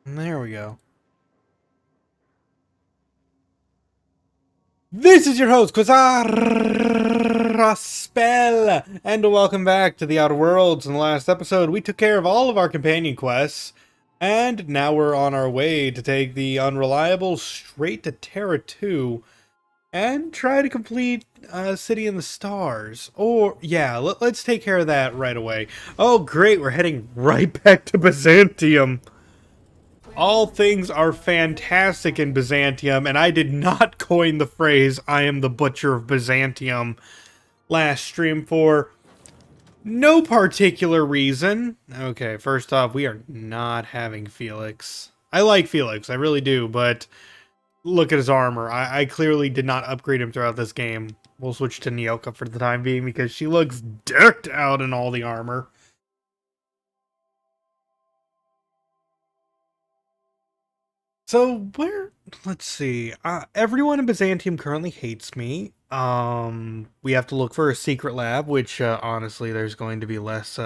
There we go. This is your host, Quasaraspel, and welcome back to the Outer Worlds. In the last episode, we took care of all of our companion quests, and now we're on our way to take the Unreliable straight to Terra 2, and try to complete City in the Stars. Or, yeah, let's take care of that right away. Oh, great, we're heading right back to Byzantium. All things are fantastic in Byzantium, and I did not coin the phrase, I am the butcher of Byzantium, last stream for no particular reason. Okay, first off, we are not having Felix. I like Felix, I really do, but look at his armor. I clearly did not upgrade him throughout this game. We'll switch to Nyoka for the time being, because she looks decked out in all the armor. So, let's see, everyone in Byzantium currently hates me. We have to look for a secret lab, which, honestly, there's going to be less,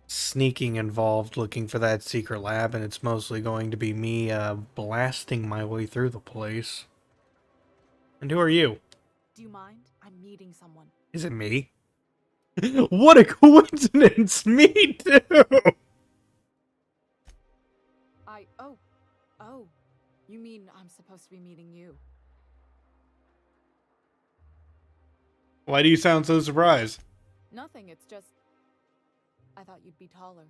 sneaking involved looking for that secret lab, and it's mostly going to be me, blasting my way through the place. And who are you? Do you mind? I'm meeting someone. Is it me? What a coincidence! Me too! Oh, you mean I'm supposed to be meeting you? Why do you sound so surprised? Nothing, it's just... I thought you'd be taller.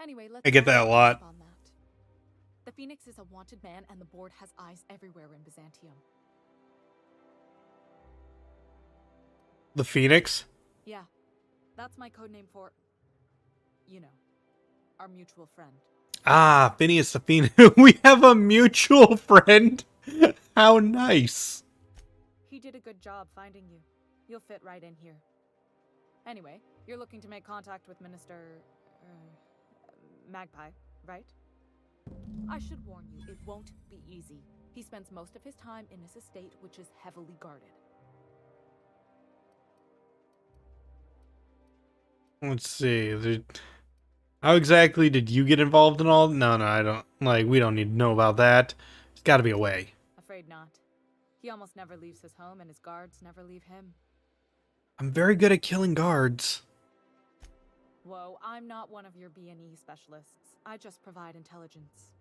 Anyway, let's... I get that a lot. On that. The Phoenix is a wanted man, and the board has eyes everywhere in Byzantium. The Phoenix? Yeah, that's my codename for... you know, our mutual friend. Ah, Phineas the Phoenix. We have a mutual friend. How nice. He did a good job finding you. You'll fit right in here. Anyway, you're looking to make contact with Minister... Magpie, right? I should warn you, it won't be easy. He spends most of his time in his estate, which is heavily guarded. Let's see. How exactly did you get involved in all? No, I don't. Like, we don't need to know about that. There's got to be a way. Afraid not. He almost never leaves his home, and his guards never leave him. I'm very good at killing guards. Whoa, I'm not one of your B&E specialists. I just provide intelligence.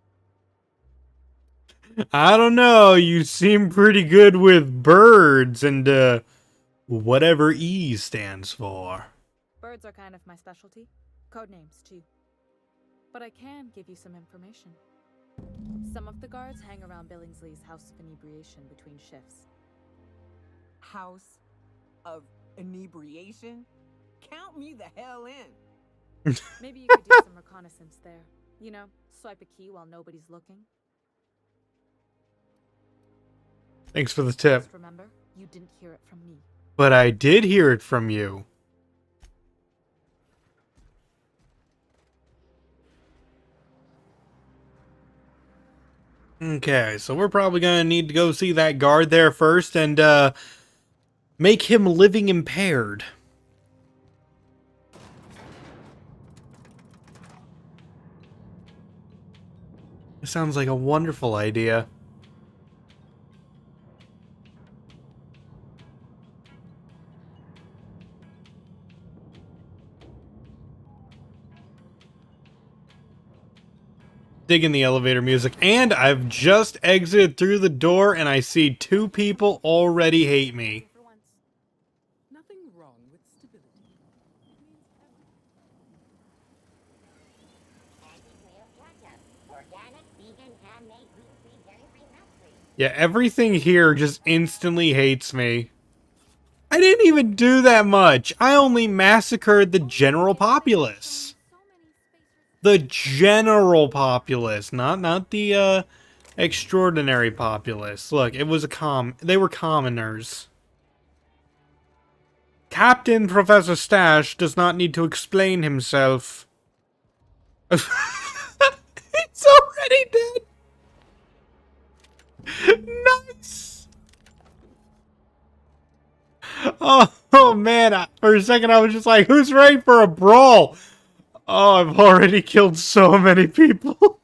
I don't know. You seem pretty good with birds and, whatever E stands for. Birds are kind of my specialty. Codenames, too. But I can give you some information. Some of the guards hang around Billingsley's House of Inebriation between shifts. House of Inebriation? Count me the hell in! Maybe you could do some reconnaissance there. You know, swipe a key while nobody's looking. Thanks for the tip. Just remember, you didn't hear it from me. But I did hear it from you. Okay, so we're probably gonna need to go see that guard there first and, make him living impaired. It sounds like a wonderful idea. Digging the elevator music, and I've just exited through the door and I see two people already hate me. For once. Nothing wrong with stability. Yeah, everything here just instantly hates me. I didn't even do that much. I only massacred the general populace. The general populace, not the extraordinary populace. Look, it was they were commoners. Captain Professor Stache does not need to explain himself. It's already dead. Nice. Oh man, for a second I was just like, who's ready for a brawl? Oh, I've already killed so many people.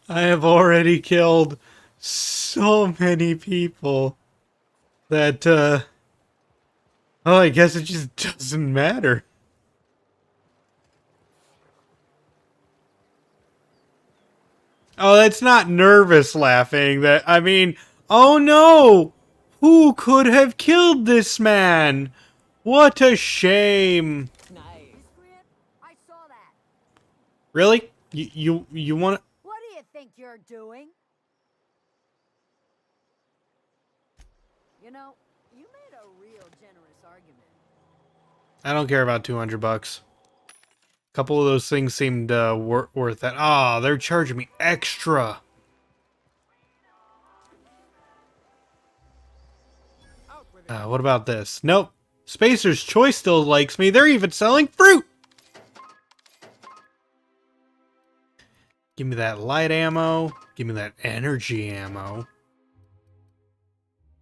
I have already killed so many people that, oh, I guess it just doesn't matter. Oh, that's not nervous laughing. I mean, oh no! Who could have killed this man? What a shame. Nice. I saw that. Really? You want to... What do you think you're doing? You know, you made a real generous argument. I don't care about $200. A couple of those things seemed worth that. Ah, they're charging me extra. What about this? Nope. Spacer's Choice still likes me. They're even selling fruit. Give me that light ammo. Give me that energy ammo.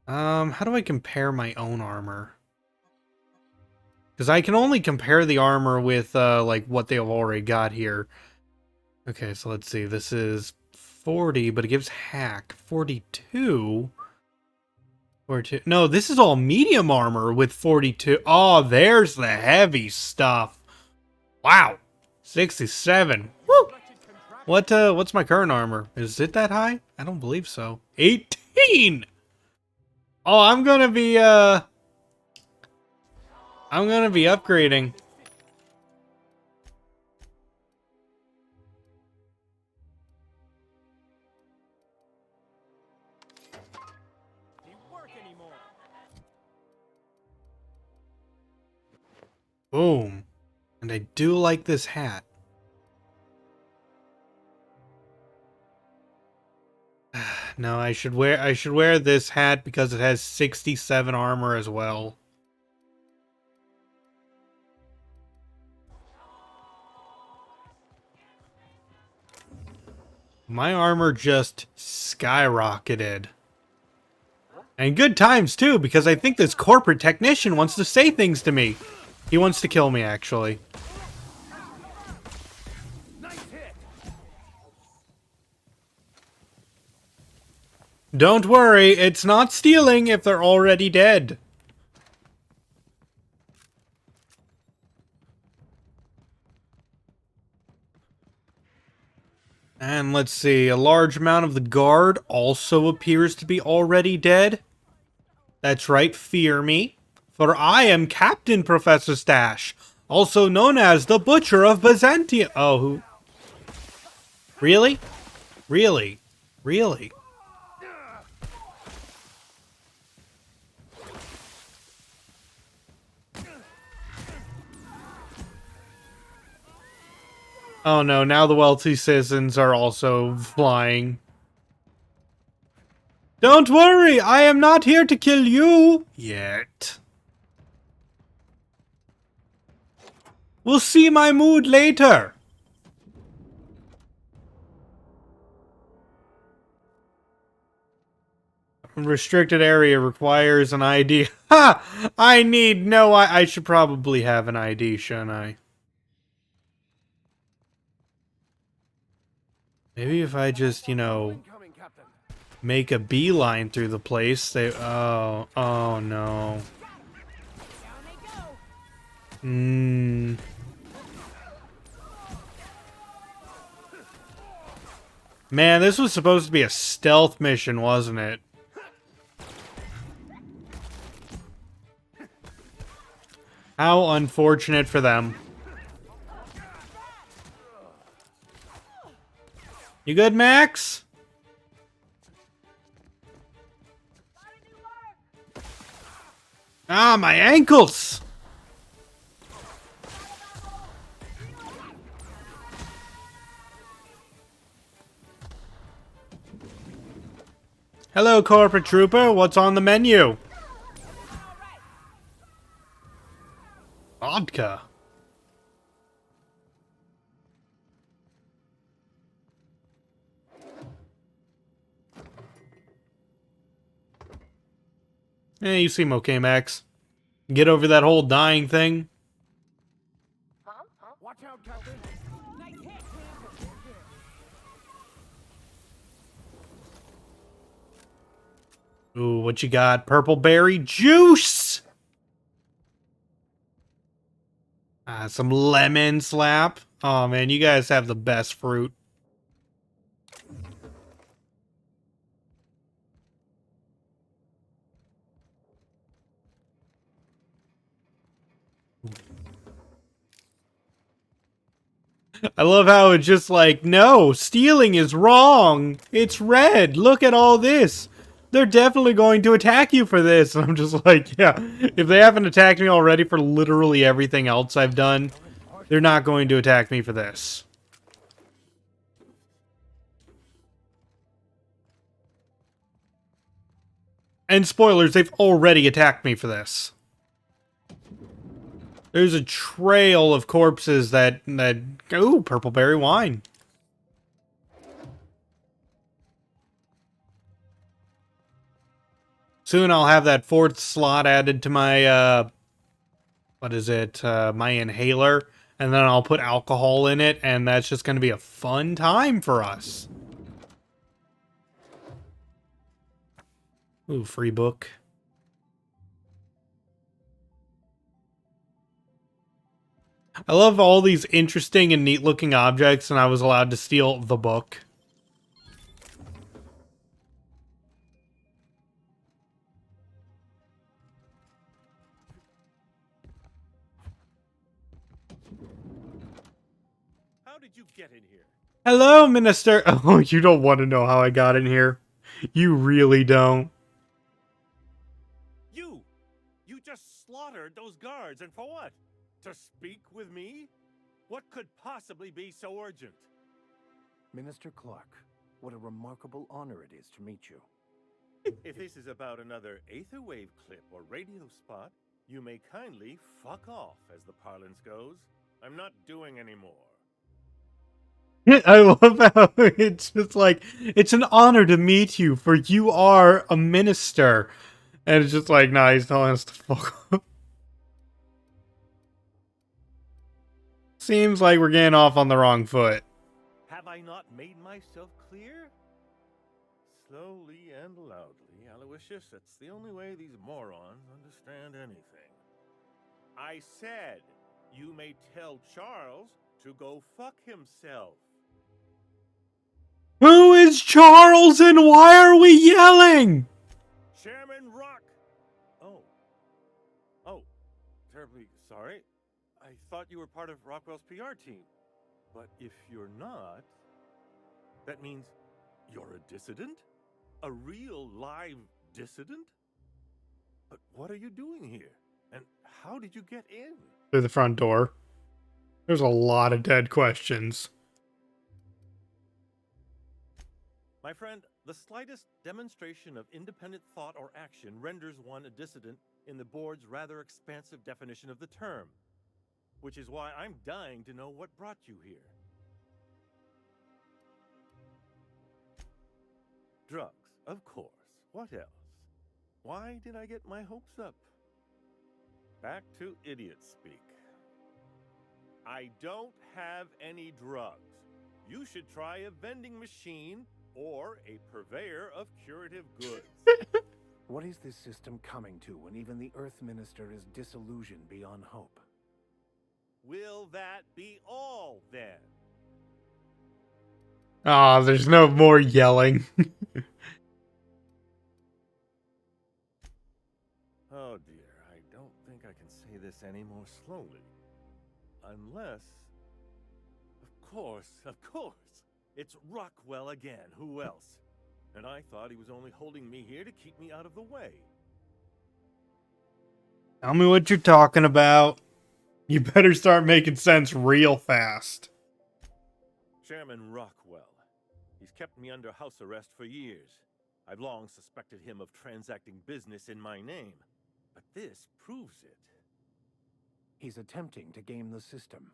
How do I compare my own armor? Because I can only compare the armor with, like, what they've already got here. Okay, so let's see. This is 40, but it gives hack. 42? 42. No, this is all medium armor with 42. Oh, there's the heavy stuff. Wow. 67. Woo! What's my current armor? Is it that high? I don't believe so. 18! Oh, I'm gonna be upgrading. Boom. And I do like this hat. No, I should wear this hat because it has 67 armor as well. My armor just skyrocketed. And good times too, because I think this corporate technician wants to say things to me. He wants to kill me, actually. Don't worry, it's not stealing if they're already dead. And let's see, a large amount of the guard also appears to be already dead. That's right, fear me. For I am Captain Professor Stache, also known as the Butcher of Byzantium. Oh, who? Really? Really? Really? Oh no, now the wealthy citizens are also flying. Don't worry, I am not here to kill you yet. We'll see my mood later. Restricted area requires an ID. Ha! I need no I should probably have an ID, shouldn't I? Maybe if I just, you know, make a beeline through the place, they... Oh no. Man, this was supposed to be a stealth mission, wasn't it? How unfortunate for them. You good, Max? Ah, my ankles! Hello, Corporate Trooper. What's on the menu? Vodka. You seem okay, Max. Get over that whole dying thing. Watch out, Captain. Nice hit. Ooh, what you got? Purple berry juice! Some lemon slap. Oh man, you guys have the best fruit. I love how it's just like, no, stealing is wrong. It's red. Look at all this. They're definitely going to attack you for this. And I'm just like, yeah, if they haven't attacked me already for literally everything else I've done, they're not going to attack me for this. And spoilers, they've already attacked me for this. There's a trail of corpses that ooh, purple berry wine. Soon I'll have that 4th slot added to my what is it? My inhaler, and then I'll put alcohol in it, and that's just going to be a fun time for us. Ooh, free book. I love all these interesting and neat looking objects, and I was allowed to steal the book. How did you get in here? Hello, Minister. Oh, you don't want to know how I got in here. You really don't. You just slaughtered those guards, and for what? To speak with me? What could possibly be so urgent? Minister Clark, what a remarkable honor it is to meet you. If this is about another Aetherwave clip or radio spot, you may kindly fuck off, as the parlance goes. I'm not doing any more. I love how it's just like, it's an honor to meet you, for you are a minister. And it's just like, nah, he's telling us to fuck off. Seems like we're getting off on the wrong foot. Have I not made myself clear? Slowly and loudly, Aloysius, that's the only way these morons understand anything. I said, you may tell Charles to go fuck himself. Who is Charles and why are we yelling? Chairman Rock! Oh, terribly sorry. I thought you were part of Rockwell's PR team. But if you're not, that means you're a dissident? A real live dissident? But what are you doing here? And how did you get in? Through the front door. There's a lot of dead questions. My friend, the slightest demonstration of independent thought or action renders one a dissident in the board's rather expansive definition of the term. Which is why I'm dying to know what brought you here. Drugs, of course. What else? Why did I get my hopes up? Back to idiot speak. I don't have any drugs. You should try a vending machine or a purveyor of curative goods. What is this system coming to when even the Earth Minister is disillusioned beyond hope? Will that be all, then? Ah, there's no more yelling. Oh dear, I don't think I can say this any more slowly. Unless... Of course! It's Rockwell again, who else? And I thought he was only holding me here to keep me out of the way. Tell me what you're talking about. You better start making sense real fast. Chairman Rockwell. He's kept me under house arrest for years. I've long suspected him of transacting business in my name. But this proves it. He's attempting to game the system,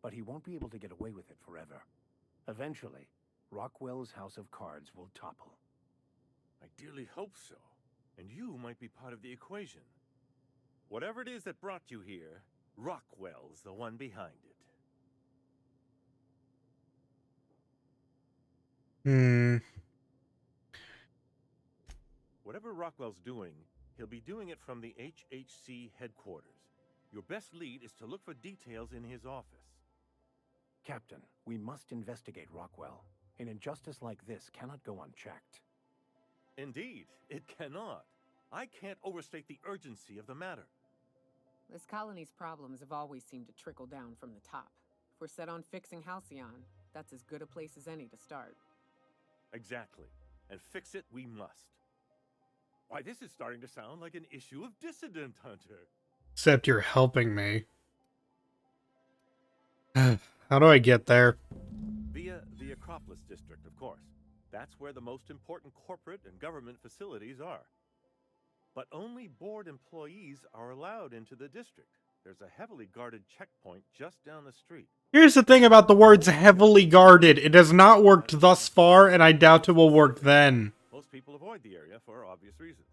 but he won't be able to get away with it forever. Eventually, Rockwell's house of cards will topple. I dearly hope so. And you might be part of the equation. Whatever it is that brought you here, Rockwell's the one behind it. Whatever Rockwell's doing, he'll be doing it from the HHC headquarters. Your best lead is to look for details in his office. Captain, we must investigate Rockwell. An injustice like this cannot go unchecked. Indeed, it cannot. I can't overstate the urgency of the matter. This colony's problems have always seemed to trickle down from the top. If we're set on fixing Halcyon, that's as good a place as any to start. Exactly. And fix it we must. Why, this is starting to sound like an issue of Dissident Hunter. Except you're helping me. How do I get there? Via the Acropolis District, of course. That's where the most important corporate and government facilities are. But only board employees are allowed into the district. There's a heavily guarded checkpoint just down the street. Here's the thing about the words heavily guarded. It has not worked thus far, and I doubt it will work then. Most people avoid the area for obvious reasons.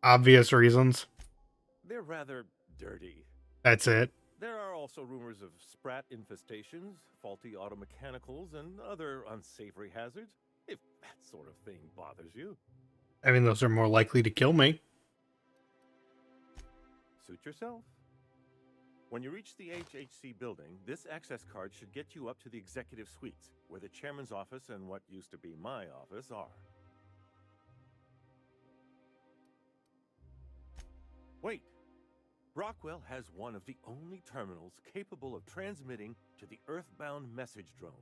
Obvious reasons. They're rather dirty. That's it. There are also rumors of sprat infestations, faulty automechanicals, and other unsavory hazards, if that sort of thing bothers you. I mean, those are more likely to kill me. Suit yourself. When you reach the HHC building, this access card should get you up to the executive suites, where the chairman's office and what used to be my office are. Wait. Rockwell has one of the only terminals capable of transmitting to the Earthbound message drone.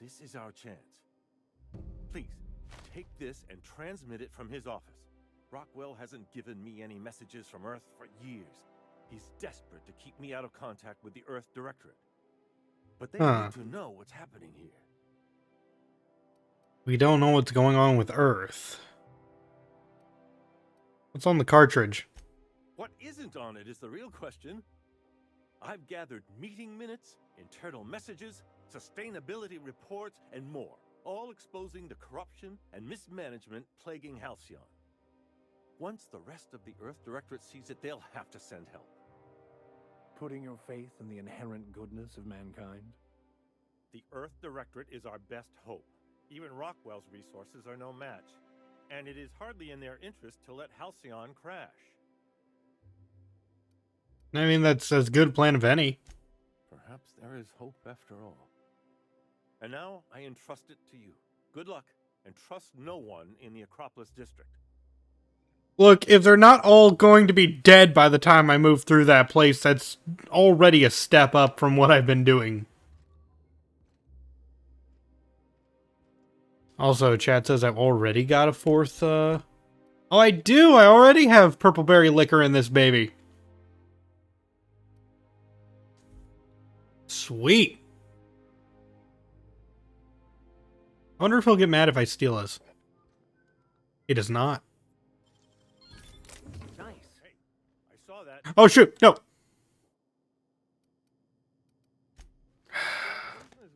This is our chance. Please, take this and transmit it from his office. Rockwell hasn't given me any messages from Earth for years. He's desperate to keep me out of contact with the Earth Directorate. But they need to know what's happening here. We don't know what's going on with Earth. What's on the cartridge? What isn't on it is the real question. I've gathered meeting minutes, internal messages, sustainability reports, and more, all exposing the corruption and mismanagement plaguing Halcyon. Once the rest of the Earth Directorate sees it, they'll have to send help. Putting your faith in the inherent goodness of mankind? The Earth Directorate is our best hope. Even Rockwell's resources are no match. And it is hardly in their interest to let Halcyon crash. I mean, that's as good a plan of any. Perhaps there is hope after all. And now I entrust it to you. Good luck, and trust no one in the Acropolis District. Look, if they're not all going to be dead by the time I move through that place, that's already a step up from what I've been doing. Also, chat says I've already got a fourth, Oh, I do! I already have purple berry liquor in this baby. Sweet. I wonder if he'll get mad if I steal his. He does not. Nice. Hey, I saw that. Oh, shoot! No!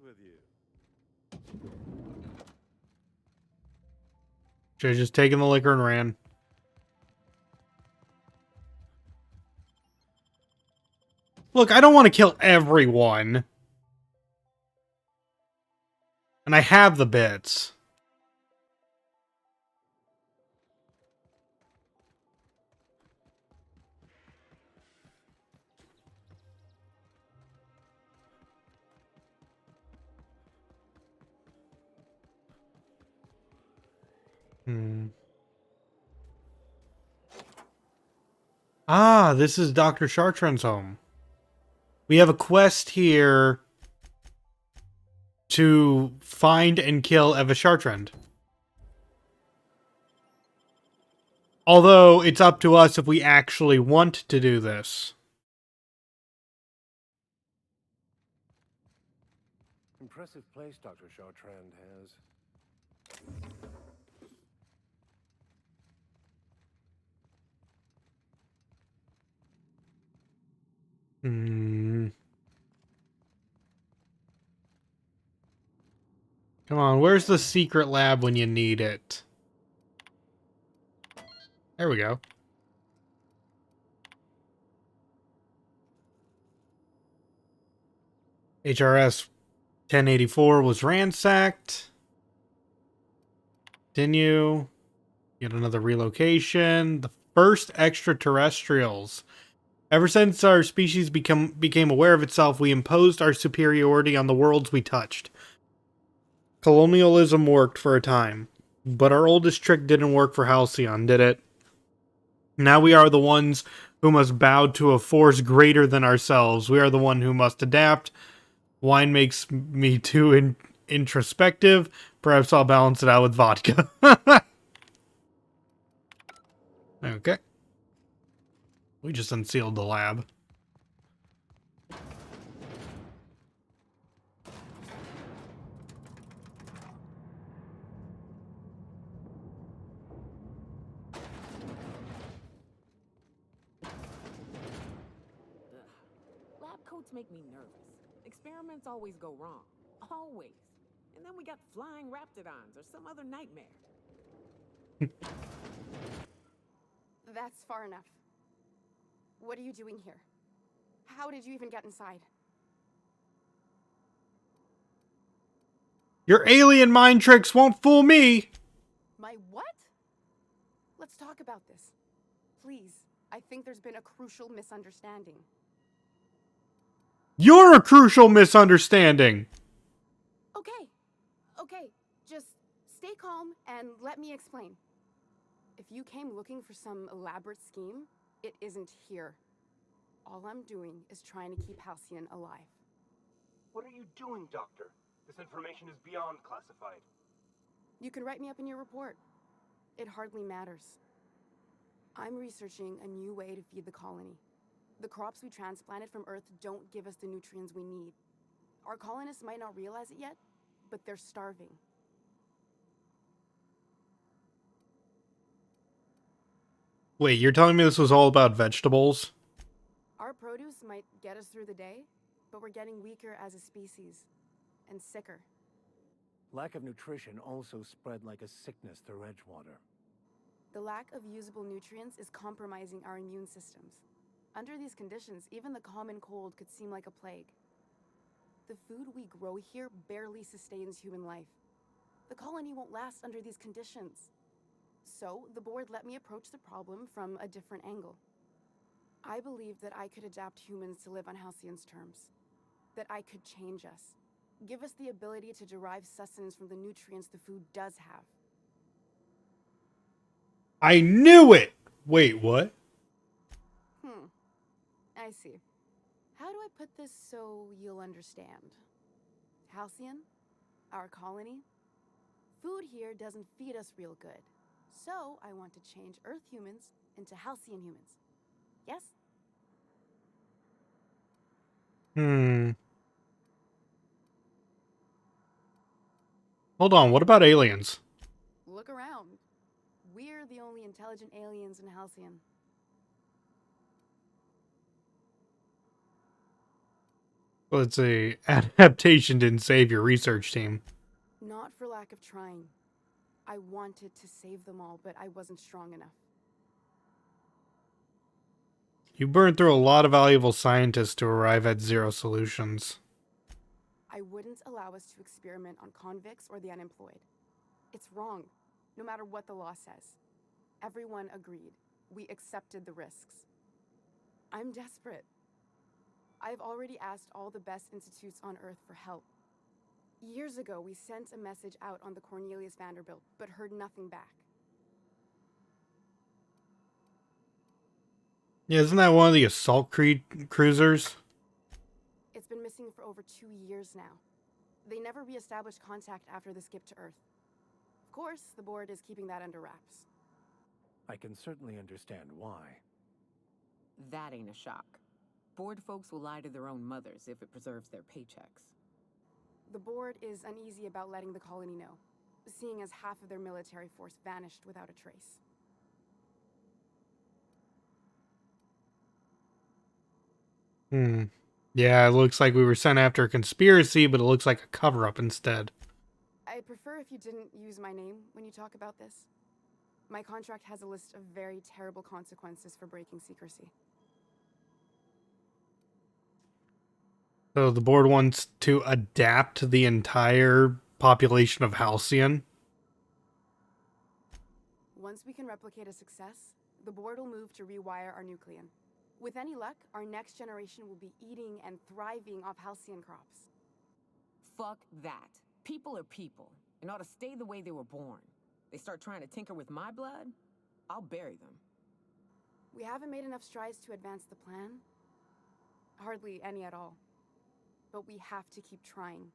With you. Should have just taken the liquor and ran. Look, I don't want to kill everyone. And I have the bits. Ah, this is Dr. Chartrand's home. We have a quest here to find and kill Eva Chartrand. Although, it's up to us if we actually want to do this. Impressive place Dr. Chartrand has. Come on, where's the secret lab when you need it? There we go. HRS 1084 was ransacked. Continue. Get another relocation. The first extraterrestrials. Ever since our species became aware of itself, we imposed our superiority on the worlds we touched. Colonialism worked for a time, but our oldest trick didn't work for Halcyon, did it? Now we are the ones who must bow to a force greater than ourselves. We are the one who must adapt. Wine makes me too introspective. Perhaps I'll balance it out with vodka. Okay. We just unsealed the lab. Lab coats make me nervous. Experiments always go wrong. Always. And then we got flying raptidons or some other nightmare. That's far enough. What are you doing here? How did you even get inside? Your alien mind tricks won't fool me! My what? Let's talk about this. Please, I think there's been a crucial misunderstanding. You're a crucial misunderstanding! Okay, just stay calm and let me explain. If you came looking for some elaborate scheme, it isn't here. All I'm doing is trying to keep Halcyon alive. What are you doing, Doctor? This information is beyond classified. You can write me up in your report. It hardly matters. I'm researching a new way to feed the colony. The crops we transplanted from Earth don't give us the nutrients we need. Our colonists might not realize it yet, but they're starving. Wait, you're telling me this was all about vegetables? Our produce might get us through the day, but we're getting weaker as a species. And sicker. Lack of nutrition also spread like a sickness through Edgewater. The lack of usable nutrients is compromising our immune systems. Under these conditions, even the common cold could seem like a plague. The food we grow here barely sustains human life. The colony won't last under these conditions. So, the board let me approach the problem from a different angle. I believed that I could adapt humans to live on Halcyon's terms. That I could change us. Give us the ability to derive sustenance from the nutrients the food does have. I knew it! Wait, what? I see. How do I put this so you'll understand? Halcyon? Our colony? Food here doesn't feed us real good. So, I want to change Earth humans into Halcyon humans. Yes? Hold on, what about aliens? Look around. We're the only intelligent aliens in Halcyon. Well, it's a adaptation didn't save your research team. Not for lack of trying. I wanted to save them all, but I wasn't strong enough. You burned through a lot of valuable scientists to arrive at zero solutions. I wouldn't allow us to experiment on convicts or the unemployed. It's wrong, no matter what the law says. Everyone agreed. We accepted the risks. I'm desperate. I've already asked all the best institutes on Earth for help. Years ago, we sent a message out on the Cornelius Vanderbilt, but heard nothing back. Yeah, isn't that one of the assault cruisers? It's been missing for over 2 years now. They never re-established contact after the skip to Earth. Of course, the board is keeping that under wraps. I can certainly understand why. That ain't a shock. Board folks will lie to their own mothers if it preserves their paychecks. The board is uneasy about letting the colony know, seeing as half of their military force vanished without a trace. Yeah, it looks like we were sent after a conspiracy, but it looks like a cover-up instead. I'd prefer if you didn't use my name when you talk about this. My contract has a list of very terrible consequences for breaking secrecy. So the board wants to adapt the entire population of Halcyon? Once we can replicate a success, the board will move to rewire our nucleon. With any luck, our next generation will be eating and thriving off halcyon crops. Fuck that. People are people, and ought to stay the way they were born. They start trying to tinker with my blood, I'll bury them. We haven't made enough strides to advance the plan. Hardly any at all. But we have to keep trying.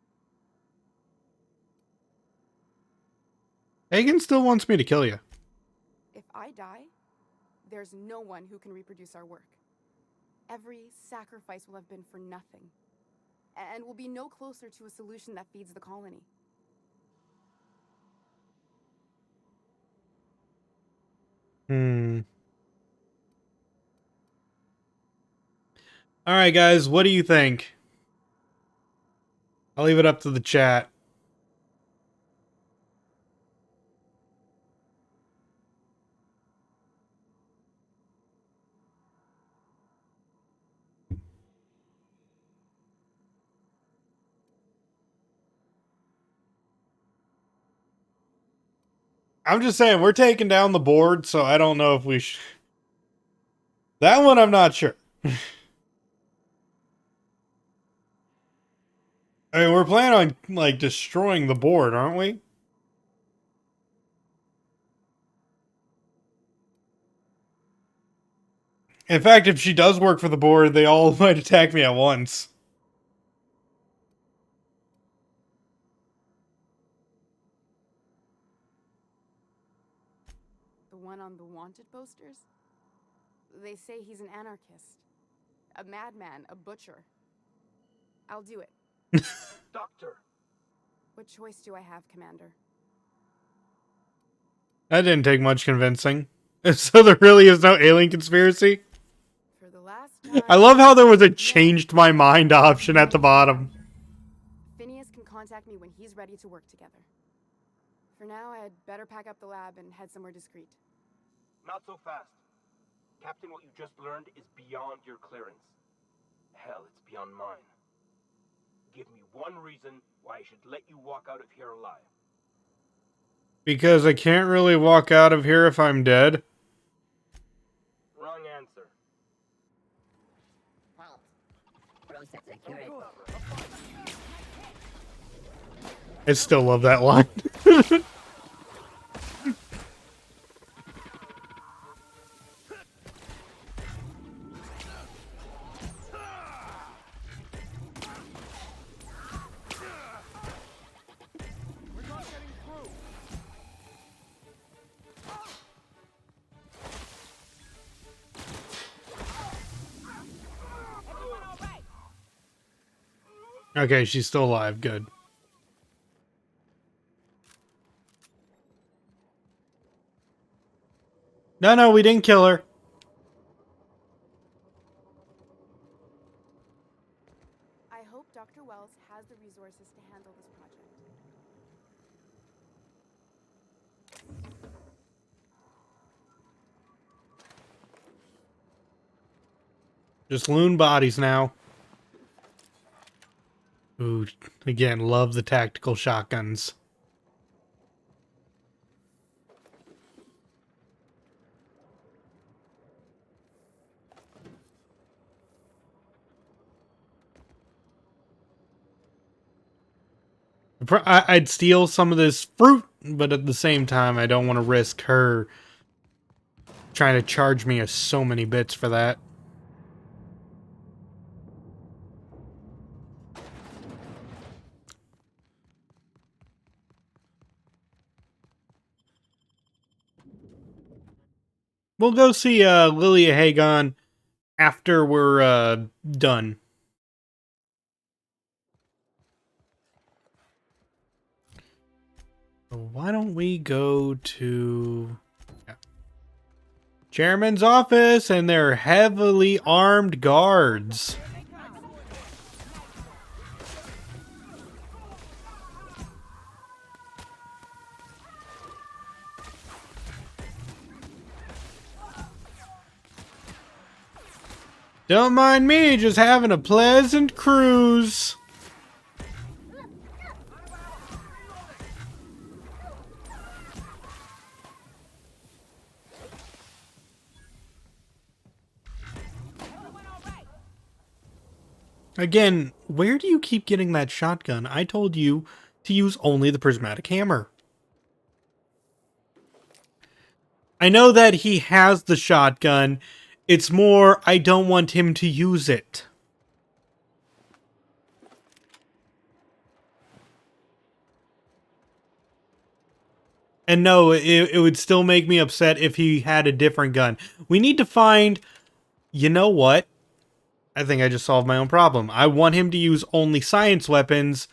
Hagen still wants me to kill you. If I die, there's no one who can reproduce our work. Every sacrifice will have been for nothing. And we'll be no closer to a solution that feeds the colony. All right, guys, what do you think? I'll leave it up to the chat. I'm just saying, we're taking down the board, so I don't know if we should. That one, I'm not sure. I mean, we're planning on, like, destroying the board, aren't we? In fact, if she does work for the board, they all might attack me at once. The one on the wanted posters? They say he's an anarchist. A madman, a butcher. I'll do it. Doctor! What choice do I have, Commander? That didn't take much convincing. So there really is no alien conspiracy? For the last time, I love how there was a changed my mind option at the bottom. Phineas can contact me when he's ready to work together. For now, I'd better pack up the lab and head somewhere discreet. Not so fast. Captain, what you just learned is beyond your clearance. Hell, it's beyond mine. Give me one reason why I should let you walk out of here alive. Because I can't really walk out of here if I'm dead. Wrong answer. I still love that line. Okay, she's still alive. Good. No, we didn't kill her. I hope Dr. Wells has the resources to handle this project. Just loon bodies now. Ooh, again, love the tactical shotguns. I'd steal some of this fruit, but at the same time, I don't want to risk her trying to charge me so many bits for that. We'll go see Lilia Hagon after we're done. Why don't we go to Chairman's office and their heavily armed guards? Don't mind me, just having a pleasant cruise. Again, where do you keep getting that shotgun? I told you to use only the prismatic hammer. I know that he has the shotgun. It's more, I don't want him to use it. And no, it would still make me upset if he had a different gun. We need to find... You know what? I think I just solved my own problem. I want him to use only science weapons.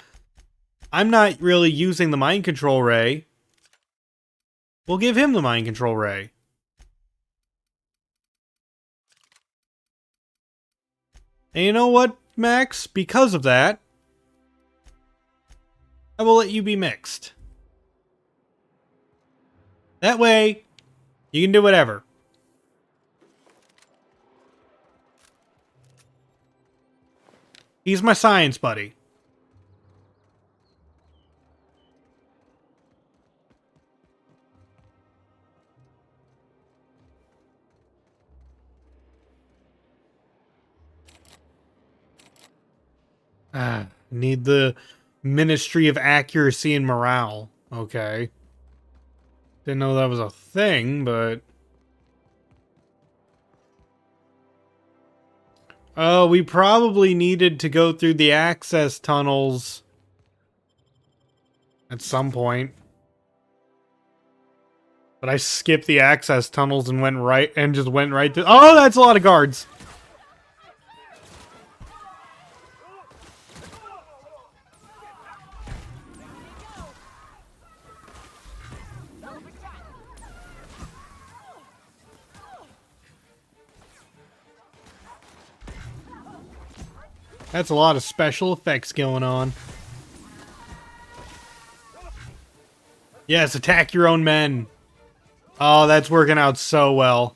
I'm not really using the mind control ray. We'll give him the mind control ray. And you know what, Max? Because of that, I will let you be mixed. That way, you can do whatever. He's my science buddy. Need the Ministry of Accuracy and Morale. Okay. Didn't know that was a thing, but... Oh, we probably needed to go through the access tunnels at some point. But I skipped the access tunnels and just went right through. Oh, that's a lot of guards. That's a lot of special effects going on. Yes, attack your own men. Oh, that's working out so well.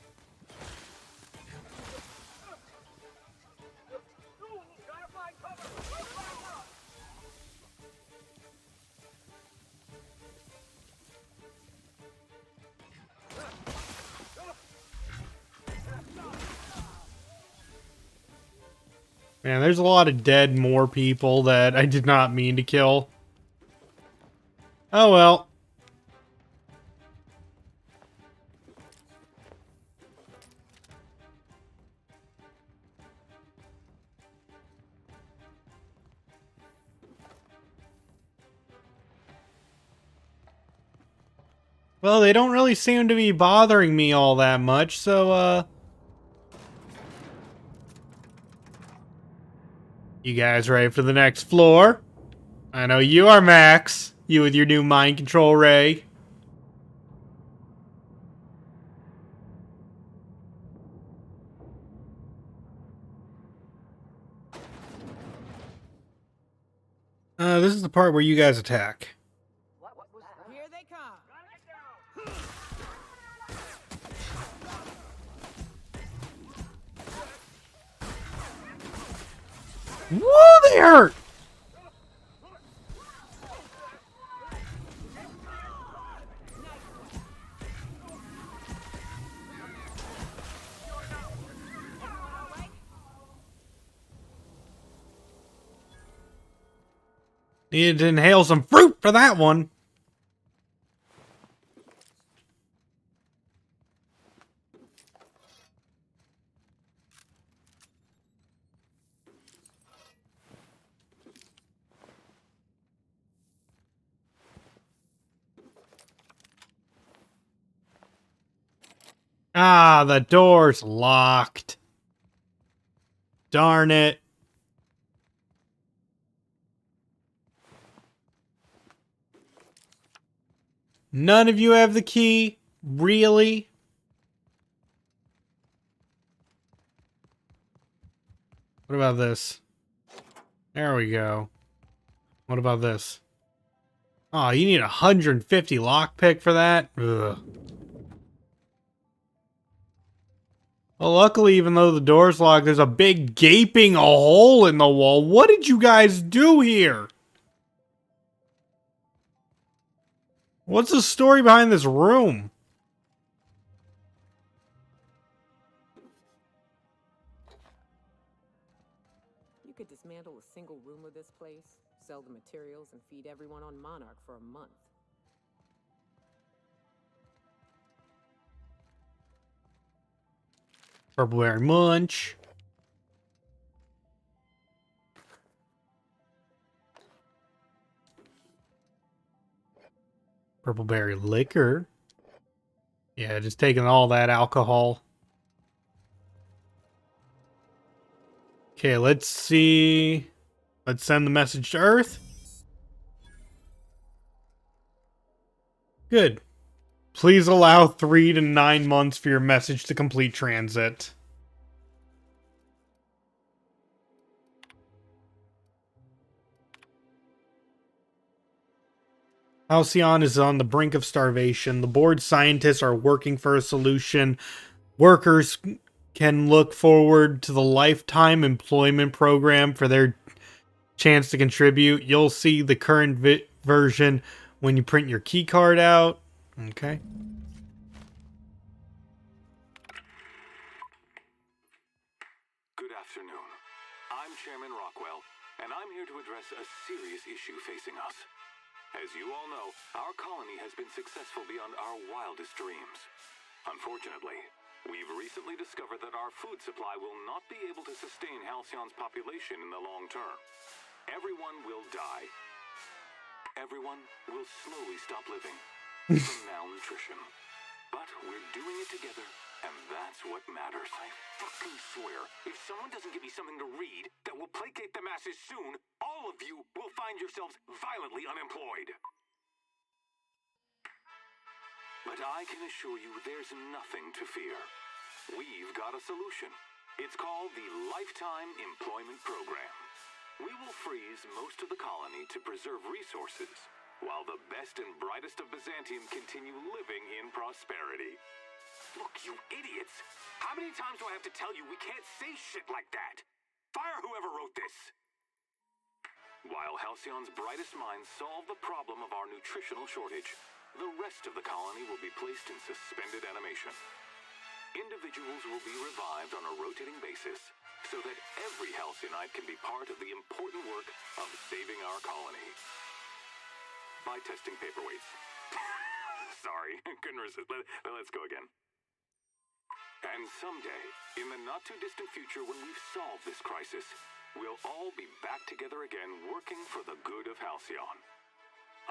Man, there's a lot of dead more people that I did not mean to kill. Oh well. Well, they don't really seem to be bothering me all that much, so, you guys ready for the next floor? I know you are, Max. You with your new mind control ray. This is the part where you guys attack. Here they come. Whoa, they hurt! Needed to inhale some fruit for that one. Ah, the door's locked. Darn it. None of you have the key? Really? What about this? There we go. What about this? Oh, you need 150 lockpick for that? Ugh. Well, luckily, even though the door's locked, there's a big gaping hole in the wall. What did you guys do here? What's the story behind this room? You could dismantle place, sell the materials, and feed everyone on Monarch for a month. Purple berry munch. Purple berry liquor. Yeah, just taking all that alcohol. Okay, let's see. Let's send the message to Earth. Good. Please allow 3 to 9 months for your message to complete transit. Halcyon is on the brink of starvation. The board scientists are working for a solution. Workers can look forward to the lifetime employment program for their chance to contribute. You'll see the current version when you print your key card out. Okay. Good afternoon. I'm Chairman Rockwell, and I'm here to address a serious issue facing us. As you all know, our colony has been successful beyond our wildest dreams. Unfortunately, we've recently discovered that our food supply will not be able to sustain Halcyon's population in the long term. Everyone will die. Everyone will slowly stop living from malnutrition. But we're doing it together, and that's what matters. I fucking swear, if someone doesn't give me something to read that will placate the masses soon, all of you will find yourselves violently unemployed. But I can assure you there's nothing to fear. We've got a solution. It's called the Lifetime Employment Program. We will freeze most of the colony to preserve resources, while the best and brightest of Byzantium continue living in prosperity. Look, you idiots! How many times do I have to tell you we can't say shit like that? Fire whoever wrote this! While Halcyon's brightest minds solve the problem of our nutritional shortage, the rest of the colony will be placed in suspended animation. Individuals will be revived on a rotating basis, so that every Halcyon can be part of the important work of saving our colony. By testing paperweights. Sorry, couldn't resist. Let's go again. And someday, in the not-too-distant future when we've solved this crisis, we'll all be back together again working for the good of Halcyon.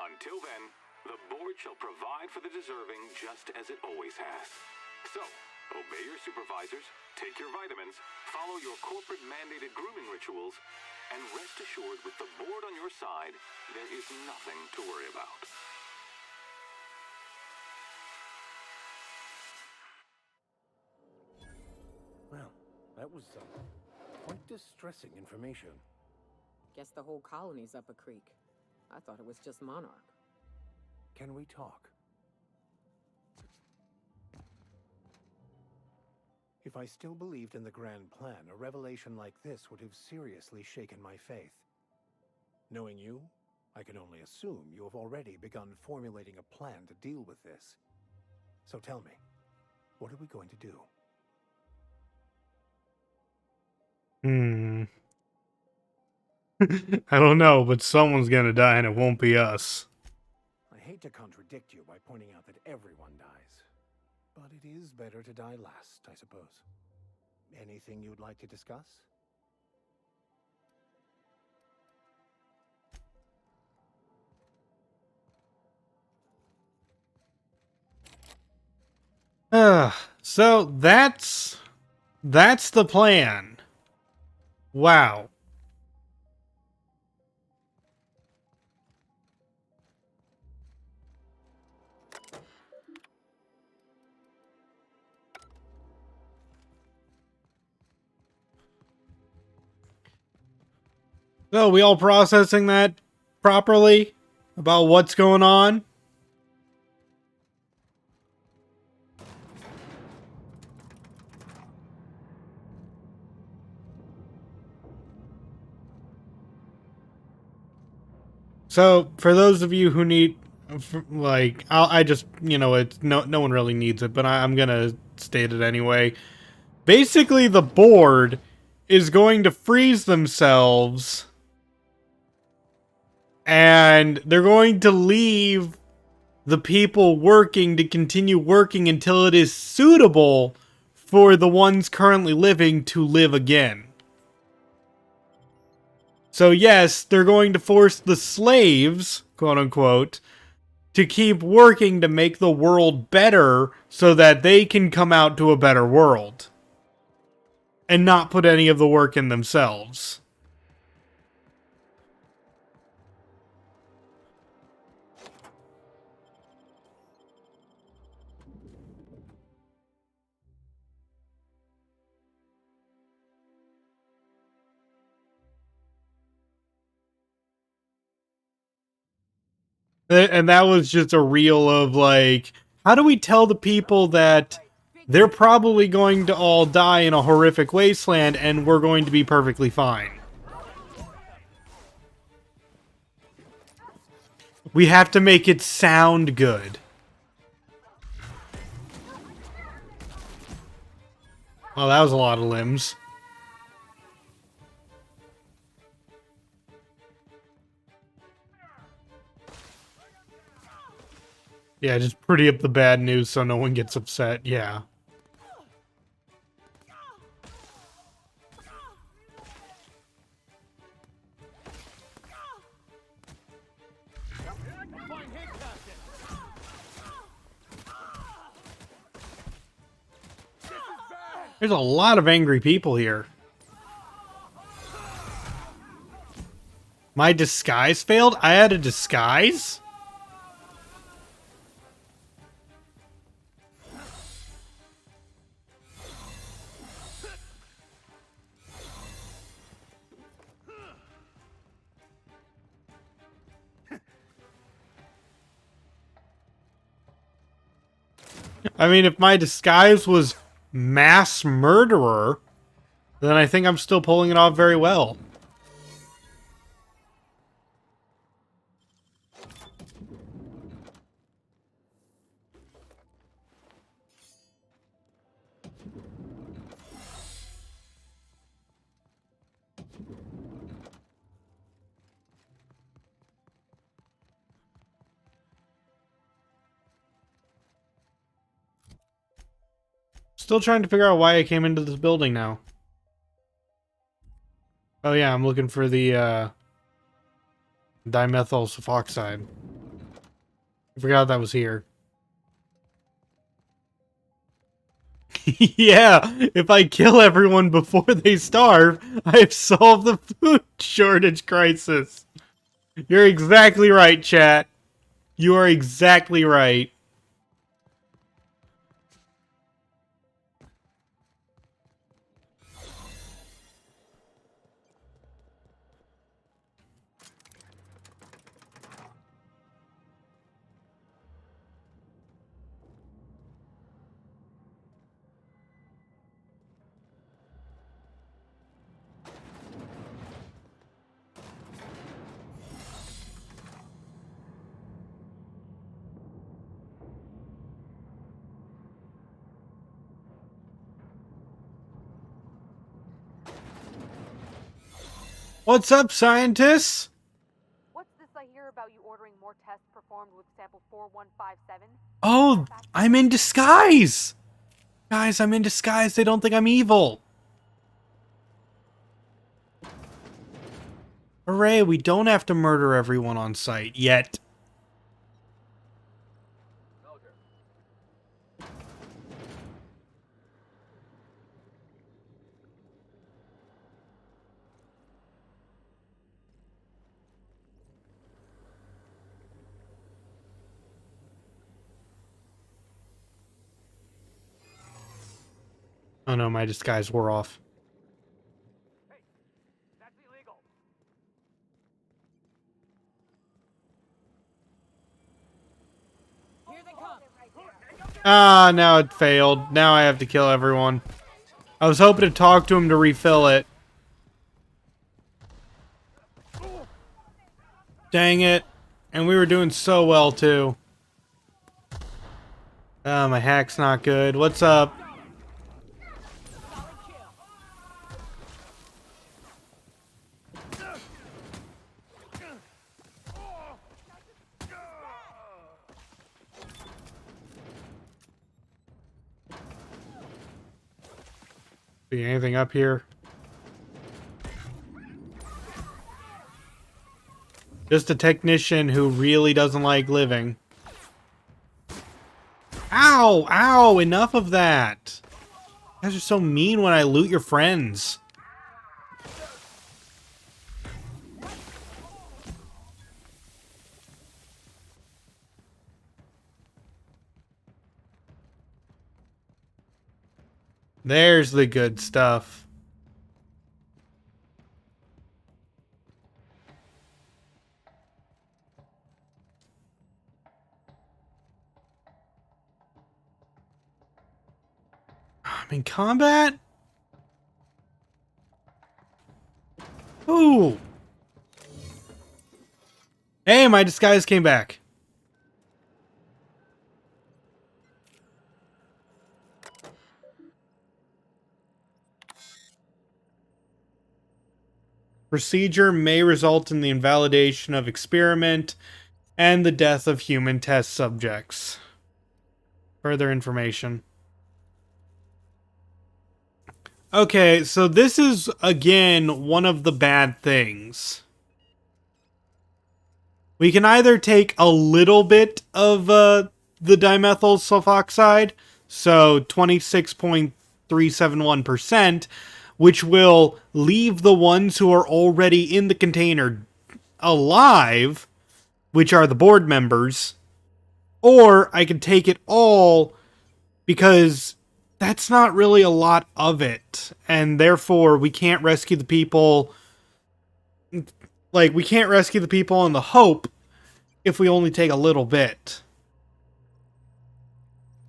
Until then, the board shall provide for the deserving just as it always has. So, obey your supervisors, take your vitamins, follow your corporate-mandated grooming rituals, and rest assured with the board on your side, there is nothing to worry about. Well, that was quite distressing information. Guess the whole colony's up a creek. I thought it was just Monarch. Can we talk? If I still believed in the grand plan, a revelation like this would have seriously shaken my faith. Knowing you, I can only assume you have already begun formulating a plan to deal with this. So tell me, what are we going to do? I don't know, but someone's gonna die and it won't be us. I hate to contradict you by pointing out that everyone dies, but it is better to die last, I suppose. Anything you'd like to discuss? So that's the plan. Wow. So, we all processing that properly about what's going on? So, for those of you who need, like, I just, you know, it's no one really needs it, but I'm gonna state it anyway. Basically, the board is going to freeze themselves And they're going to leave the people working to continue working until it is suitable for the ones currently living to live again. So yes, they're going to force the slaves, quote unquote, to keep working to make the world better so that they can come out to a better world. And not put any of the work in themselves. And that was just a reel of, like, how do we tell the people that they're probably going to all die in a horrific wasteland and we're going to be perfectly fine? We have to make it sound good. Oh, that was a lot of limbs. Yeah, just pretty up the bad news so no one gets upset. Yeah. There's a lot of angry people here. My disguise failed? I had a disguise? I mean, if my disguise was mass murderer, then I think I'm still pulling it off very well. Still trying to figure out why I came into this building now. Oh yeah, I'm looking for the dimethyl sulfoxide. I forgot that was here. Yeah, if I kill everyone before they starve, I've solved the food shortage crisis. You're exactly right, chat. You are exactly right. What's up, scientists? What's this I hear about you ordering more tests performed with sample 4157? Oh, I'm in disguise! Guys, I'm in disguise. They don't think I'm evil. Hooray, we don't have to murder everyone on site yet. Oh no, my disguise wore off. That's illegal. Here they come. Ah, now it failed. Now I have to kill everyone. I was hoping to talk to him to refill it. Dang it. And we were doing so well, too. Ah, my hack's not good. What's up? See anything up here? Just a technician who really doesn't like living. Ow! Ow! Enough of that! You guys are so mean when I loot your friends. There's the good stuff. I'm in combat? Ooh! Hey, my disguise came back. Procedure may result in the invalidation of experiment and the death of human test subjects. Further information. Okay, so this is, again, one of the bad things. We can either take a little bit of the dimethyl sulfoxide, so 26.371%, which will leave the ones who are already in the container alive, which are the board members, or I can take it all because that's not really a lot of it, and therefore we can't rescue the people. Like, we can't rescue the people in the hope if we only take a little bit.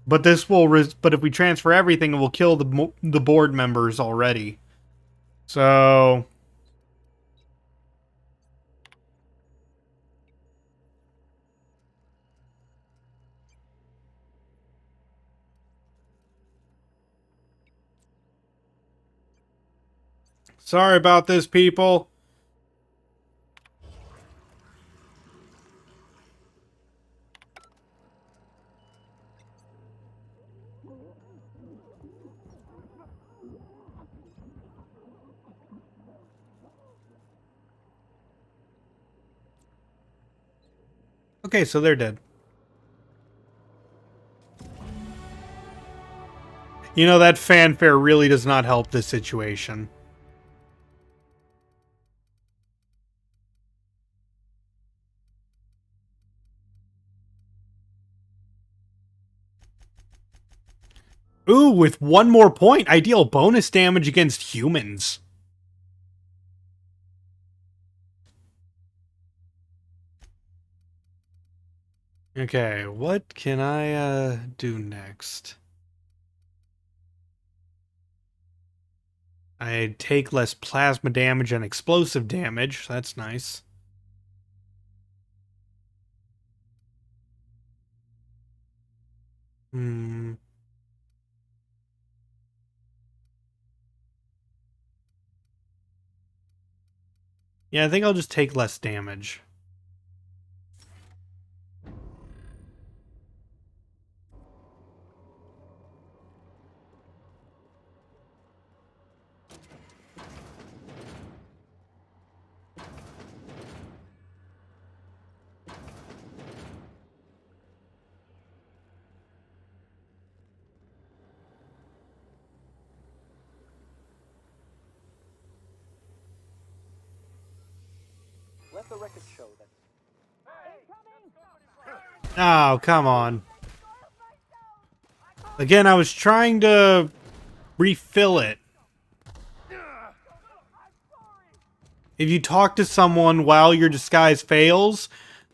But this will, but if we transfer everything, it will kill the board members already. So sorry about this, people. Okay, so they're dead. You know, that fanfare really does not help this situation. Ooh, with one more point, I deal bonus damage against humans. Okay, what can I do next? I take less plasma damage and explosive damage. That's nice. Hmm. Yeah, I think I'll just take less damage. Let the record show that. Oh, come on. Again, I was trying to refill it. If you talk to someone while your disguise fails,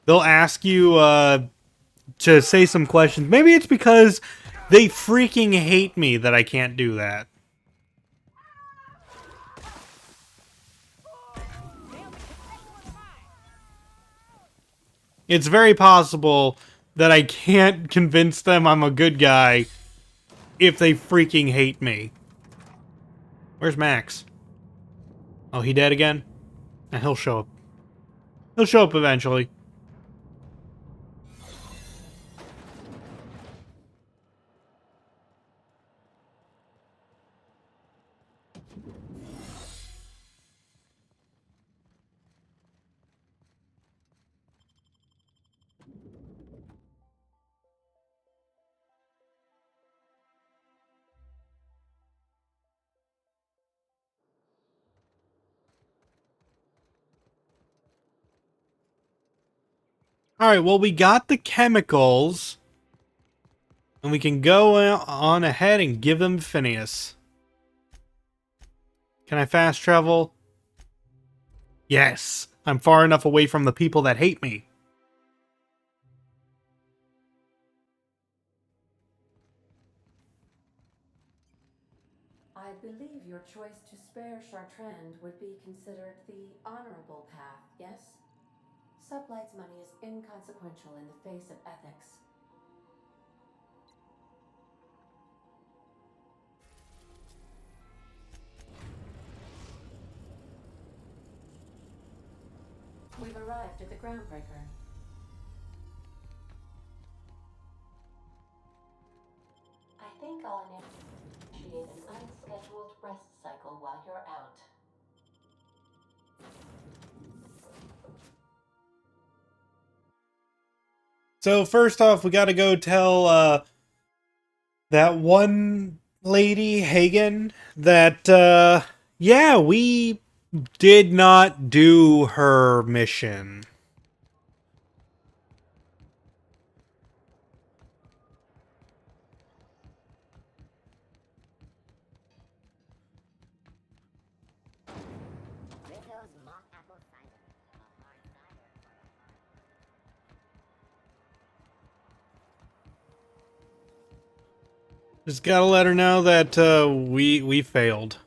they'll ask you to say some questions. Maybe it's because they freaking hate me that I can't do that. It's very possible that I can't convince them I'm a good guy if they freaking hate me. Where's Max? Oh, he dead again? And he'll show up. He'll show up eventually. Alright, well, we got the chemicals. And we can go on ahead and give them Phineas. Can I fast travel? Yes. I'm far enough away from the people that hate me. I believe your choice to spare Chartrand would be considered the honorable path, yes? Sublight's money is inconsequential in the face of ethics. We've arrived at the groundbreaker. I think I'll initiate an unscheduled rest cycle while you're out. So first off, we gotta go tell that one lady, Hagen, that yeah, we did not do her mission. Just gotta let her know that we failed.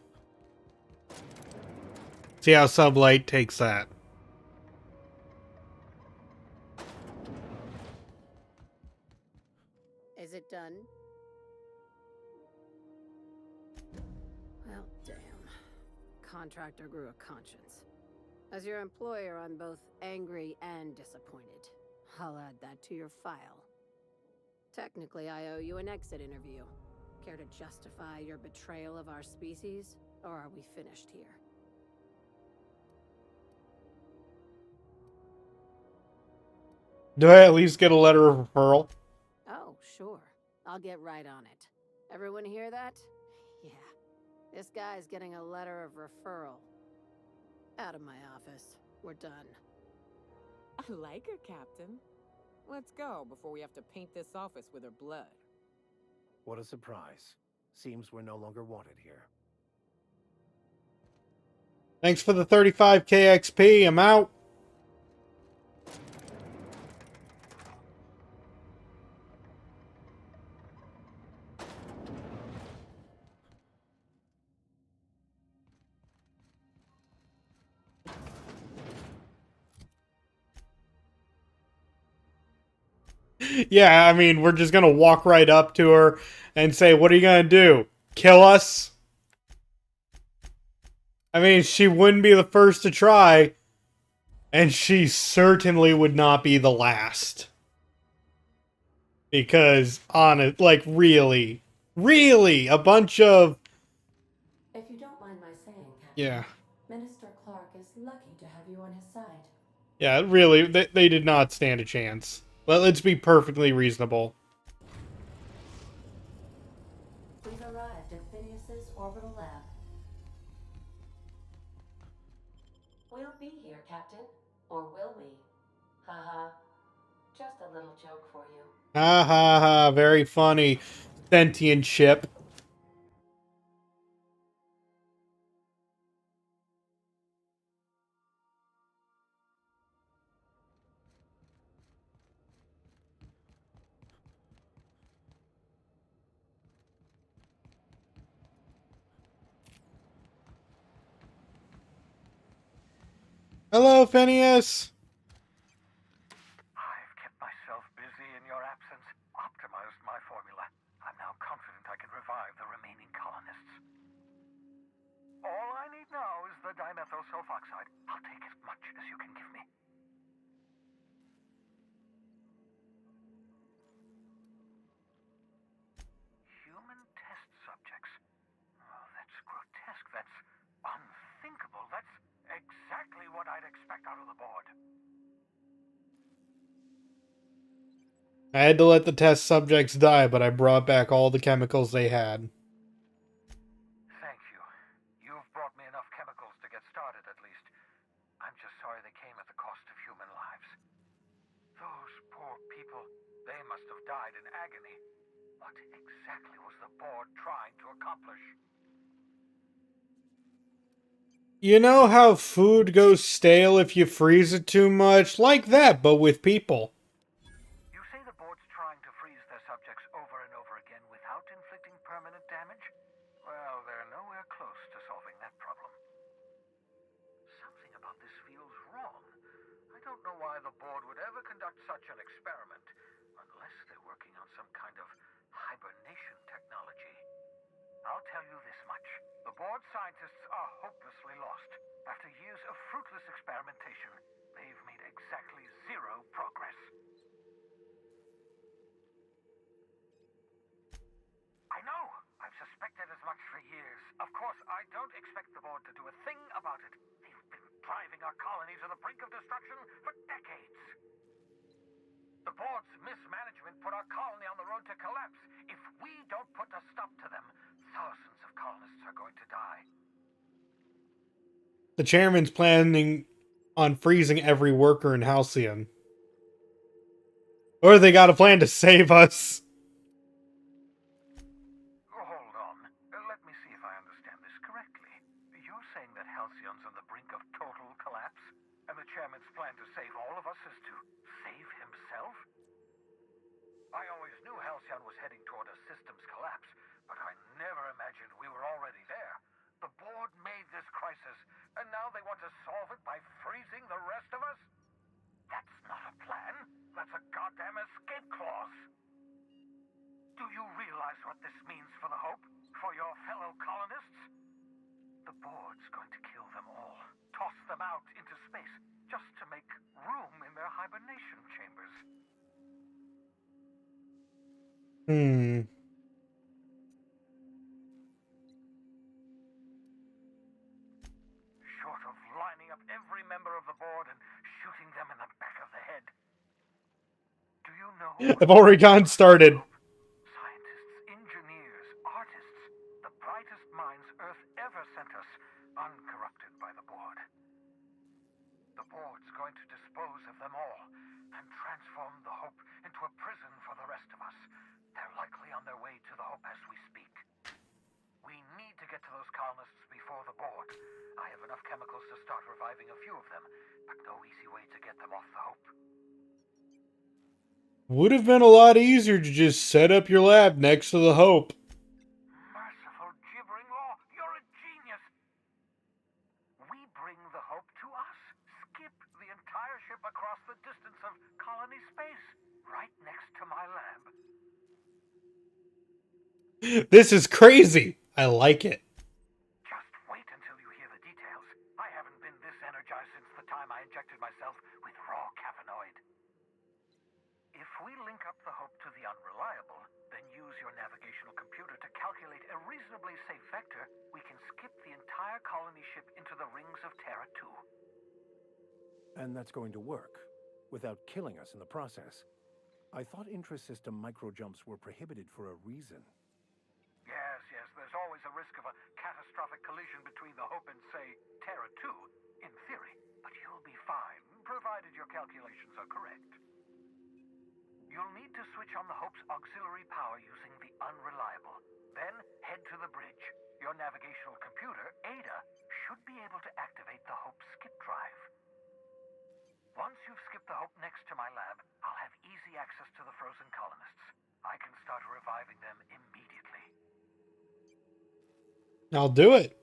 See how Sublight takes that. Is it done? Well, damn. Contractor grew a conscience. As your employer, I'm both angry and disappointed. I'll add that to your file. Technically, I owe you an exit interview. Care to justify your betrayal of our species, or are we finished here? Do I at least get a letter of referral? Oh, sure. I'll get right on it. Everyone hear that? Yeah. This guy's getting a letter of referral. Out of my office. We're done. I like her, Captain. Let's go before we have to paint this office with her blood. What a surprise. Seems we're no longer wanted here. Thanks for the 35k XP. I'm out. Yeah, I mean, we're just gonna walk right up to her and say, what are you gonna do? Kill us? I mean, she wouldn't be the first to try, and she certainly would not be the last. Because, like, really, a bunch of... If you don't mind my saying, Captain, Yeah. Minister Clark is lucky to have you on his side. Yeah, really, they did not stand a chance. Let's be perfectly reasonable. We've arrived at Phineas's orbital lab. We'll be here, Captain. Or will we? Haha. Just a little joke for you. Ha ha ha, very funny. Sentient ship. Hello, Phineas! I've kept myself busy in your absence, optimized my formula. I'm now confident I can revive the remaining colonists. All I need now is the dimethyl sulfoxide. I'll take as much as you can give me. Human test subjects. Oh, that's grotesque. That's unthinkable. That's exactly what I'd expect out of the board. I had to let the test subjects die, but I brought back all the chemicals they had. Thank you. You've brought me enough chemicals to get started, at least. I'm just sorry they came at the cost of human lives. Those died in agony. What exactly was the board trying to accomplish? You know how food goes stale if you freeze it too much? Like that, but with people. You say the board's trying to freeze their subjects over and over again without inflicting permanent damage? Well, they're nowhere close to solving that problem. Something about this feels wrong. I don't know why the board would ever conduct such an experiment, unless they're working on some kind of hibernation technology. I'll tell you this much. The board scientists are hopelessly lost. After years of fruitless experimentation, they've made exactly zero progress. I know! I've suspected as much for years. Of course, I don't expect the board to do a thing about it. They've been driving our colony to the brink of destruction for decades. The board's mismanagement put our colony on the road to collapse. If we don't put a stop to them, thousands of colonists are going to die. The chairman's planning on freezing every worker in Halcyon. Or they got a plan to save us. Hold on. Let me see if I understand this correctly. You're saying that Halcyon's on the brink of total collapse? And the chairman's plan to save all of us is to save himself? I always knew Halcyon was heading toward a systems collapse, but I never imagined we were already there. The board made this crisis, and now they want to solve it by freezing the rest of us? That's not a plan. That's a goddamn escape clause. Do you realize what this means for the Hope? For your fellow colonists? The board's going to kill them all. Toss them out into space, just to make room in their hibernation chambers. Short of lining up every member of the board and shooting them in the back of the head. Do you know? I've already gotten started. Scientists, engineers, artists, the brightest minds Earth ever sent us, uncorrupted by the board. The board's going to dispose of them all and transform the Hope into a prison for the rest of us. They're likely on their way to the Hope as we speak. We need to get to those colonists before the board. I have enough chemicals to start reviving a few of them, but no easy way to get them off the Hope. Would have been a lot easier to just set up your lab next to the Hope. Merciful gibbering law, you're a genius! We bring the Hope to us, skip the entire ship across the distance of colony space, right next to my lab. This is crazy. I like it. Just wait until you hear the details. I haven't been this energized since the time I injected myself with raw caffeinoid. If we link up the Hope to the Unreliable, then use your navigational computer to calculate a reasonably safe vector, we can skip the entire colony ship into the rings of Terra 2. And that's going to work, without killing us in the process. I thought intra-system microjumps were prohibited for a reason. Yes, there's always a risk of a catastrophic collision between the Hope and, say, Terra 2, in theory. But you'll be fine, provided your calculations are correct. You'll need to switch on the Hope's auxiliary power using the Unreliable. Then head to the bridge. Your navigational computer, Ada, should be able to activate the Hope's skip drive. Once you've skipped the Hope next to my lab, I'll have easy access to the frozen colonists. I can start reviving them immediately. I'll do it.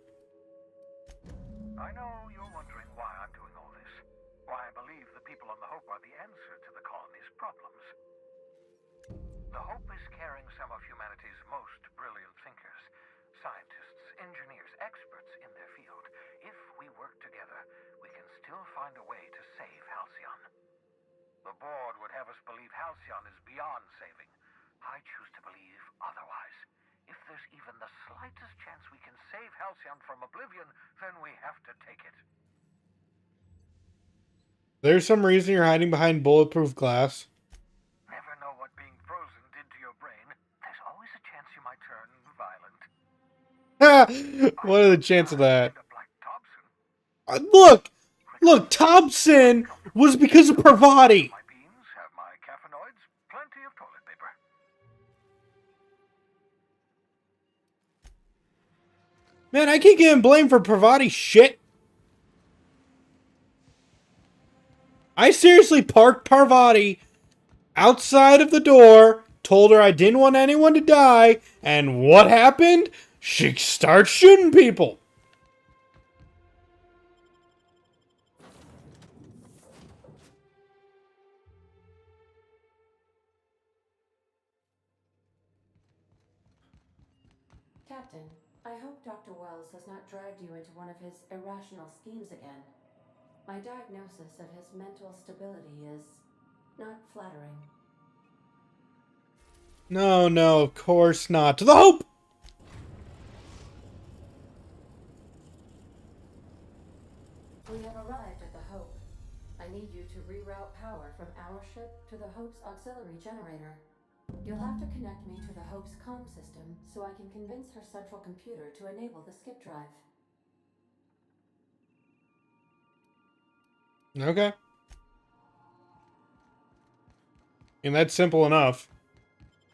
I know you're wondering why I'm doing all this. Why I believe the people on the Hope are the answer to the colony's problems. The Hope is carrying some of humanity's most brilliant thinkers, scientists, engineers, experts in their field. If we work together, we can still find a way to save Halcyon. The board would have us believe Halcyon is beyond saving. I choose to believe otherwise. If there's even the slightest chance we can save Halcyon from oblivion, then we have to take it. There's some reason you're hiding behind bulletproof glass. Never know what being frozen did to your brain. There's always a chance you might turn violent. What are the chances of that? Look, Thompson was because of Parvati. My beans have my caffeinoids, plenty of toilet paper. Man, I keep getting blamed for Parvati shit. I seriously parked Parvati outside of the door, told her I didn't want anyone to die, and what happened? She starts shooting people. Captain, I hope Dr. Wells has not dragged you into one of his irrational schemes again. My diagnosis of his mental stability is not flattering. No, of course not. To the Hope! We have arrived at the Hope. I need you to reroute power from our ship to the Hope's auxiliary generator. You'll have to connect me to the Hope's comm system so I can convince her central computer to enable the skip drive. Okay. And that's simple enough.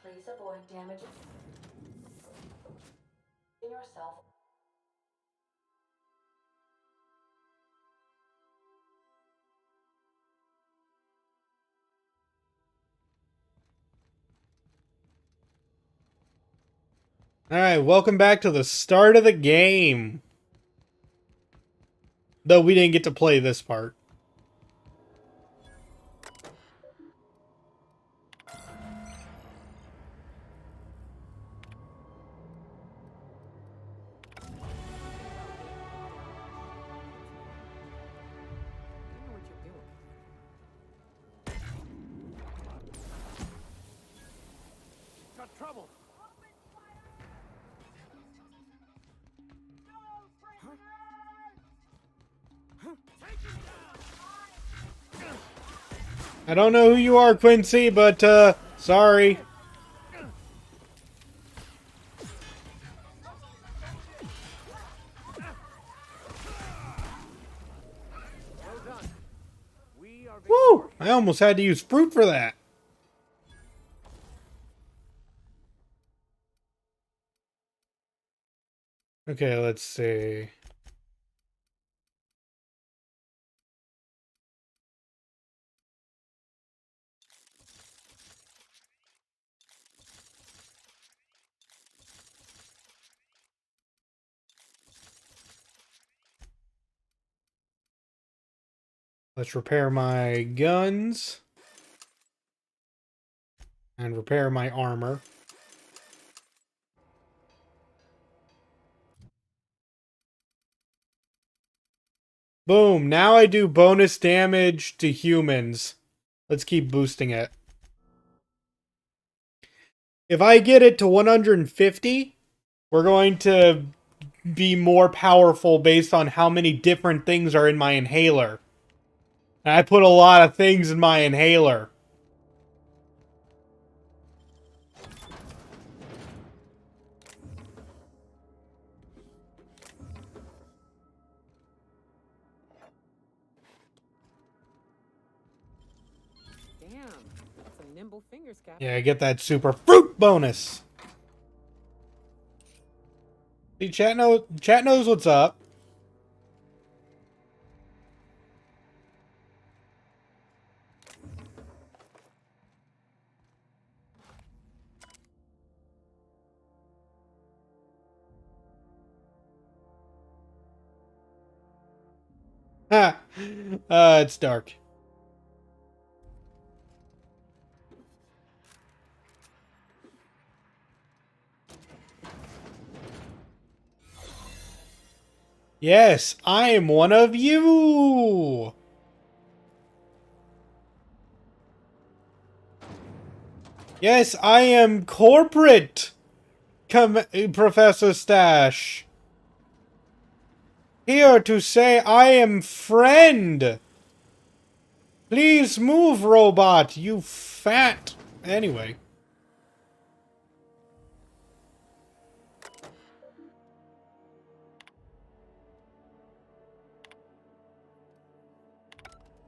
Please avoid damaging yourself. Alright, welcome back to the start of the game. Though we didn't get to play this part. Got trouble. I don't know who you are, Quincy, but, sorry. Woo! I almost had to use fruit for that. Okay, let's see. Let's repair my guns. And repair my armor. Boom, now I do bonus damage to humans. Let's keep boosting it. If I get it to 150, we're going to be more powerful based on how many different things are in my inhaler. And I put a lot of things in my inhaler. Damn, that's some nimble fingers, Cap. Yeah, I get that super fruit bonus. See, chat knows what's up. Ha! It's dark. Yes, I am one of you! Yes, I am corporate, Professor Stache. Here to say I am friend. Please move, robot, you fat... Anyway.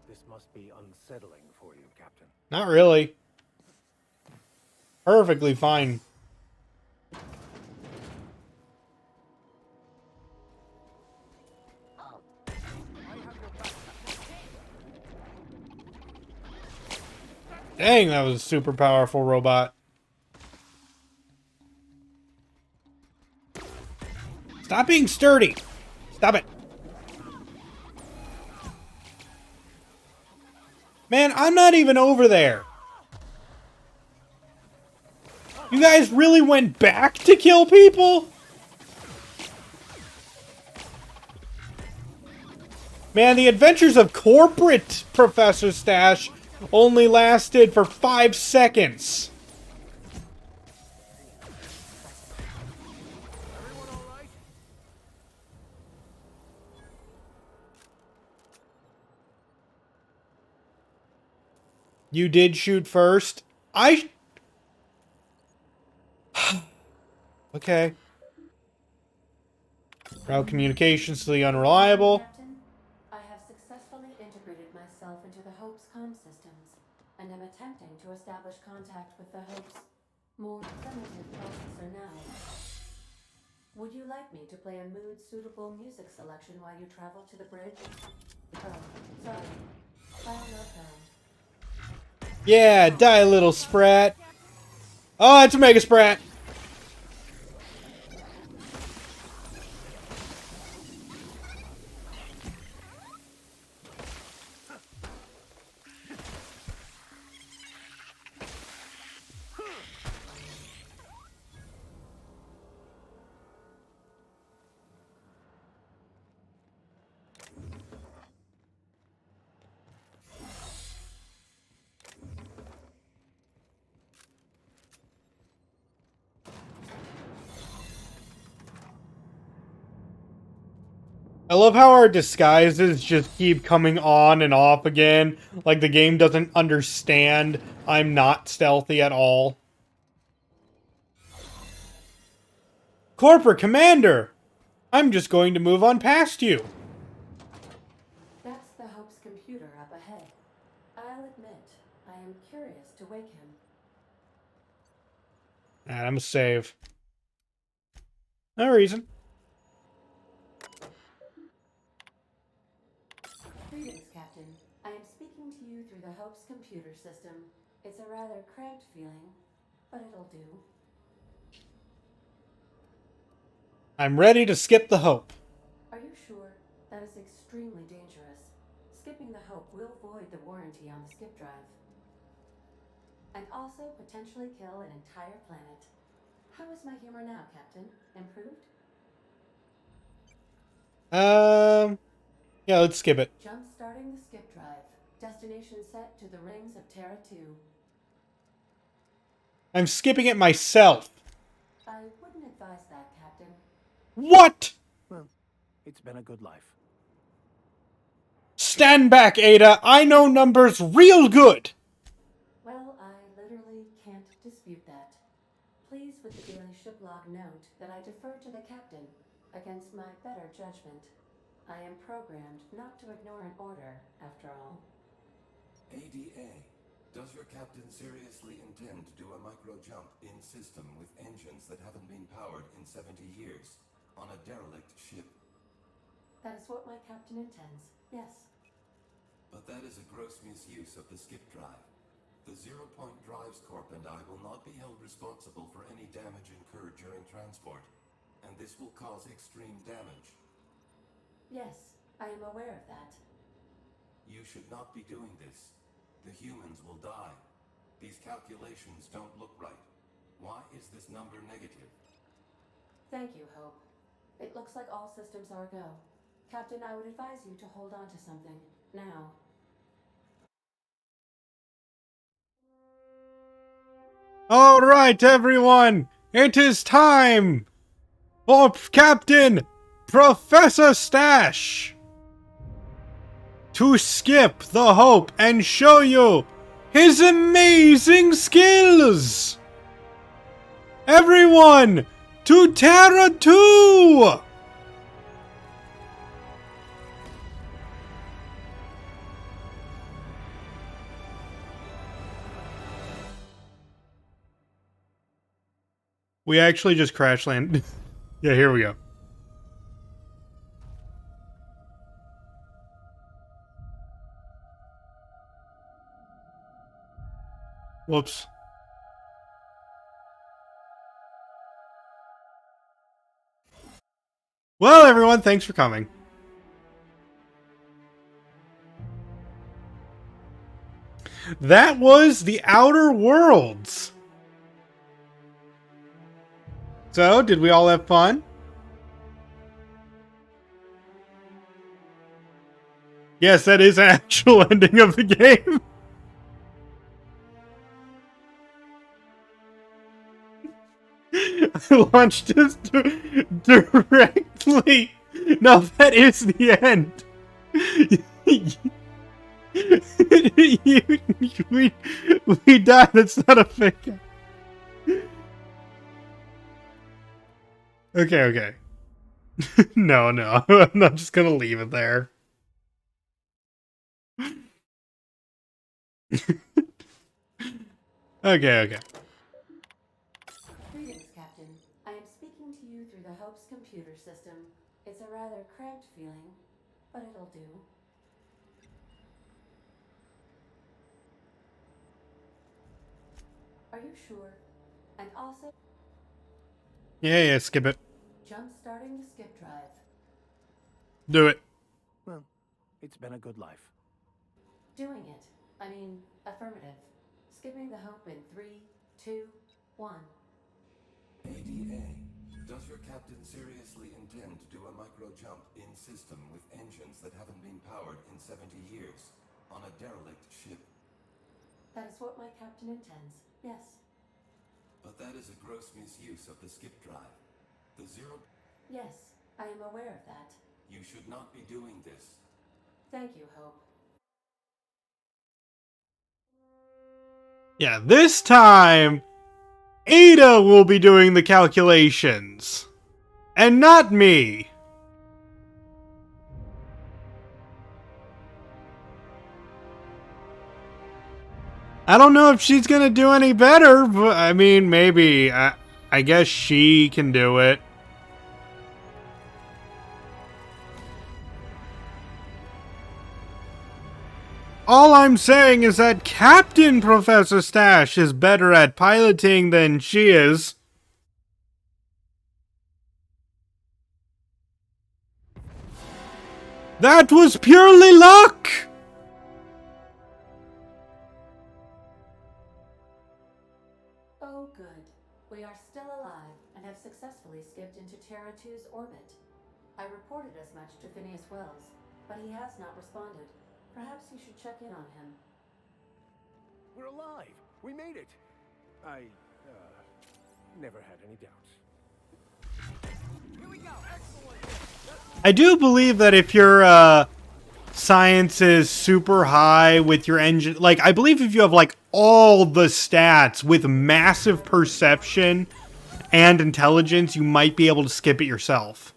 This must be unsettling for you, Captain. Not really. Perfectly fine. Dang, that was a super powerful robot. Stop being sturdy! Stop it! Man, I'm not even over there. You guys really went back to kill people? Man, the adventures of corporate Professor Stache only lasted for 5 seconds. You did shoot first. Okay. Route communications to the unreliable. Captain, I have successfully integrated myself into the Hope's comm systems, and am attempting to establish contact with the Hope's more primitive processor now. Would you like me to play a mood-suitable music selection while you travel to the bridge? Oh, sorry. File not found. Yeah, die, little sprat. Oh, it's a mega sprat. I love how our disguises just keep coming on and off again. Like the game doesn't understand I'm not stealthy at all. Corporate Commander! I'm just going to move on past you. That's the Hope's computer up ahead. I'll admit, I am curious to wake him. I'm a save. No reason. Greetings, Captain. I am speaking to you through the Hope's computer system. It's a rather cramped feeling, but it'll do. I'm ready to skip the Hope. Are you sure? That is extremely dangerous. Skipping the Hope will void the warranty on the skip drive. And also potentially kill an entire planet. How is my humor now, Captain? Improved? Yeah, let's skip it. Jump starting the skip drive. Destination set to the rings of Terra 2. I'm skipping it myself. I wouldn't advise that, Captain. What? Well, it's been a good life. Stand back, Ada. I know numbers real good. Well, I literally can't dispute that. Please with the daily ship log note that I defer to the captain against my better judgment. I am programmed not to ignore an order, after all. ADA, does your captain seriously intend to do a micro-jump in system with engines that haven't been powered in 70 years on a derelict ship? That is what my captain intends, yes. But that is a gross misuse of the skip drive. The Zero Point Drives Corp and I will not be held responsible for any damage incurred during transport, and this will cause extreme damage. Yes, I am aware of that. You should not be doing this. The humans will die. These calculations don't look right. Why is this number negative? Thank you, Hope. It looks like all systems are go. Captain, I would advise you to hold on to something, now. All right, everyone. It is time for Captain Professor Stache to skip the Hope and show you his amazing skills. Everyone, to Terra 2! We actually just crash landed. Yeah, here we go. Whoops. Well, everyone, thanks for coming. That was The Outer Worlds. So, did we all have fun? Yes, that is an actual ending of the game. I launched this directly. No, that is the end. we died. That's not a fake. Okay. No, I'm not just gonna leave it there. Okay. Greetings, Captain. I am speaking to you through the Hope's computer system. It's a rather cramped feeling, but it'll do. Are you sure? And also... Yeah, skip it. Jump-starting the skip drive. Do it. Well, it's been a good life. Doing it. I mean, affirmative. Skipping the Hope in 3, 2, 1. ADA, does your captain seriously intend to do a micro-jump in system with engines that haven't been powered in 70 years on a derelict ship? That is what my captain intends, yes. But that is a gross misuse of the skip drive. The zero... Yes, I am aware of that. You should not be doing this. Thank you, Hope. Yeah, this time, Ada will be doing the calculations. And not me. I don't know if she's gonna do any better, but I mean, maybe. I guess she can do it. All I'm saying is that Captain Professor Stache is better at piloting than she is. That was purely luck! Oh, good. We are still alive and have successfully skipped into Terra 2's orbit. I reported as much to Phineas Wells, but he has not responded. Perhaps you should check in on him. We're alive! We made it! I, never had any doubts. Here we go! Excellent! I do believe that if your science is super high with your engine, like, I believe if you have, like, all the stats with massive perception and intelligence, you might be able to skip it yourself.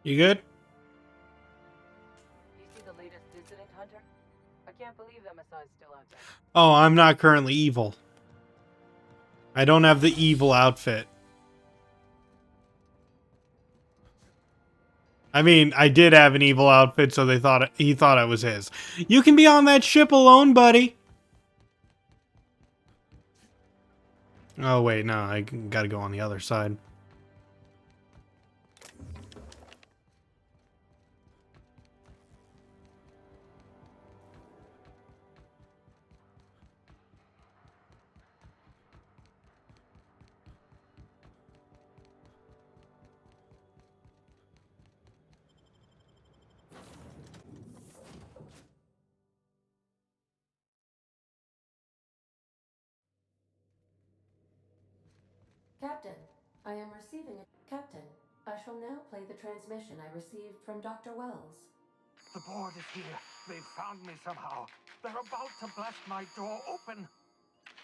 You good? You see the latest dissident, Hunter? I can't believe MSI's still out there. Oh, I'm not currently evil. I don't have the evil outfit. I mean, I did have an evil outfit, so he thought I was his. You can be on that ship alone, buddy. Oh wait, no, I gotta go on the other side. Captain, I am receiving a... Captain, I shall now play the transmission I received from Dr. Wells. The board is here. They've found me somehow. They're about to blast my door open.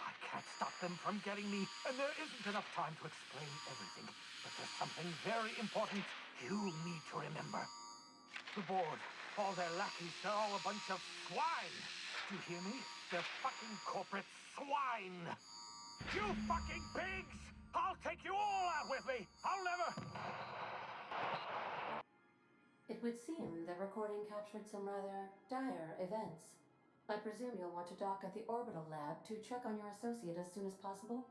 I can't stop them from getting me, and there isn't enough time to explain everything. But there's something very important you need to remember. The board, all their lackeys, they're all a bunch of swine. Do you hear me? They're fucking corporate swine. You fucking pigs! I'll take you all out with me. I'll never... It would seem the recording captured some rather dire events. I presume you'll want to dock at the orbital lab to check on your associate as soon as possible.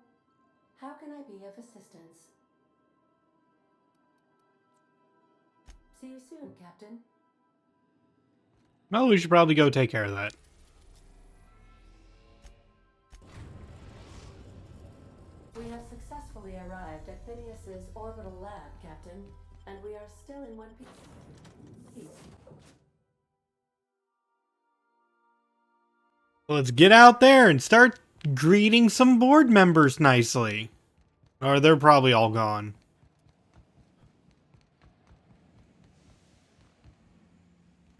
How can I be of assistance? See you soon, Captain. Well, we should probably go take care of that. We have successfully arrived at Phineas's orbital lab, Captain, and we are still in one piece. Let's get out there and start greeting some board members nicely. Or they're probably all gone.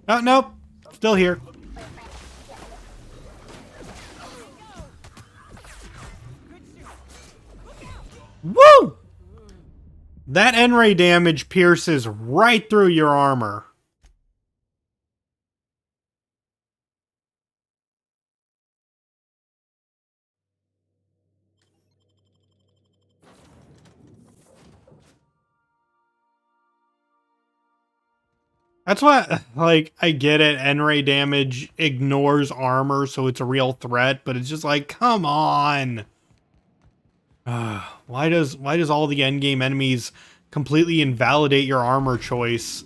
Oh, nope. Still here. Woo! That N-ray damage pierces right through your armor. That's why, like, I get it. N-ray damage ignores armor, so it's a real threat. But it's just like, come on. Why does all the endgame enemies completely invalidate your armor choice?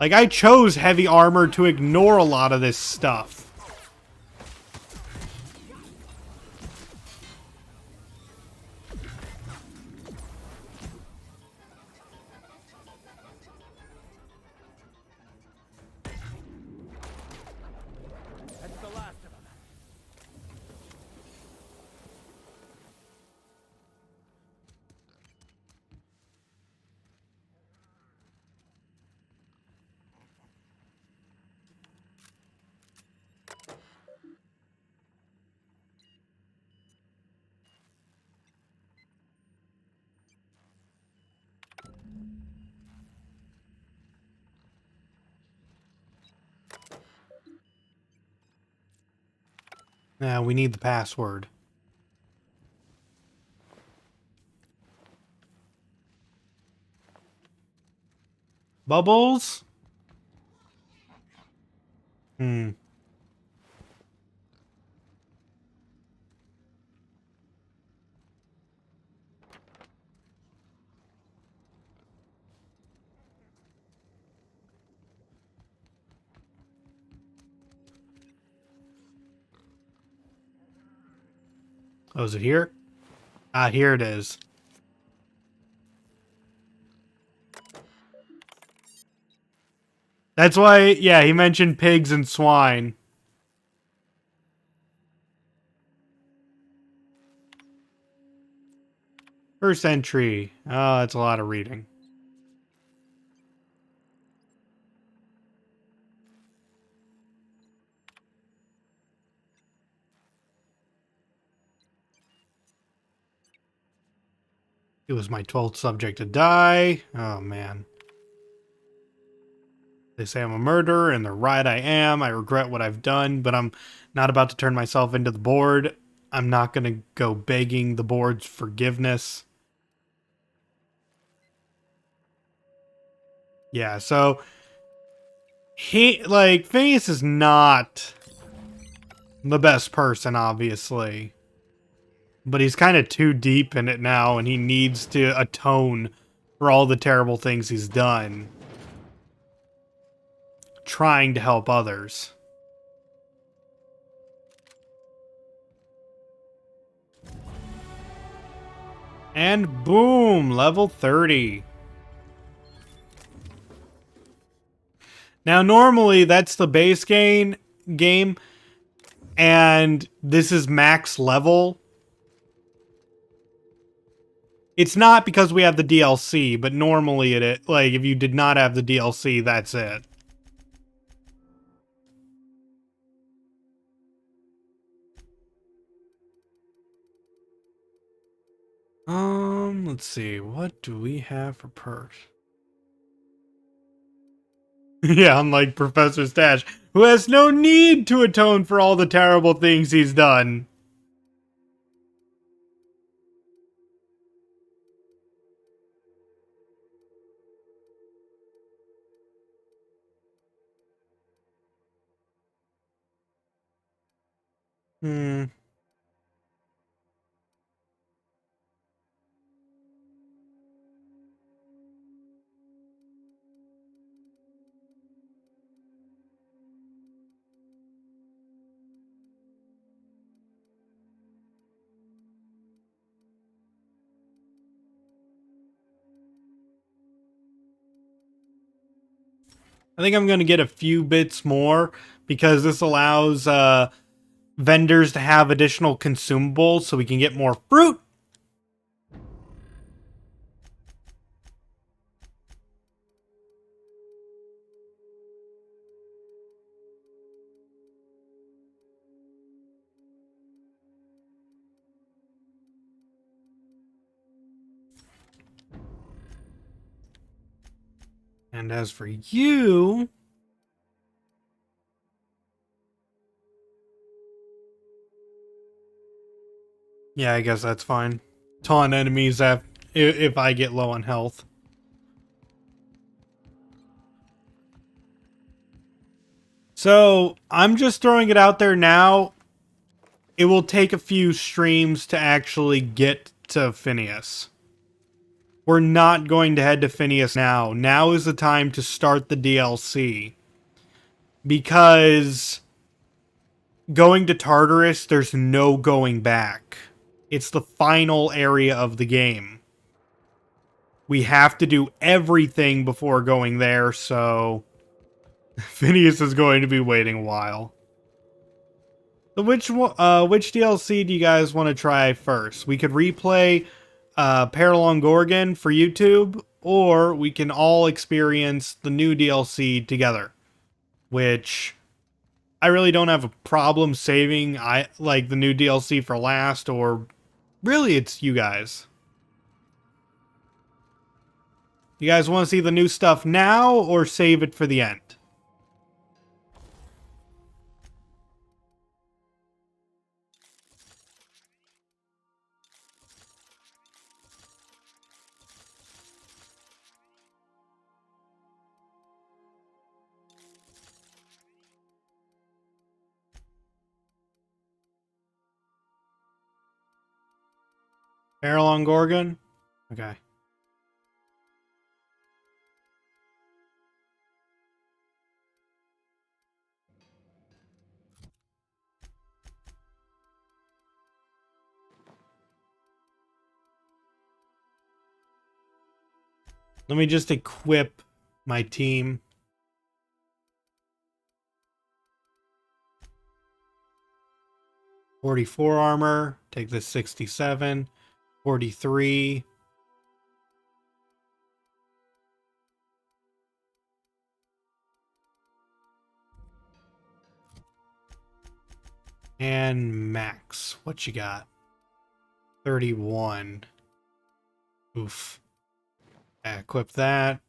Like, I chose heavy armor to ignore a lot of this stuff. That's the last of them. Now we need the password. Bubbles? Hmm. Oh, is it here? Ah, here it is. That's why, yeah, he mentioned pigs and swine. First entry. Oh, that's a lot of reading. It was my 12th subject to die. Oh, man. They say I'm a murderer, and they're right, I am. I regret what I've done, but I'm not about to turn myself into the board. I'm not going to go begging the board's forgiveness. Yeah, so Phineas is not the best person, obviously. But he's kind of too deep in it now, and he needs to atone for all the terrible things he's done. Trying to help others. And boom, level 30. Now, normally that's the base game, and this is max level. It's not because we have the DLC, but normally like if you did not have the DLC, that's it. Let's see. What do we have for perks? Yeah, unlike Professor Stache, who has no need to atone for all the terrible things he's done. Hmm. I think I'm going to get a few bits more because this allows vendors to have additional consumables so we can get more fruit. And as for you... Yeah, I guess that's fine. Taunt enemies if I get low on health. So, I'm just throwing it out there now. It will take a few streams to actually get to Phineas. We're not going to head to Phineas now. Now is the time to start the DLC. Because going to Tartarus, there's no going back. It's the final area of the game. We have to do everything before going there, so Phineas is going to be waiting a while. So which DLC do you guys want to try first? We could replay Perills Gorgon for YouTube, or we can all experience the new DLC together. Which I really don't have a problem saving like the new DLC for last, or really it's you guys. You guys want to see the new stuff now, or save it for the end? Perills Gorgon? Okay. Let me just equip my team. .44 armor. Take this 67. 43. And max. What you got? 31. Oof. Equip that.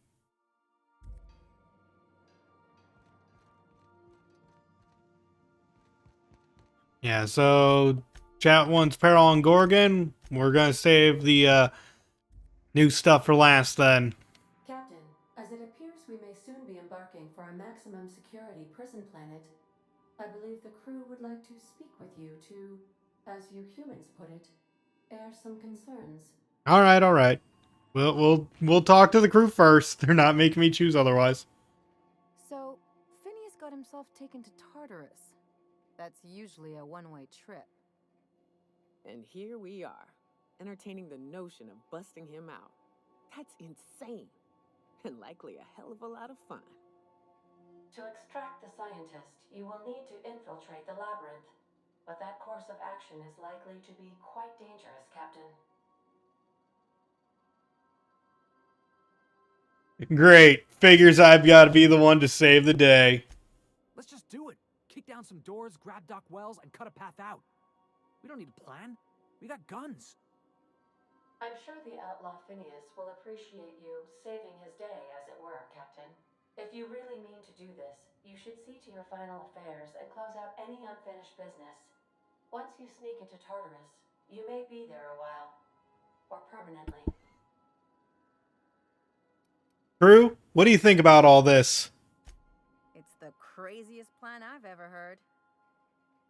Yeah, so chat wants Perills Gorgon. We're gonna save the new stuff for last then. Captain, as it appears we may soon be embarking for a maximum security prison planet, I believe the crew would like to speak with you to, as you humans put it, air some concerns. All right. We'll talk to the crew first. They're not making me choose otherwise. So, Phineas got himself taken to Tartarus. That's usually a one-way trip. And here we are, entertaining the notion of busting him out. That's insane. And likely a hell of a lot of fun. To extract the scientist, you will need to infiltrate the labyrinth. But that course of action is likely to be quite dangerous, Captain. Great. Figures I've got to be the one to save the day. Let's just do it. Kick down some doors, grab Doc Wells, and cut a path out. We don't need a plan. We got guns. I'm sure the outlaw Phineas will appreciate you saving his day, as it were, Captain. If you really mean to do this, you should see to your final affairs and close out any unfinished business. Once you sneak into Tartarus, you may be there a while. Or permanently. Drew, what do you think about all this? It's the craziest plan I've ever heard.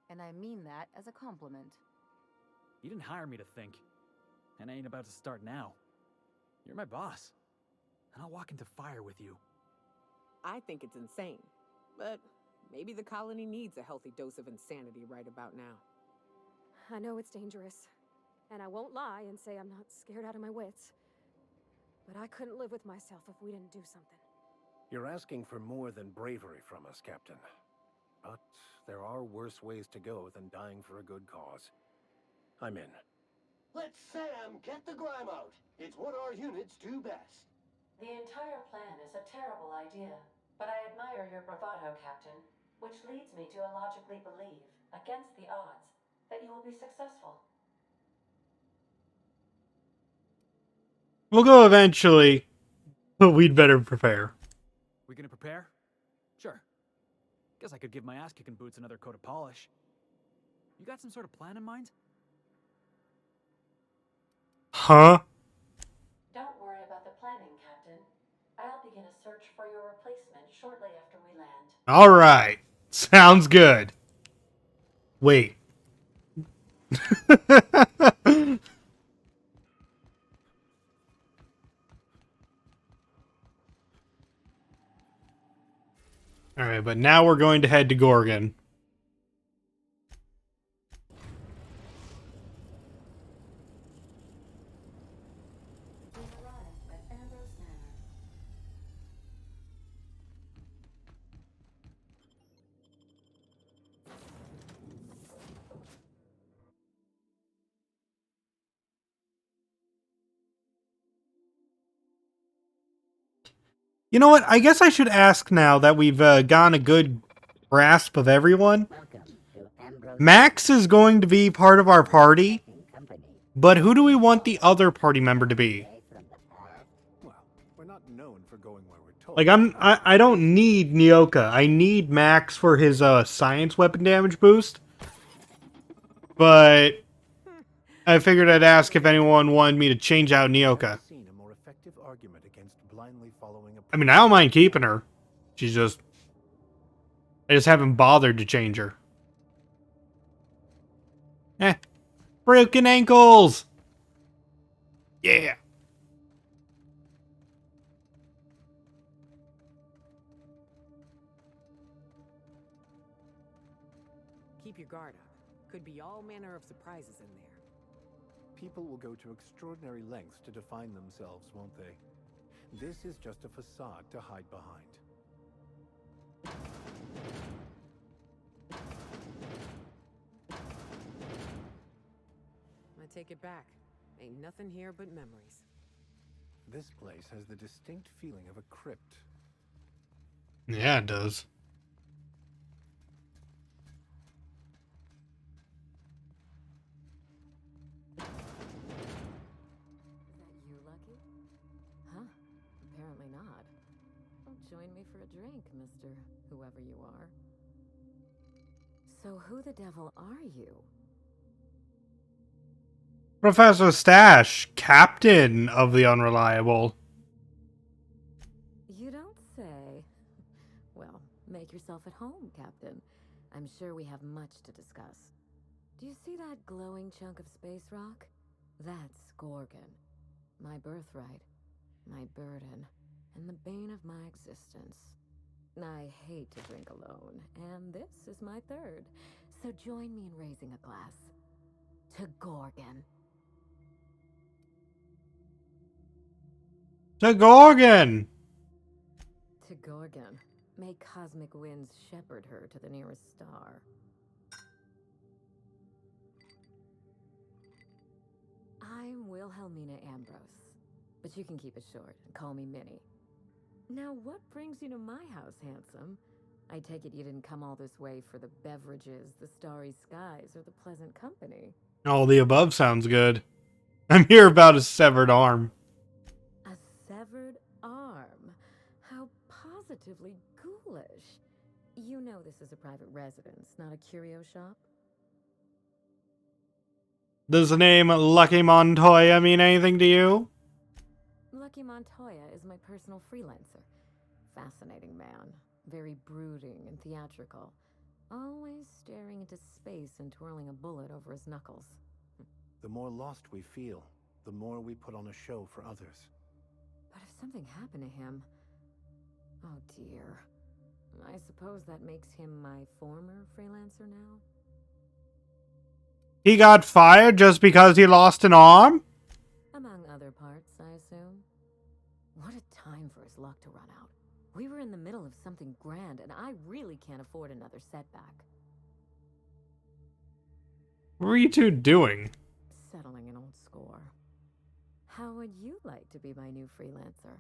And I mean that as a compliment. You didn't hire me to think. And I ain't about to start now. You're my boss. And I'll walk into fire with you. I think it's insane. But maybe the colony needs a healthy dose of insanity right about now. I know it's dangerous. And I won't lie and say I'm not scared out of my wits. But I couldn't live with myself if we didn't do something. You're asking for more than bravery from us, Captain. But there are worse ways to go than dying for a good cause. I'm in. Let Sam get the grime out. It's what our units do best. The entire plan is a terrible idea, but I admire your bravado, Captain, which leads me to illogically believe, against the odds, that you will be successful. We'll go eventually, but we'd better prepare. We gonna prepare? Sure. Guess I could give my ass-kicking boots another coat of polish. You got some sort of plan in mind? Huh? Don't worry about the planning, Captain. I'll begin a search for your replacement shortly after we land. All right. Sounds good. Wait. All right, but now we're going to head to Gorgon. You know what? I guess I should ask now that we've gotten a good grasp of everyone. Max is going to be part of our party, but who do we want the other party member to be? Well, we're not known for going where we're told. Like, I don't need Nyoka. I need Max for his science weapon damage boost. But I figured I'd ask if anyone wanted me to change out Nyoka. I mean, I don't mind keeping her. She's just... I just haven't bothered to change her. Broken ankles! Yeah! Keep your guard up. Could be all manner of surprises in there. People will go to extraordinary lengths to define themselves, won't they? This is just a facade to hide behind. I take it back. Ain't nothing here but memories. This place has the distinct feeling of a crypt. Yeah, it does. Apparently not. Well, join me for a drink, Mr. Whoever you are. So who the devil are you? Professor Stache, captain of the Unreliable. You don't say. Well, make yourself at home, Captain. I'm sure we have much to discuss. Do you see that glowing chunk of space rock? That's Gorgon. My birthright. My burden, and the bane of my existence. I hate to drink alone, and this is my third. So join me in raising a glass. To Gorgon. To Gorgon! To Gorgon. May cosmic winds shepherd her to the nearest star. I'm Wilhelmina Ambrose. But you can keep it short and call me Minnie. Now, what brings you to my house, handsome? I take it you didn't come all this way for the beverages, the starry skies, or the pleasant company. All the above sounds good. I'm here about a severed arm. A severed arm? How positively ghoulish. You know this is a private residence, not a curio shop? Does the name Lucky Montoya mean anything to you? Lucky Montoya is my personal freelancer. Fascinating man. Very brooding and theatrical. Always staring into space and twirling a bullet over his knuckles. The more lost we feel, the more we put on a show for others. But if something happened to him... Oh dear. I suppose that makes him my former freelancer now? He got fired just because he lost an arm? Among other parts, I assume. What a time for his luck to run out. We were in the middle of something grand, and I really can't afford another setback. What were you two doing? Settling an old score. How would you like to be my new freelancer?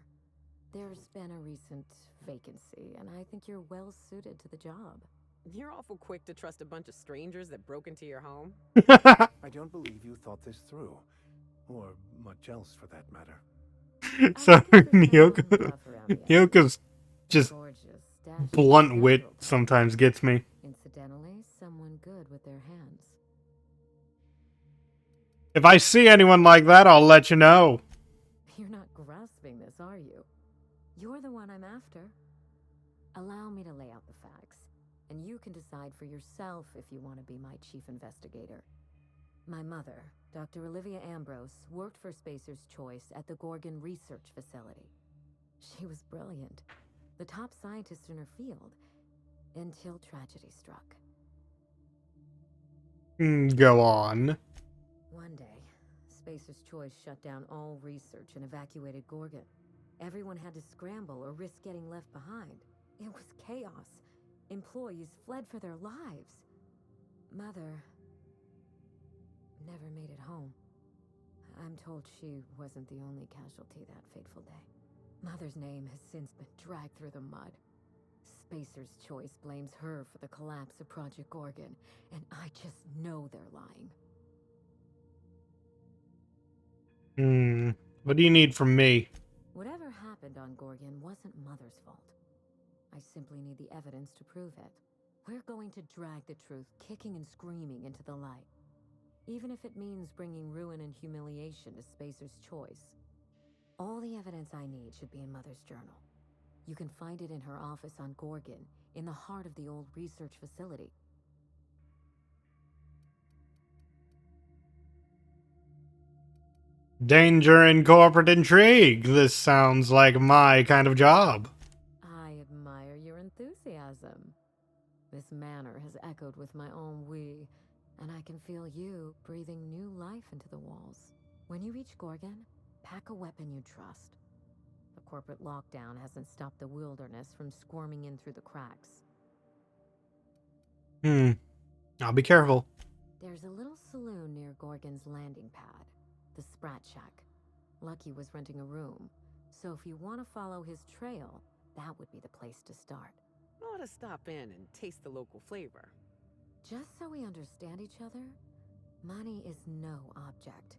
There's been a recent vacancy, and I think you're well suited to the job. You're awful quick to trust a bunch of strangers that broke into your home. I don't believe you thought this through. Or much else, for that matter. So, Nyoko's just blunt wit sometimes gets me. Incidentally, someone good with their hands. If I see anyone like that, I'll let you know. You're not grasping this, are you? You're the one I'm after. Allow me to lay out the facts, and you can decide for yourself if you want to be my chief investigator. My mother, Dr. Olivia Ambrose, worked for Spacer's Choice at the Gorgon Research Facility. She was brilliant, the top scientist in her field, until tragedy struck. Go on. One day, Spacer's Choice shut down all research and evacuated Gorgon. Everyone had to scramble or risk getting left behind. It was chaos. Employees fled for their lives. Mother never made it home. I'm told she wasn't the only casualty that fateful day. Mother's name has since been dragged through the mud. Spacer's Choice blames her for the collapse of Project Gorgon, and I just know they're lying. What do you need from me? Whatever happened on Gorgon wasn't Mother's fault. I simply need the evidence to prove it. We're going to drag the truth kicking and screaming into the light. Even if it means bringing ruin and humiliation to Spacer's Choice. All the evidence I need should be in Mother's journal. You can find it in her office on Gorgon, in the heart of the old research facility. Danger and corporate intrigue. This sounds like my kind of job. I admire your enthusiasm. This manor has echoed with my own we, and I can feel you breathing new life into the walls. When you reach Gorgon, pack a weapon you trust. The corporate lockdown hasn't stopped the wilderness from squirming in through the cracks. I'll be careful. There's a little saloon near Gorgon's landing pad, the Sprat Shack. Lucky was renting a room, so if you want to follow his trail, that would be the place to start. Ought to stop in and taste the local flavor. Just so we understand each other, money is no object.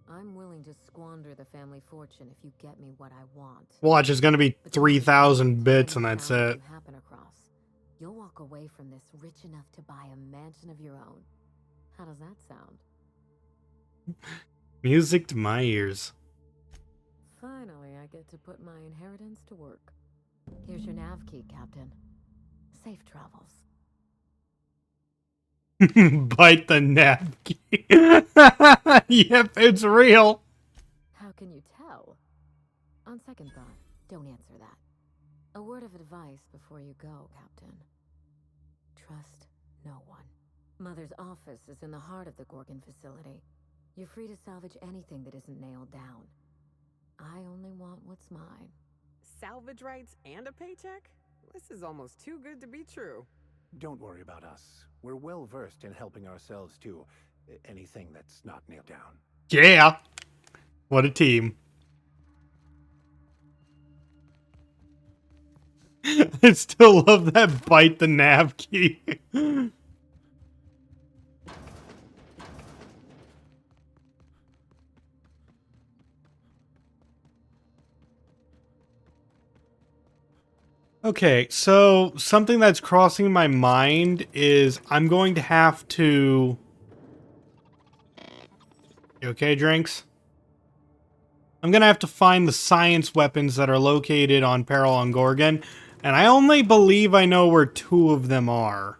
I'm willing to squander the family fortune if you get me what I want. Watch, it's gonna be 3,000 bits and that's it. Happen across. You'll walk away from this rich enough to buy a mansion of your own. How does that sound? Music to my ears. Finally, I get to put my inheritance to work. Here's your nav key, Captain. Safe travels. Bite the nav key. Yep, it's real. How can you tell? On second thought, don't answer that. A word of advice before you go, Captain. Trust no one. Mother's office is in the heart of the Gorgon facility. You're free to salvage anything that isn't nailed down. I only want what's mine. Salvage rights and a paycheck? This is almost too good to be true. Don't worry about us. We're well versed in helping ourselves to anything that's not nailed down. Yeah. What a team. I still love that bite the nav key. Okay, so something that's crossing my mind is I'm going to have to... You okay, Drinks? I'm gonna have to find the science weapons that are located on Peril on Gorgon, and I only believe I know where 2 of them are.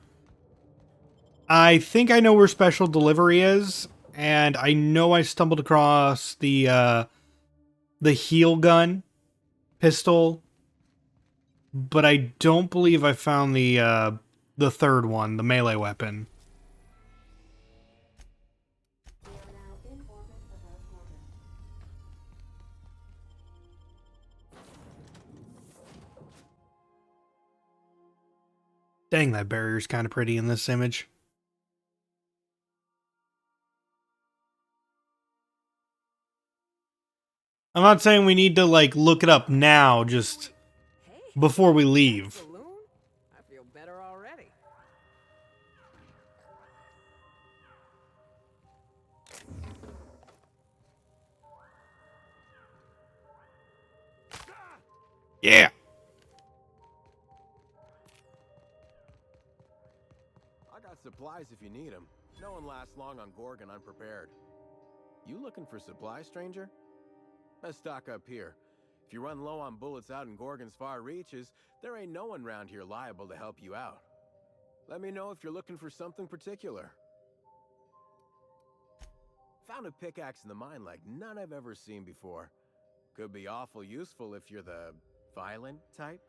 I think I know where Special Delivery is, and I know I stumbled across the heal gun pistol, but I don't believe I found the third one, the melee weapon. Dang, that barrier's kind of pretty in this image. I'm not saying we need to, like, look it up now, just before we leave. I feel better already. Yeah! I got supplies if you need them. No one lasts long on Gorgon unprepared. You looking for supplies, stranger? Best stock up here. If you run low on bullets out in Gorgon's far reaches, there ain't no one round here liable to help you out. Let me know if you're looking for something particular. Found a pickaxe in the mine like none I've ever seen before. Could be awful useful if you're the violent type.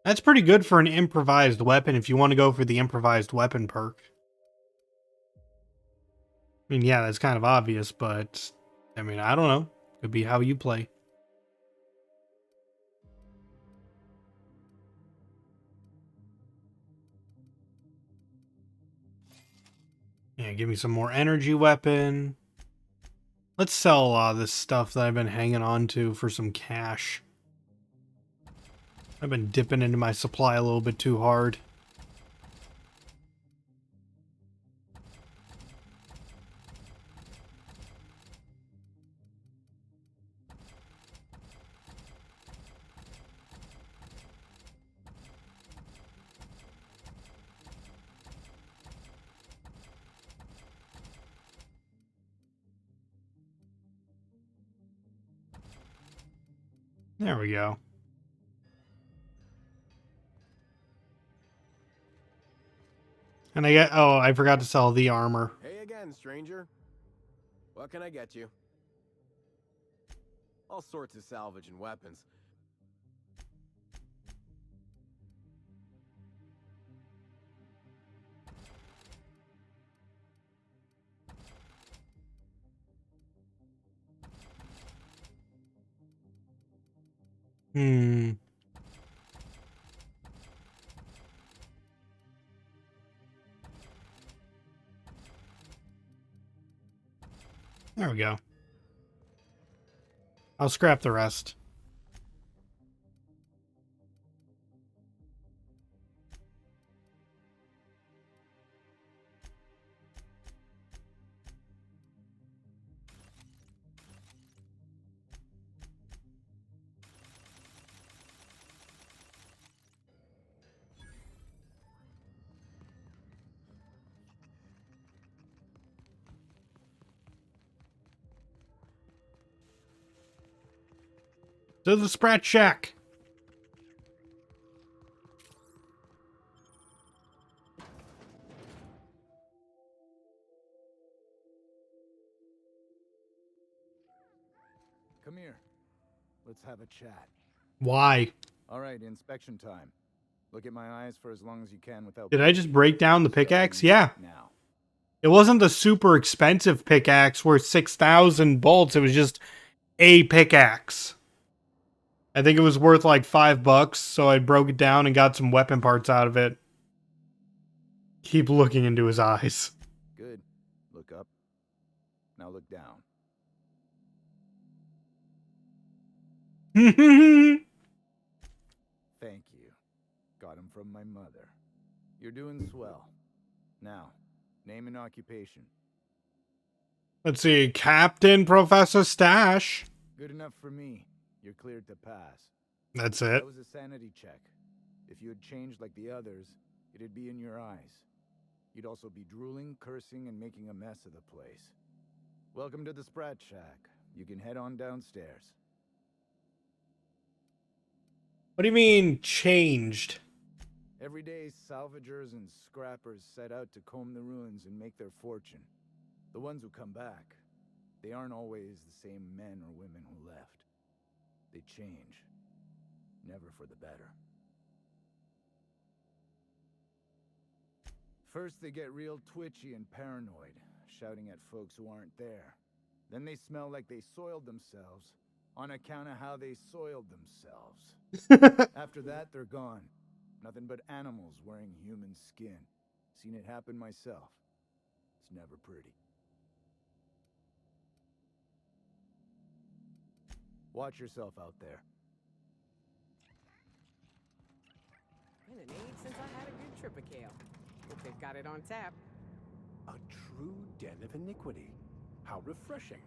That's pretty good for an improvised weapon if you want to go for the improvised weapon perk. I mean, yeah, that's kind of obvious, but I mean, I don't know. Could be how you play. Yeah, give me some more energy weapon. Let's sell a lot of this stuff that I've been hanging on to for some cash. I've been dipping into my supply a little bit too hard. There we go. And I forgot to sell the armor. Hey again, stranger. What can I get you? All sorts of salvage and weapons. Hmm. There we go. I'll scrap the rest. To the Sprat Shack. Come here. Let's have a chat. Why? All right, inspection time. Look at my eyes for as long as you can without... Did I just break down the pickaxe? Yeah. Now. It wasn't the super expensive pickaxe worth 6,000 bolts. It was just a pickaxe. I think it was worth like $5, so I broke it down and got some weapon parts out of it. Keep looking into his eyes. Good. Look up. Now look down. Thank you. Got him from my mother. You're doing swell. Now, name and occupation. Let's see, Captain Professor Stache. Good enough for me. You're cleared to pass. That's it. That was a sanity check. If you had changed like the others, it'd be in your eyes. You'd also be drooling, cursing, and making a mess of the place. Welcome to the Sprat Shack. You can head on downstairs. What do you mean, changed? Every day, salvagers and scrappers set out to comb the ruins and make their fortune. The ones who come back, they aren't always the same men or women who left. They change. Never for the better. First, they get real twitchy and paranoid, shouting at folks who aren't there. Then they smell like they soiled themselves, on account of how they soiled themselves. After that, they're gone. Nothing but animals wearing human skin. Seen it happen myself. It's never pretty. Watch yourself out there. Been an age since I had a good trip of kale. Hope they've got it on tap. A true den of iniquity. How refreshing.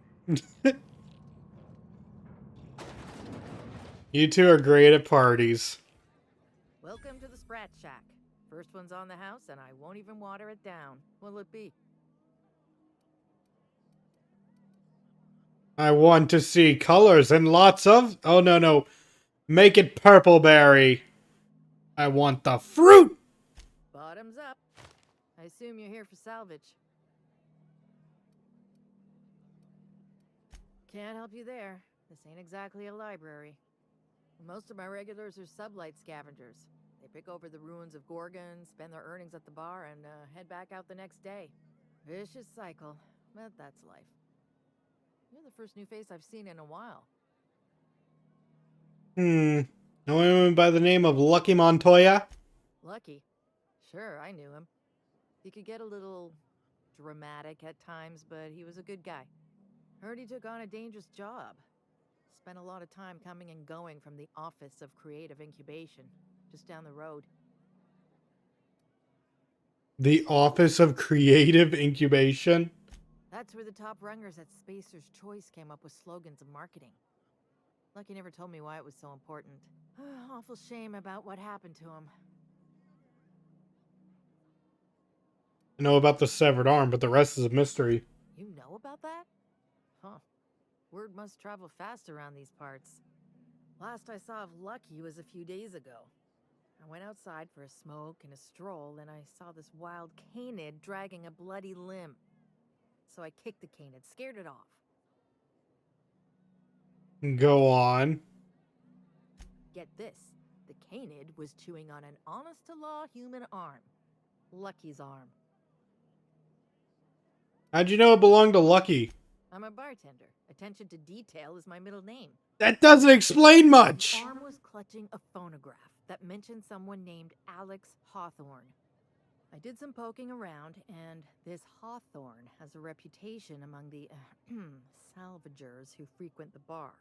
You two are great at parties. Welcome to the Sprat Shack. First one's on the house, and I won't even water it down. What'll it be? I want to see colors and lots of... Oh, no. Make it purple berry. I want the fruit! Bottoms up. I assume you're here for salvage. Can't help you there. This ain't exactly a library. Most of my regulars are sublight scavengers. They pick over the ruins of Gorgon, spend their earnings at the bar, and head back out the next day. Vicious cycle, but that's life. You're the first new face I've seen in a while. No one by the name of Lucky Montoya? Lucky? Sure, I knew him. He could get a little dramatic at times, but he was a good guy. Heard he took on a dangerous job. Spent a lot of time coming and going from the Office of Creative Incubation, just down the road. The Office of Creative Incubation? That's where the top rungers at Spacer's Choice came up with slogans and marketing. Lucky never told me why it was so important. Awful shame about what happened to him. I know about the severed arm, but the rest is a mystery. You know about that? Huh. Word must travel fast around these parts. Last I saw of Lucky was a few days ago. I went outside for a smoke and a stroll, and I saw this wild canid dragging a bloody limb. So I kicked the canid, scared it off. Go on. Get this. The canid was chewing on an honest-to-law human arm. Lucky's arm. How'd you know it belonged to Lucky? I'm a bartender. Attention to detail is my middle name. That doesn't explain much! The arm was clutching a phonograph that mentioned someone named Alex Hawthorne. I did some poking around, and this Hawthorne has a reputation among the salvagers who frequent the bar.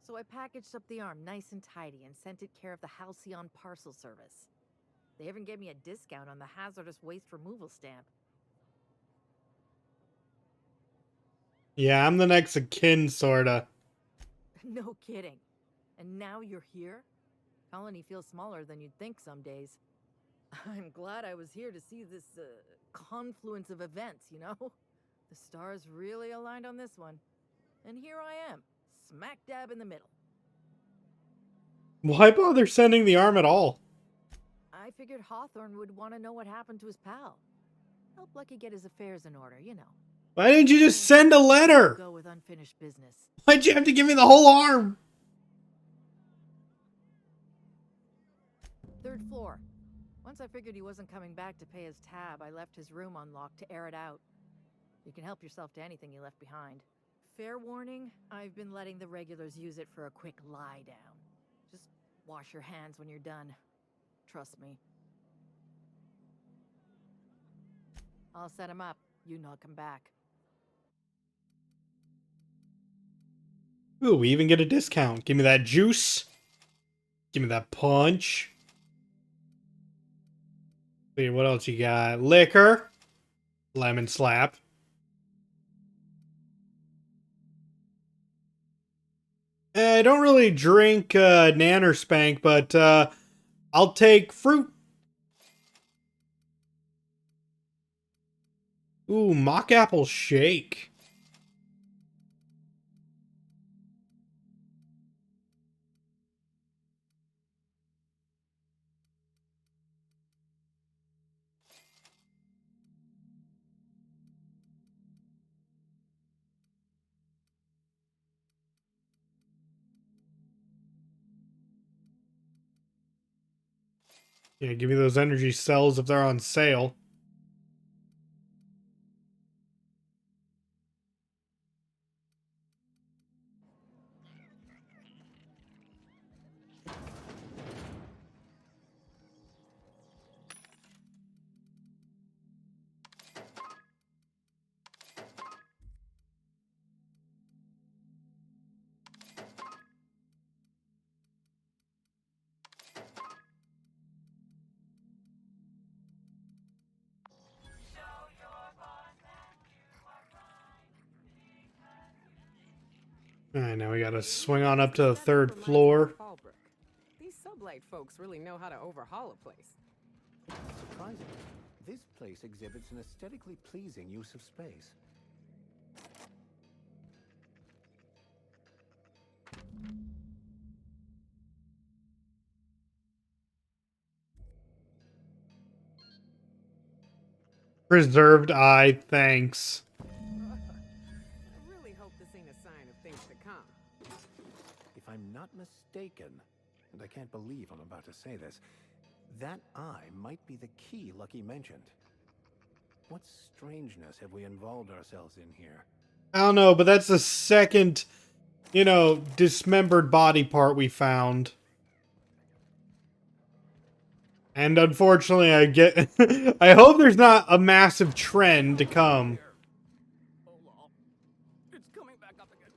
So I packaged up the arm nice and tidy and sent it care of the Halcyon Parcel Service. They even gave me a discount on the hazardous waste removal stamp. Yeah, I'm the next of kin, sorta. No kidding. And now you're here? Colony feels smaller than you'd think some days. I'm glad I was here to see this confluence of events, you know? The stars really aligned on this one. And here I am, smack dab in the middle. Why bother sending the arm at all? I figured Hawthorne would want to know what happened to his pal. Help Lucky get his affairs in order, you know. Why didn't you just send a letter? Go with unfinished business. Why'd you have to give me the whole arm? Third floor. Once I figured he wasn't coming back to pay his tab, I left his room unlocked to air it out. You can help yourself to anything you left behind. Fair warning, I've been letting the regulars use it for a quick lie down. Just wash your hands when you're done. Trust me. I'll set him up. You knock him back. Ooh, we even get a discount. Give me that juice. Give me that punch. See, what else you got? Liquor. Lemon slap. I don't really drink Nan or Spank, but I'll take fruit. Ooh, mock apple shake. Yeah, give me those energy cells if they're on sale. Alright, now we gotta swing on up to the third floor. These sublight folks really know how to overhaul a place. Surprisingly, this place exhibits an aesthetically pleasing use of space. Preserved eye, thanks. I really hope this ain't a sign of things to come. If I'm not mistaken, and I can't believe I'm about to say this, that eye might be the key Lucky mentioned. What strangeness have we involved ourselves in here? I don't know, but that's the second, dismembered body part we found. And unfortunately, I hope there's not a massive trend to come. It's coming back up again.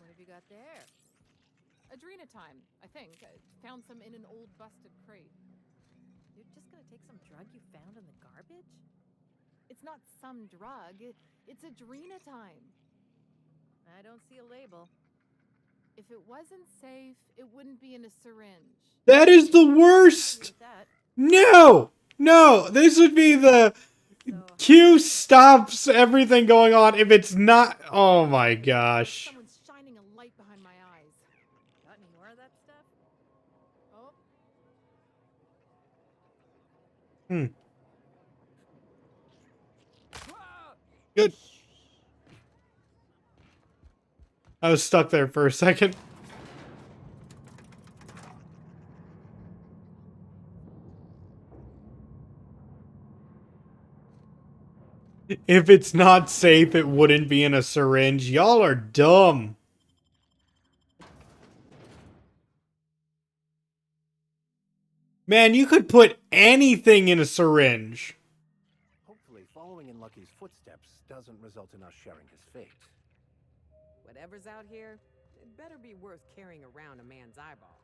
What have you got there? Adrenatime, I think. Found some in an old busted crate. You're just gonna take some drug you found in the garbage? It's not some drug. It's adrenatime. I don't see a label. If it wasn't safe, it wouldn't be in a syringe. That is the worst! No! No! This would be the Q stops everything going on if it's not. Oh my gosh. Someone's shining a light behind my eyes. Got any more of that stuff? Oh. Good. I was stuck there for a second. If it's not safe, it wouldn't be in a syringe. Y'all are dumb. Man, you could put anything in a syringe. Hopefully, following in Lucky's footsteps doesn't result in us sharing his fate. Whatever's out here, it better be worth carrying around a man's eyeball.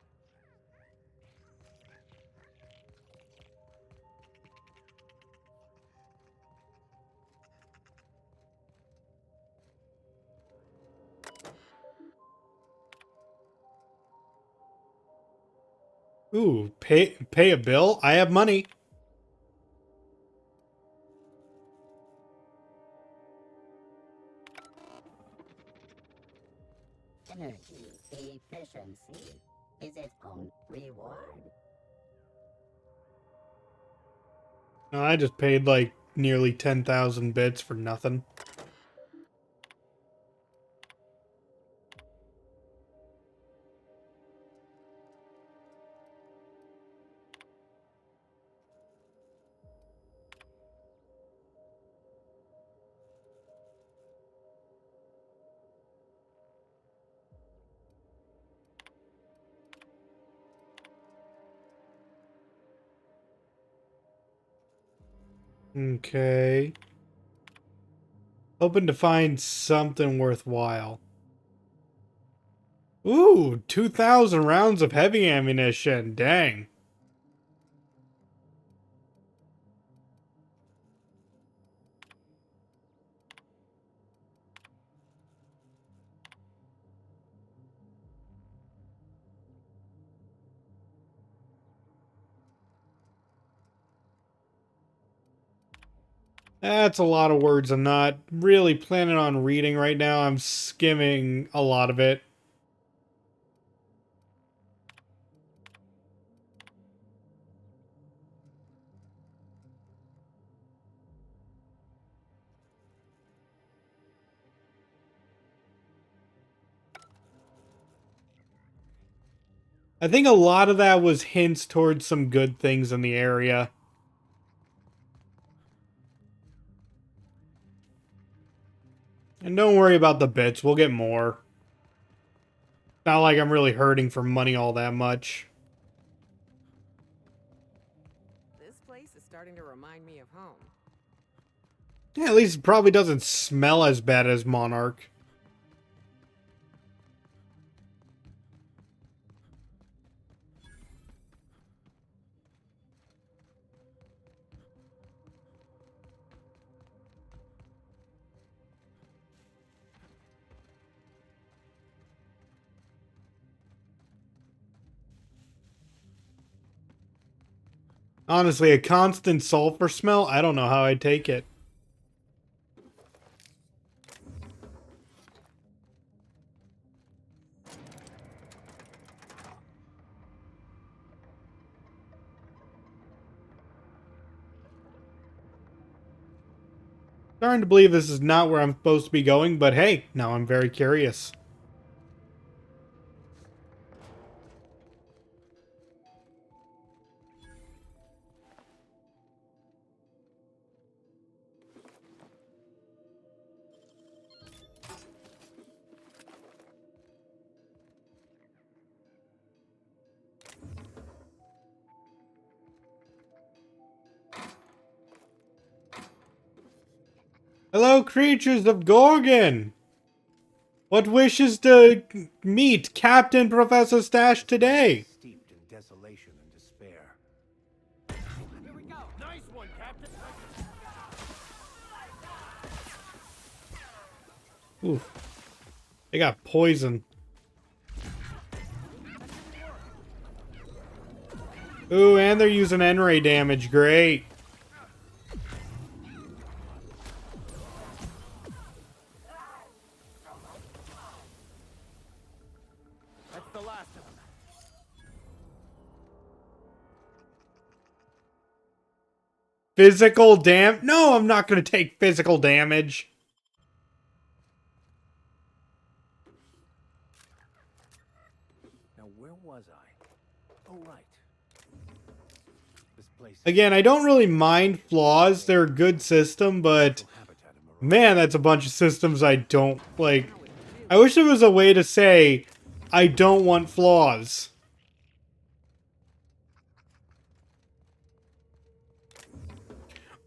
Ooh, pay a bill? I have money. Energy efficiency is its own reward. No, I just paid like nearly 10,000 bits for nothing. Okay. Hoping to find something worthwhile. Ooh, 2,000 rounds of heavy ammunition. Dang. That's a lot of words I'm not really planning on reading right now. I'm skimming a lot of it. I think a lot of that was hints towards some good things in the area. And don't worry about the bits, we'll get more. Not like I'm really hurting for money all that much. This place is starting to remind me of home. Yeah, at least it probably doesn't smell as bad as Monarch. Honestly, a constant sulfur smell, I don't know how I'd take it. Starting to believe this is not where I'm supposed to be going, but hey, now I'm very curious. Hello, creatures of Gorgon! What wishes to meet Captain Professor Stache today? Steeped in desolation and despair. Here we go. Nice one, Captain. Oof. They got poison. Ooh, and they're using N-ray damage. Great. That's the last of them. Physical No, I'm not going to take physical damage. Now, where was I? Oh, right. This place. Again, I don't really mind flaws. They're a good system, but man, that's a bunch of systems I don't like. I wish there was a way to say I don't want flaws.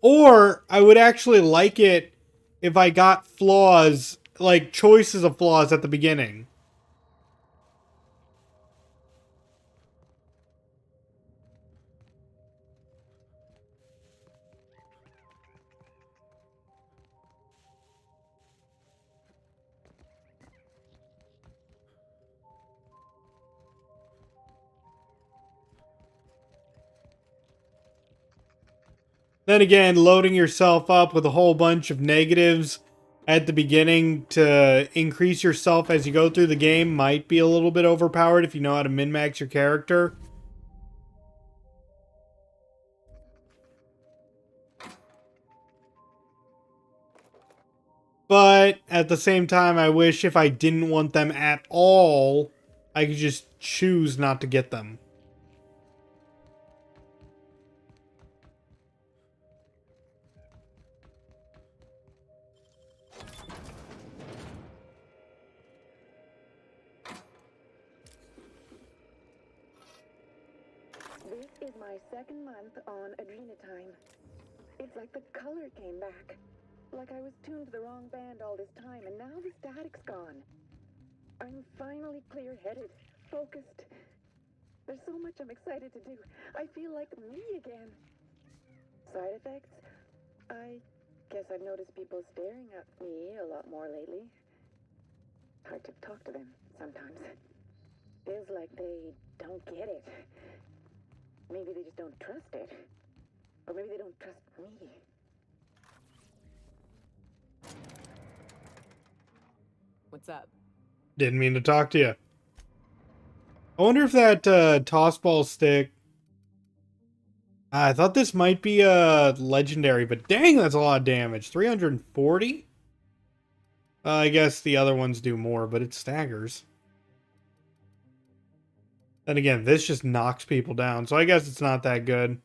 Or I would actually like it if I got flaws, like choices of flaws at the beginning. Then again, loading yourself up with a whole bunch of negatives at the beginning to increase yourself as you go through the game might be a little bit overpowered if you know how to min-max your character. But at the same time, I wish if I didn't want them at all, I could just choose not to get them. This is my second month on Adrenatime. It's like the color came back. Like I was tuned to the wrong band all this time, and now the static's gone. I'm finally clear-headed, focused. There's so much I'm excited to do. I feel like me again. Side effects? I guess I've noticed people staring at me a lot more lately. Hard to talk to them sometimes. Feels like they don't get it. Maybe they just don't trust it. Or maybe they don't trust me. What's up? Didn't mean to talk to you. I wonder if that toss ball stick... I thought this might be a legendary, but dang, that's a lot of damage. 340? I guess the other ones do more, but it staggers. And again, this just knocks people down, so I guess it's not that good.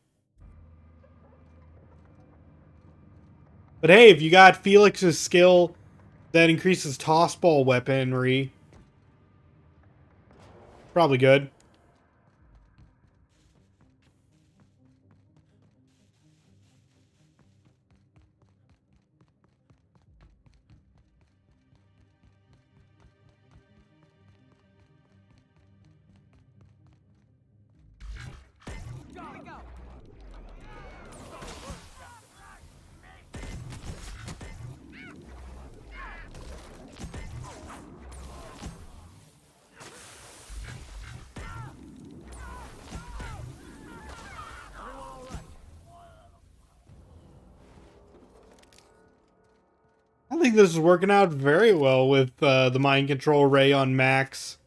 But hey, if you got Felix's skill that increases toss ball weaponry, probably good. I think this is working out very well with the mind control ray on Max.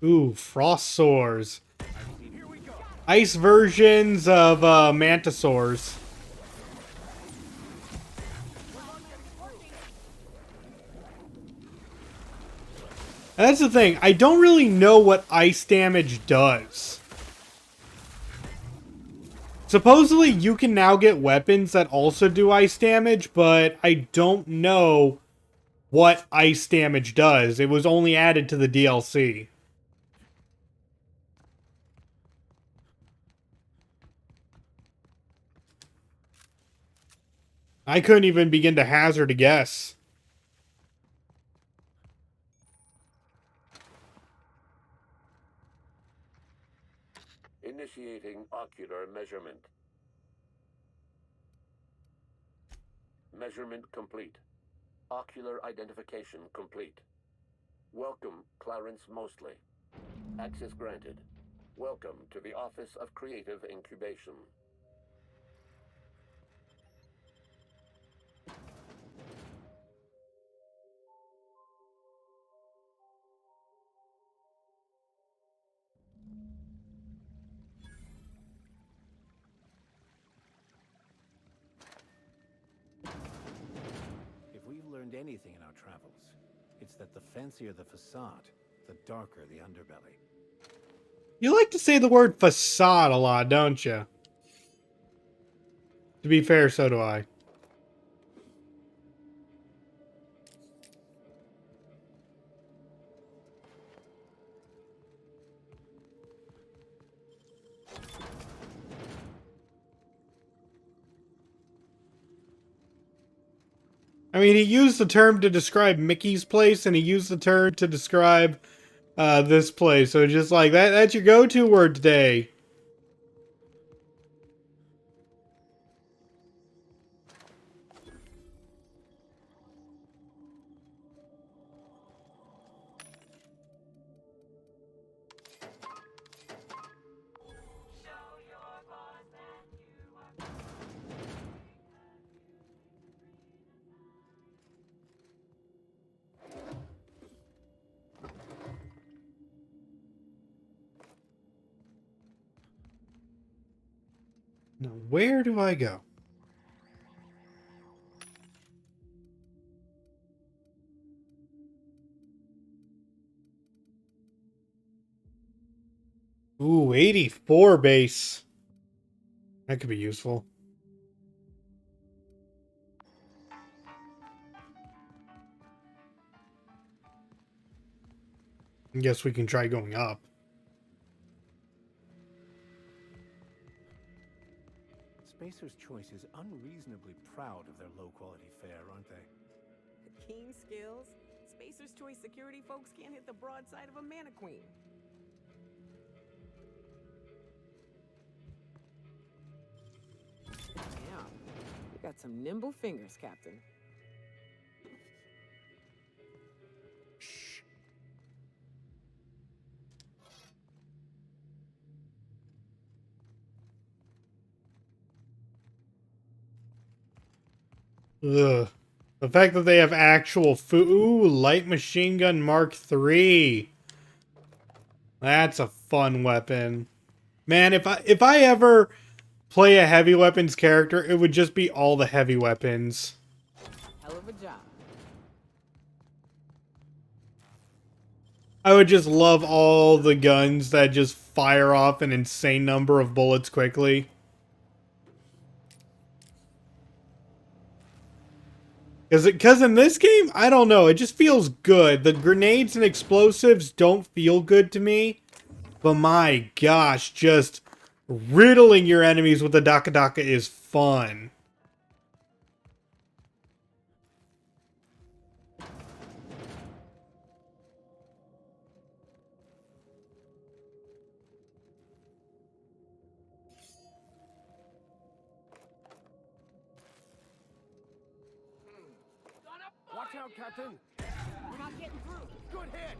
Ooh, frost sores. Ice versions of mantisaurs. And that's the thing. I don't really know what ice damage does. Supposedly, you can now get weapons that also do ice damage, but I don't know what ice damage does. It was only added to the DLC. I couldn't even begin to hazard a guess. Initiating ocular measurement. Measurement complete. Ocular identification complete. Welcome, Clarence Mostly. Access granted. Welcome to the Office of Creative Incubation. If we've learned anything in our travels, it's that the fancier the facade, the darker the underbelly. You like to say the word facade a lot, don't you? To be fair, so do I. I mean, he used the term to describe Mickey's place, and he used the term to describe this place. So just like, that's your go-to word today. Now, where do I go? Ooh, 84 base. That could be useful. I guess we can try going up. Spacer's Choice is unreasonably proud of their low-quality fare, aren't they? Keen skills? Spacer's Choice security folks can't hit the broadside of a mannequin. Yeah, you got some nimble fingers, Captain. Ugh. The fact that they have actual food. Ooh, light machine gun Mark III. That's a fun weapon. Man, if I ever play a heavy weapons character, it would just be all the heavy weapons. Hell of a job. I would just love all the guns that just fire off an insane number of bullets quickly. Because in this game, I don't know, it just feels good. The grenades and explosives don't feel good to me. But my gosh, just riddling your enemies with the Daka Daka is fun. Watch out, Captain! We're not getting through. Good hit!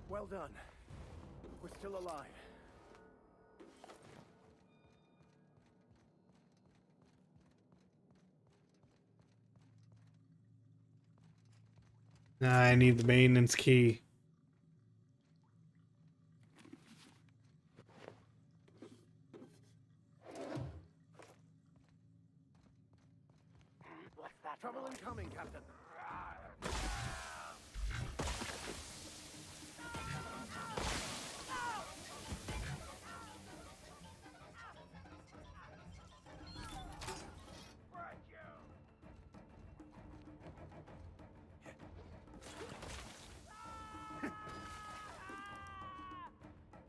Well done. We're still alive. Nah, I need the maintenance key. Trouble incoming, Captain.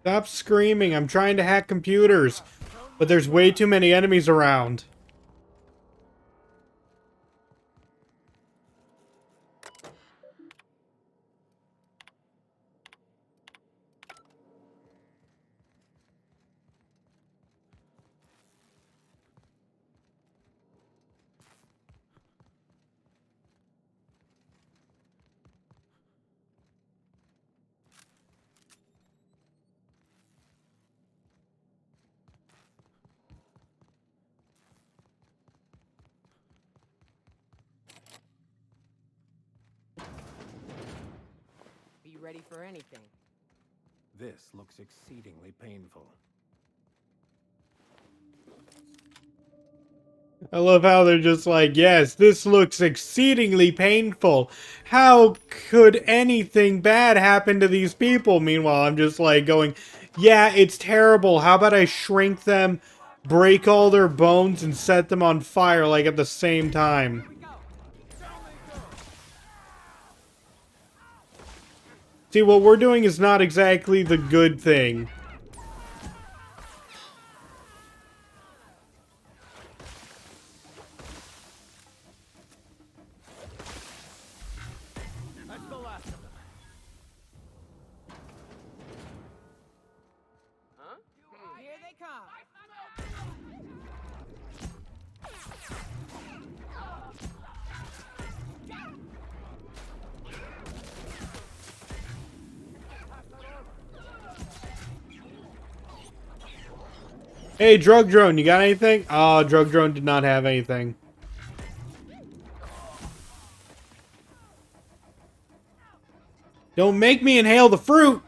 Stop screaming, I'm trying to hack computers. But there's way too many enemies around. Be ready for anything. This looks exceedingly painful. I love how they're just like, yes, this looks exceedingly painful. How could anything bad happen to these people? Meanwhile, I'm just like going, yeah, it's terrible. How about I shrink them, break all their bones, and set them on fire, like, at the same time? See, what we're doing is not exactly the good thing. That's the last of them. Huh? Here they come. Hey, Drug Drone, you got anything? Oh, Drug Drone did not have anything. Don't make me inhale the fruit!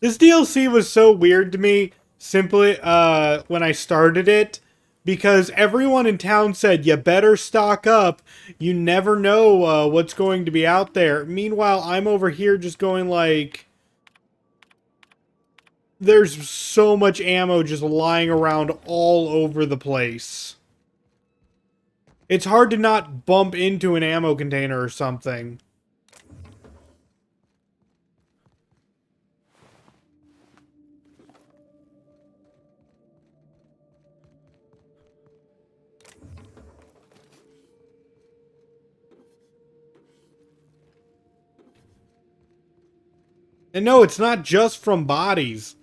This DLC was so weird to me, simply, when I started it, because everyone in town said, you better stock up, you never know, what's going to be out there. Meanwhile, I'm over here just going like, there's so much ammo just lying around all over the place. It's hard to not bump into an ammo container or something. And no, it's not just from bodies.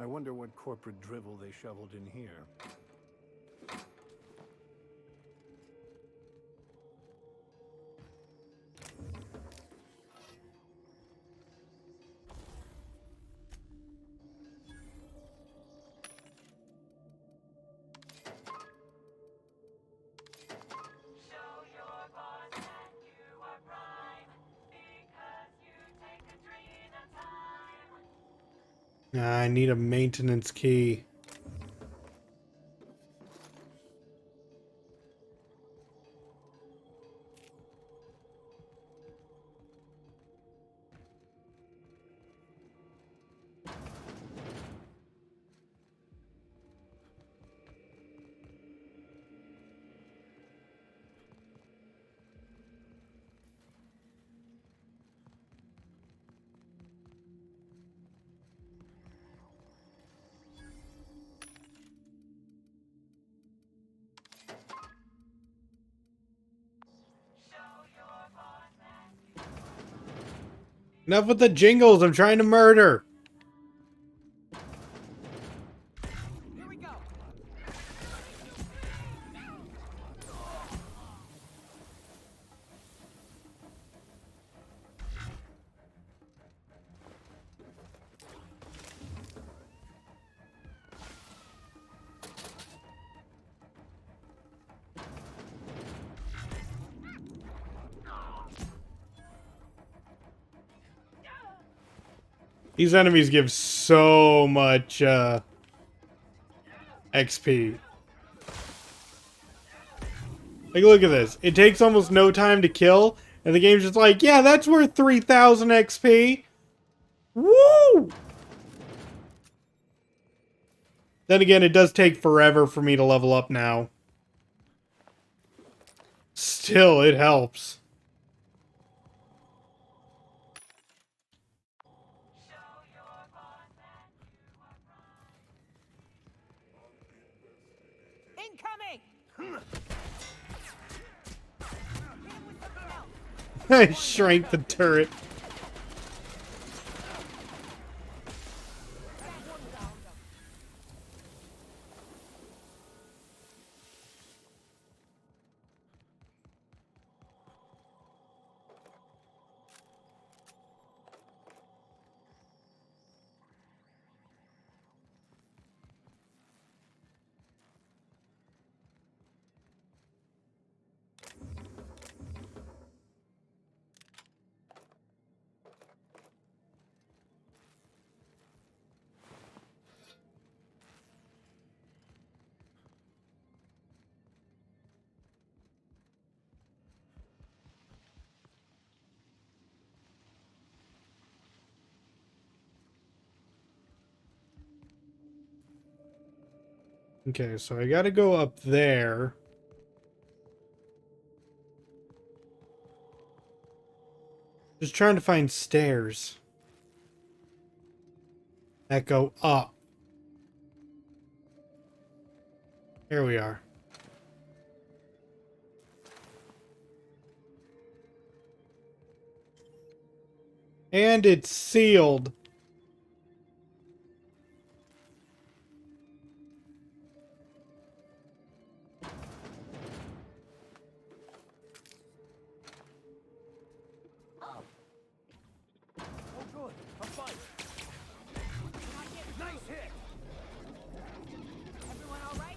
I wonder what corporate drivel they shoveled in here. I need a maintenance key. Enough with the jingles, I'm trying to murder. These enemies give so much, XP. Like, look at this. It takes almost no time to kill, and the game's just like, yeah, that's worth 3,000 XP. Woo! Then again, it does take forever for me to level up now. Still, it helps. Incoming! I shrank the turret. Okay, so I gotta go up there. Just trying to find stairs that go up. Here we are. And it's sealed. Oh, good. A fight. Nice hit. Everyone all right?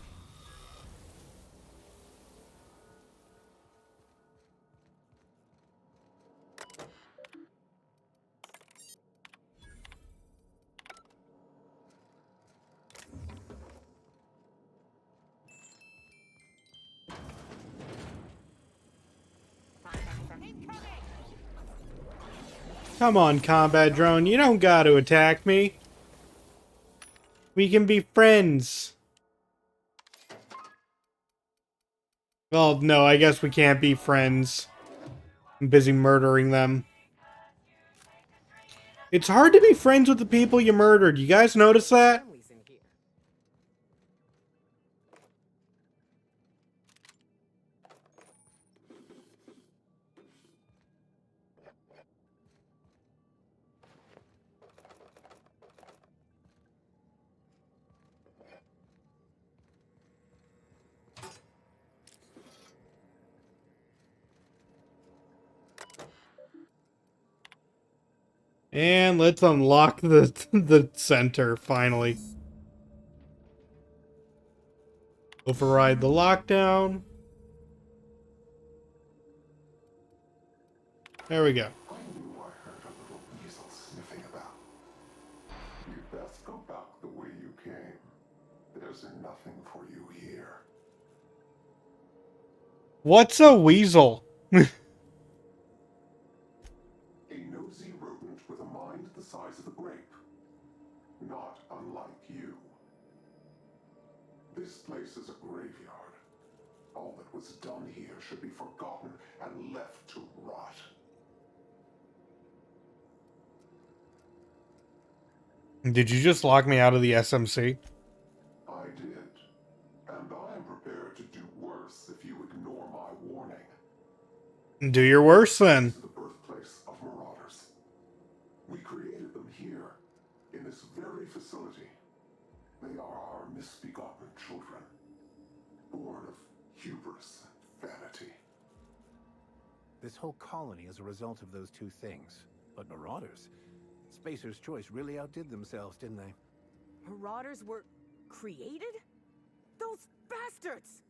Come on, combat drone. You don't got to attack me. We can be friends. Well, no, I guess we can't be friends. I'm busy murdering them. It's hard to be friends with the people you murdered. You guys notice that? And let's unlock the center, finally. Override the lockdown. There we go. I knew I heard a little weasel sniffing about. You'd best go back the way you came. There's nothing for you here. What's a weasel? A nosy rodent with a mind the size of a grape. Not unlike you. This place is a graveyard. All that was done here should be forgotten and left to rot. Did you just lock me out of the SMC? I did. And I am prepared to do worse if you ignore my warning. Do your worst then. This is the birthplace of marauders. We created them here, in this very facility. They are our misbegotten children, born of hubris and vanity. This whole colony is a result of those two things. But marauders? Spacer's Choice really outdid themselves, didn't they? Marauders were created? Those bastards!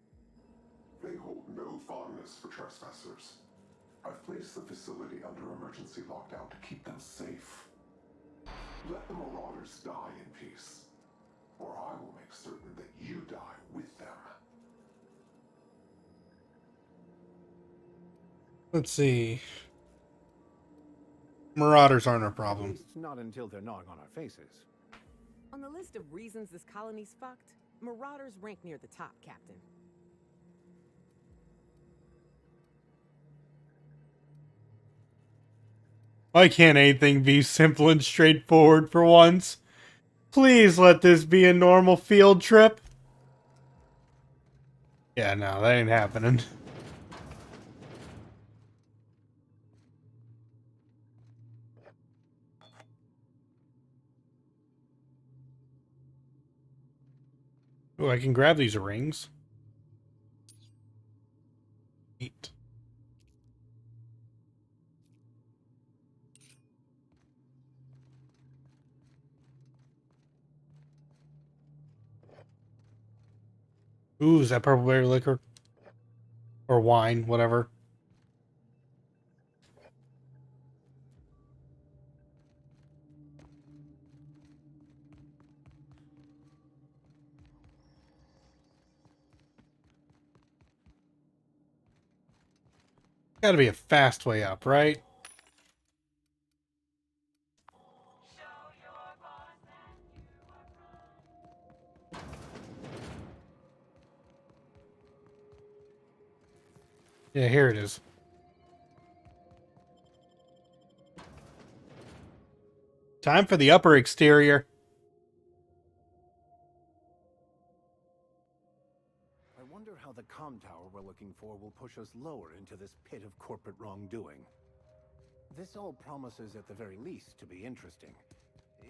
They hold no fondness for trespassers. I've placed the facility under emergency lockdown to keep them safe. Let the marauders die in peace, or I will make certain that you die with them. Let's see. Marauders aren't a problem. At least not until they're gnawing on our faces. On the list of reasons this colony's fucked, marauders rank near the top, Captain. Why can't anything be simple and straightforward for once? Please let this be a normal field trip. Yeah, no, that ain't happening. Oh, I can grab these rings. Neat. Ooh, is that purple berry liquor? Or wine, whatever. Gotta be a fast way up, right? Yeah, here it is. Time for the upper exterior. I wonder how the comm tower we're looking for will push us lower into this pit of corporate wrongdoing. This all promises, at the very least, to be interesting.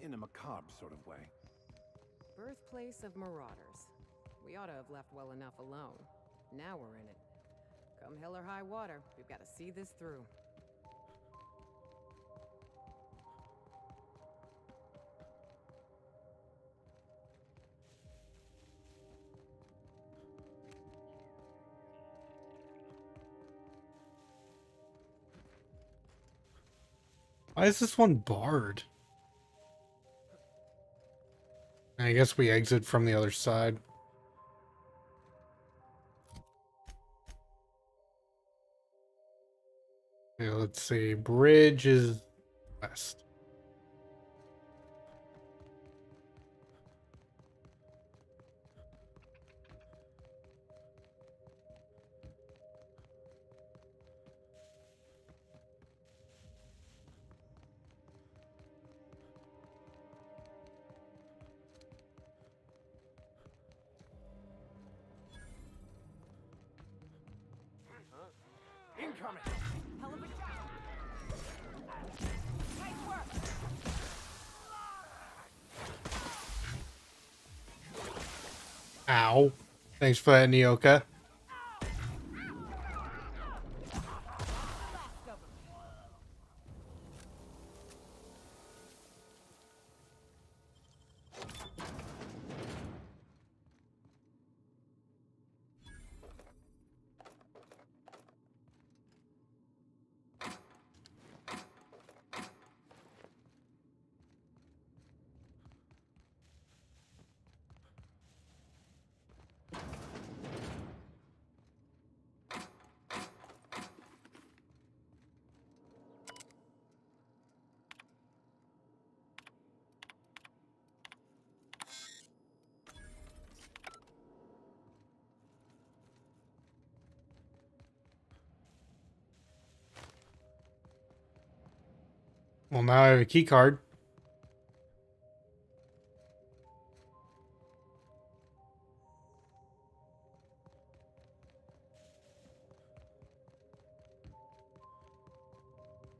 In a macabre sort of way. Birthplace of marauders. We ought to have left well enough alone. Now we're in it. Come hell or high water, we've got to see this through. Why is this one barred? I guess we exit from the other side. Okay, let's see. Bridge is West. Incoming! Hell of a job! Nice work! Ow. Thanks for that, Nyoka. Well, now I have a key card.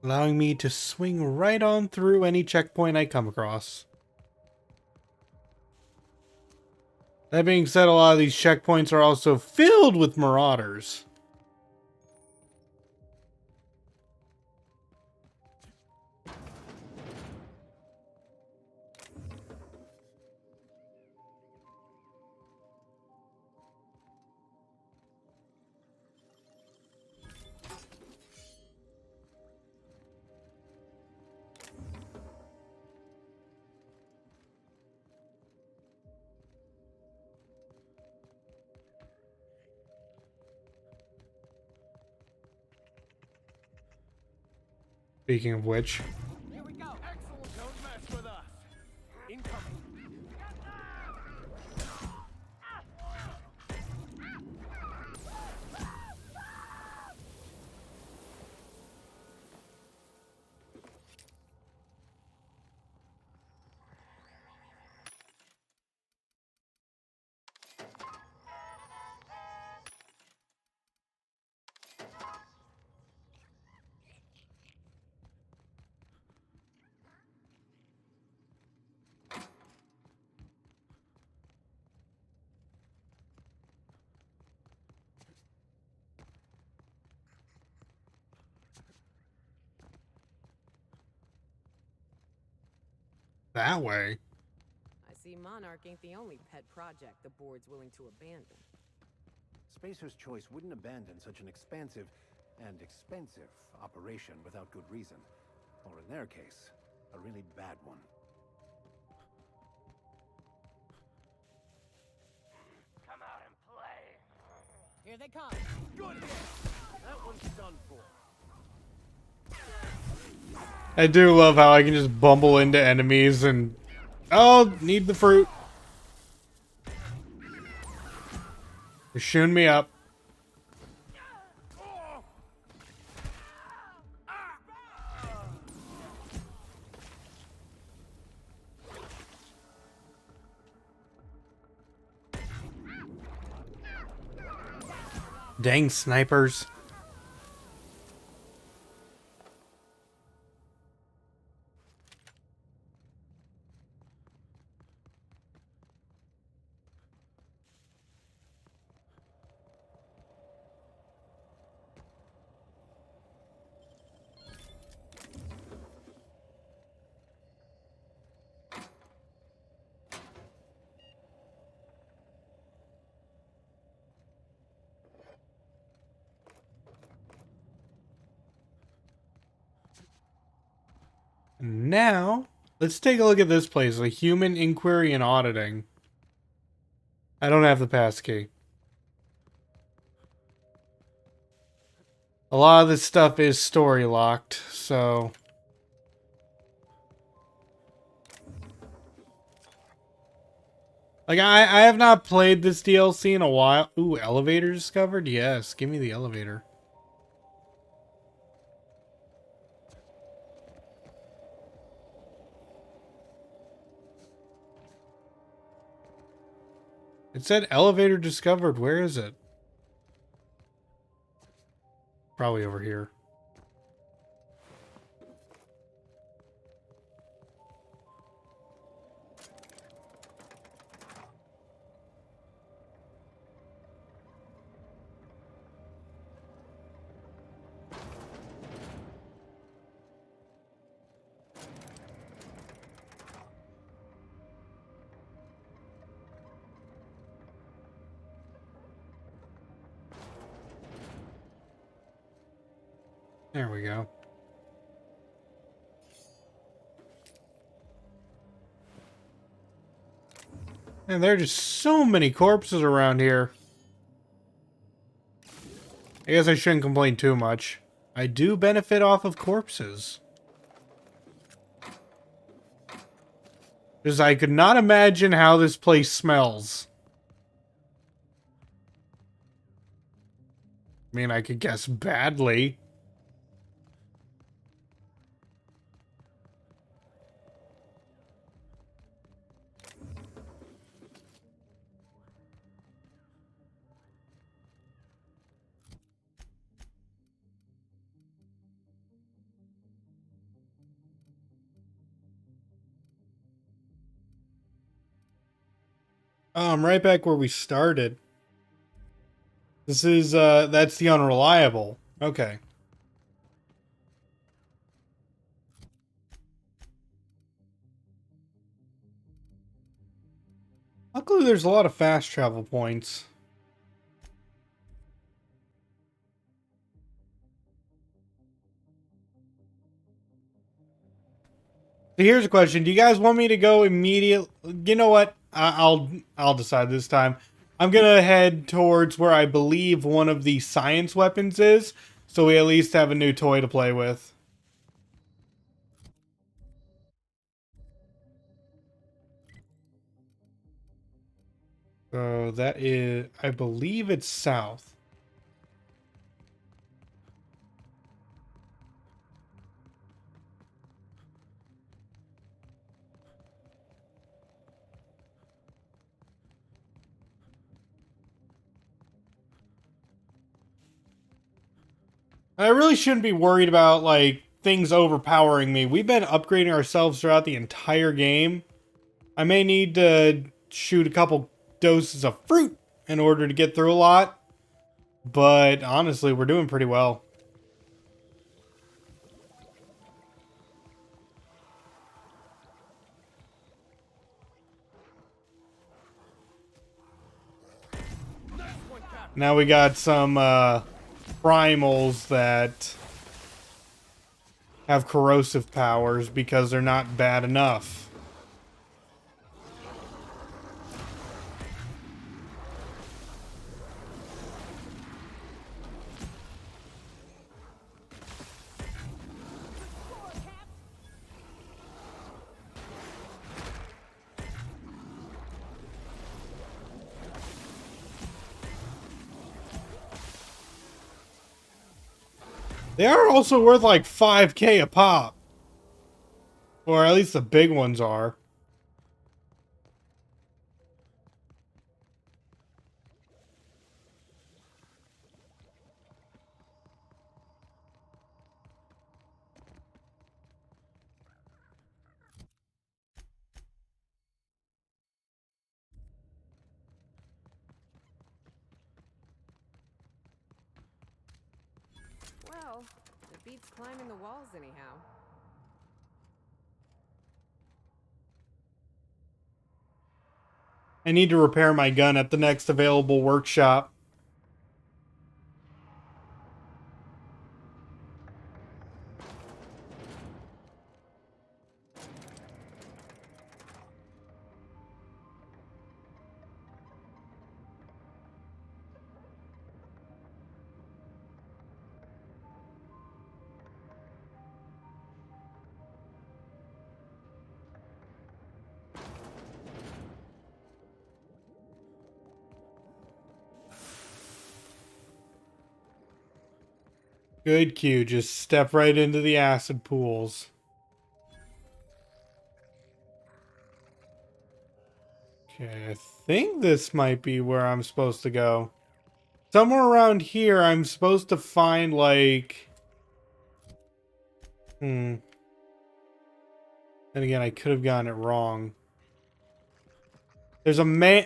Allowing me to swing right on through any checkpoint I come across. That being said, a lot of these checkpoints are also filled with marauders. Speaking of which. Here we go! Excellent! Don't mess with us! Incoming! That way. I see Monarch ain't the only pet project the board's willing to abandon. Spacer's Choice wouldn't abandon such an expansive and expensive operation without good reason. Or in their case, a really bad one. Come out and play! Here they come! Good hit! That one's done for. I do love how I can just bumble into enemies and... Oh, need the fruit. You're shooting me up. Dang snipers. Now, let's take a look at this place, a human inquiry and auditing. I don't have the passkey. A lot of this stuff is story locked, so Like, I have not played this DLC in a while. Ooh, elevator discovered? Yes, give me the elevator. It said elevator discovered. Where is it? Probably over here. There we go. And there are just so many corpses around here. I guess I shouldn't complain too much. I do benefit off of corpses. Because I could not imagine how this place smells. I mean, I could guess badly. Oh, I'm right back where we started. This is, that's the unreliable. Okay. Luckily, there's a lot of fast travel points. So here's a question. Do you guys want me to go immediately? You know what? I'll decide this time. I'm going to head towards where I believe one of the science weapons is, so we at least have a new toy to play with. So that is, I believe it's south. I really shouldn't be worried about, like, things overpowering me. We've been upgrading ourselves throughout the entire game. I may need to shoot a couple doses of fruit in order to get through a lot. But honestly, we're doing pretty well. Now we got some primals that have corrosive powers because they're not bad enough. They are also worth like 5k a pop. Or at least the big ones are. Well, it beats climbing the walls anyhow. I need to repair my gun at the next available workshop. Good cue. Just step right into the acid pools. Okay, I think this might be where I'm supposed to go. Somewhere around here, I'm supposed to find, like... And again, I could have gotten it wrong. There's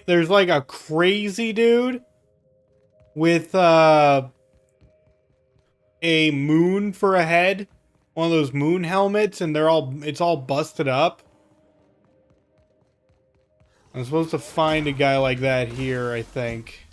there's like a crazy dude with, a moon for a head. One of those moon helmets, and it's all busted up. I'm supposed to find a guy like that here, I think.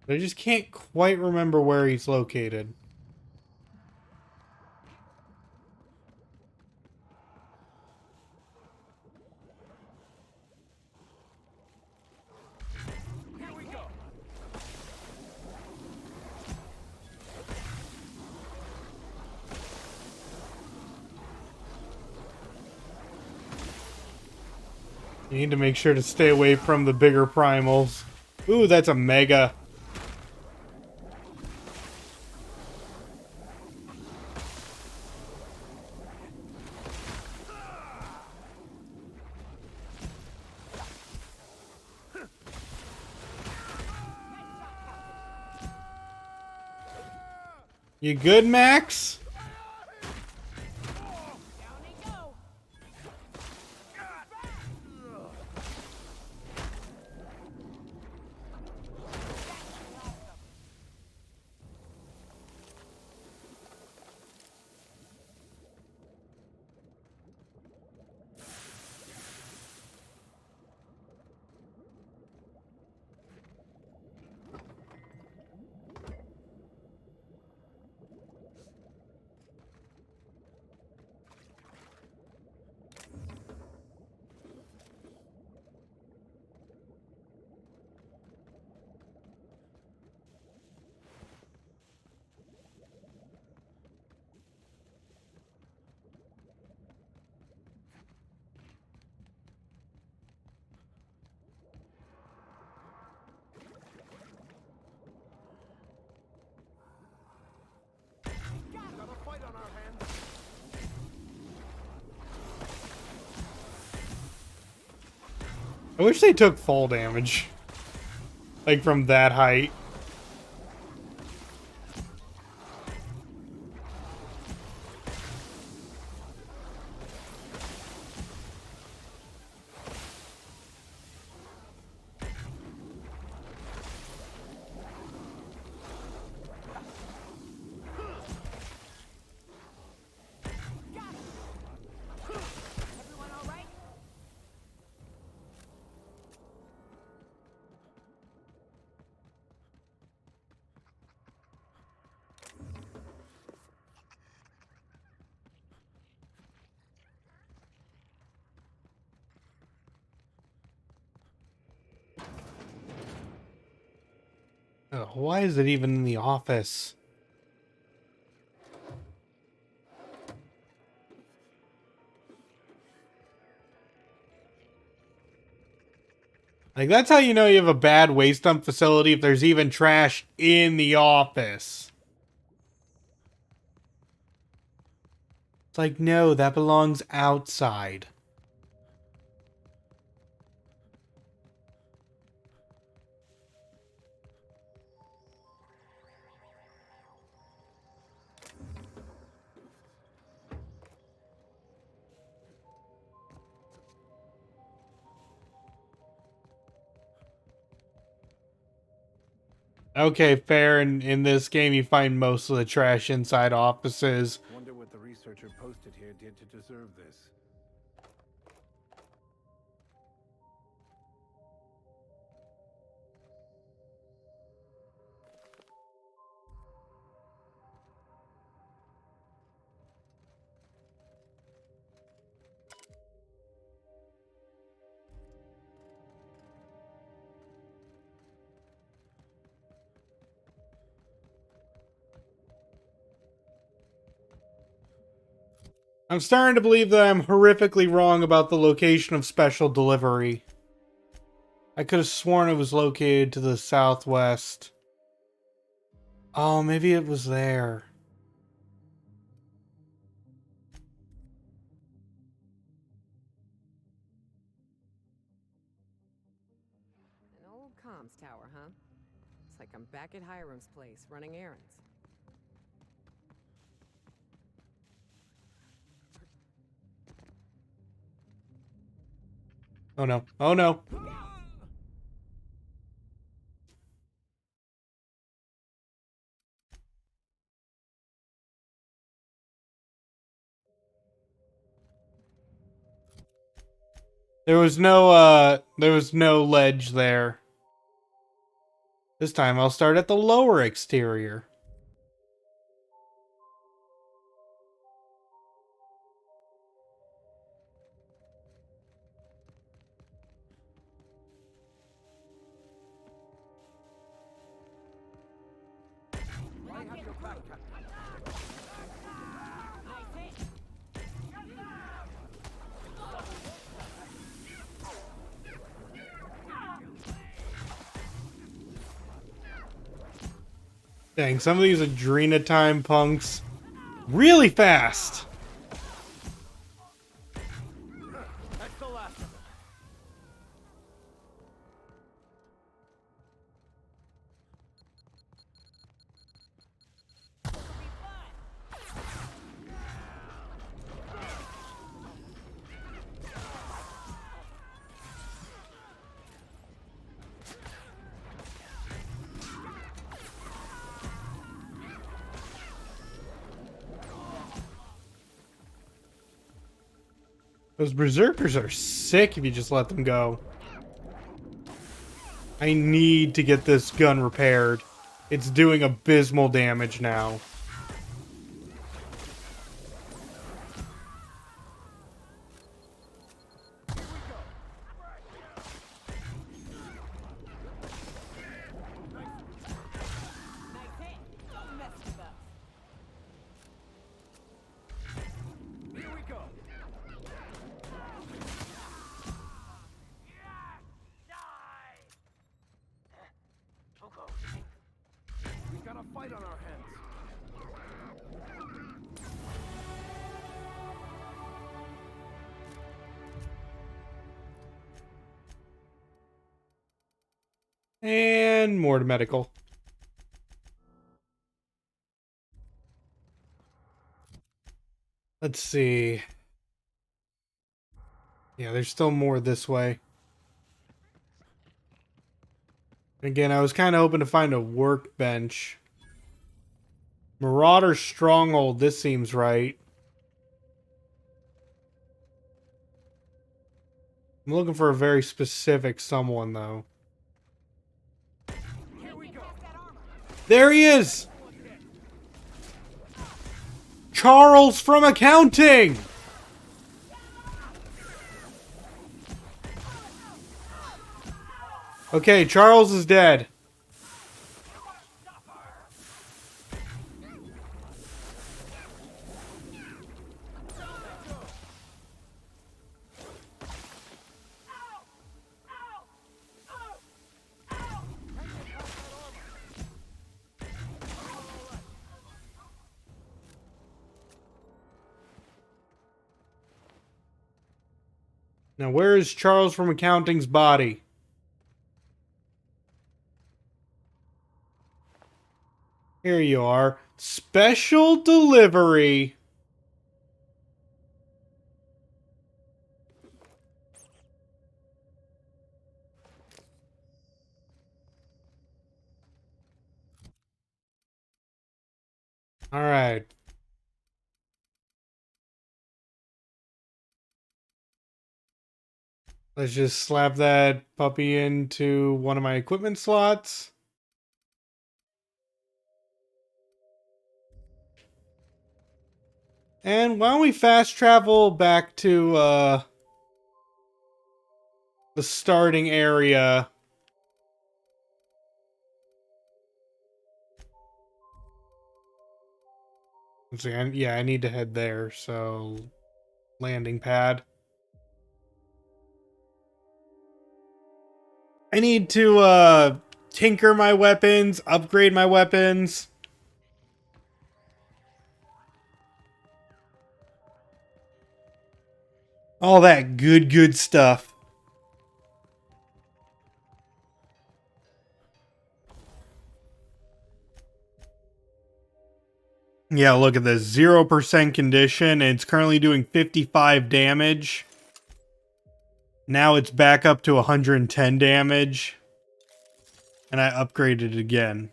I just can't quite remember where he's located. Here we go. You need to make sure to stay away from the bigger primals. Ooh, that's a mega. You good, Max? I wish they took fall damage. Like from that height. Why is it even in the office? Like, that's how you know you have a bad waste dump facility, if there's even trash in the office. It's like, no, that belongs outside. Okay, fair. In this game, you find most of the trash inside offices. Wonder what the researcher posted here did to deserve this. I'm starting to believe that I'm horrifically wrong about the location of special delivery. I could have sworn it was located to the southwest. Oh, maybe it was there. An old comms tower, huh? It's like I'm back at Hiram's place, running errands. Oh no. Oh no. There was no ledge there. This time I'll start at the lower exterior. Dang, some of these Adrena time punks really fast. That's the last of them. Those berserkers are sick if you just let them go. I need to get this gun repaired. It's doing abysmal damage now. We got a fight on our hands. And more to medical. Let's see. Yeah, there's still more this way. Again, I was kind of hoping to find a workbench. Marauder Stronghold, this seems right. I'm looking for a very specific someone, though. There he is! Charles from accounting! Okay, Charles is dead. Now, where is Charles from accounting's body? Here you are. Special delivery. Alright. Let's just slap that puppy into one of my equipment slots. And why don't we fast travel back to the starting area. Let's see, yeah, I need to head there, so landing pad. I need to tinker my weapons, upgrade my weapons. All that good stuff. Yeah, look at this. 0% condition, and it's currently doing 55 damage. Now it's back up to 110 damage. And I upgraded it again.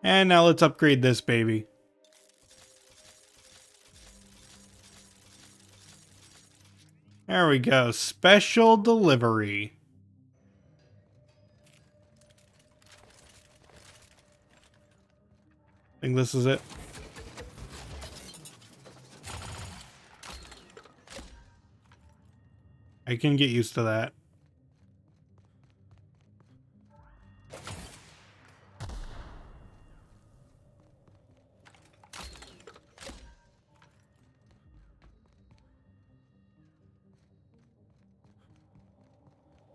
And now let's upgrade this baby. There we go. Special delivery. I think this is it. I can get used to that.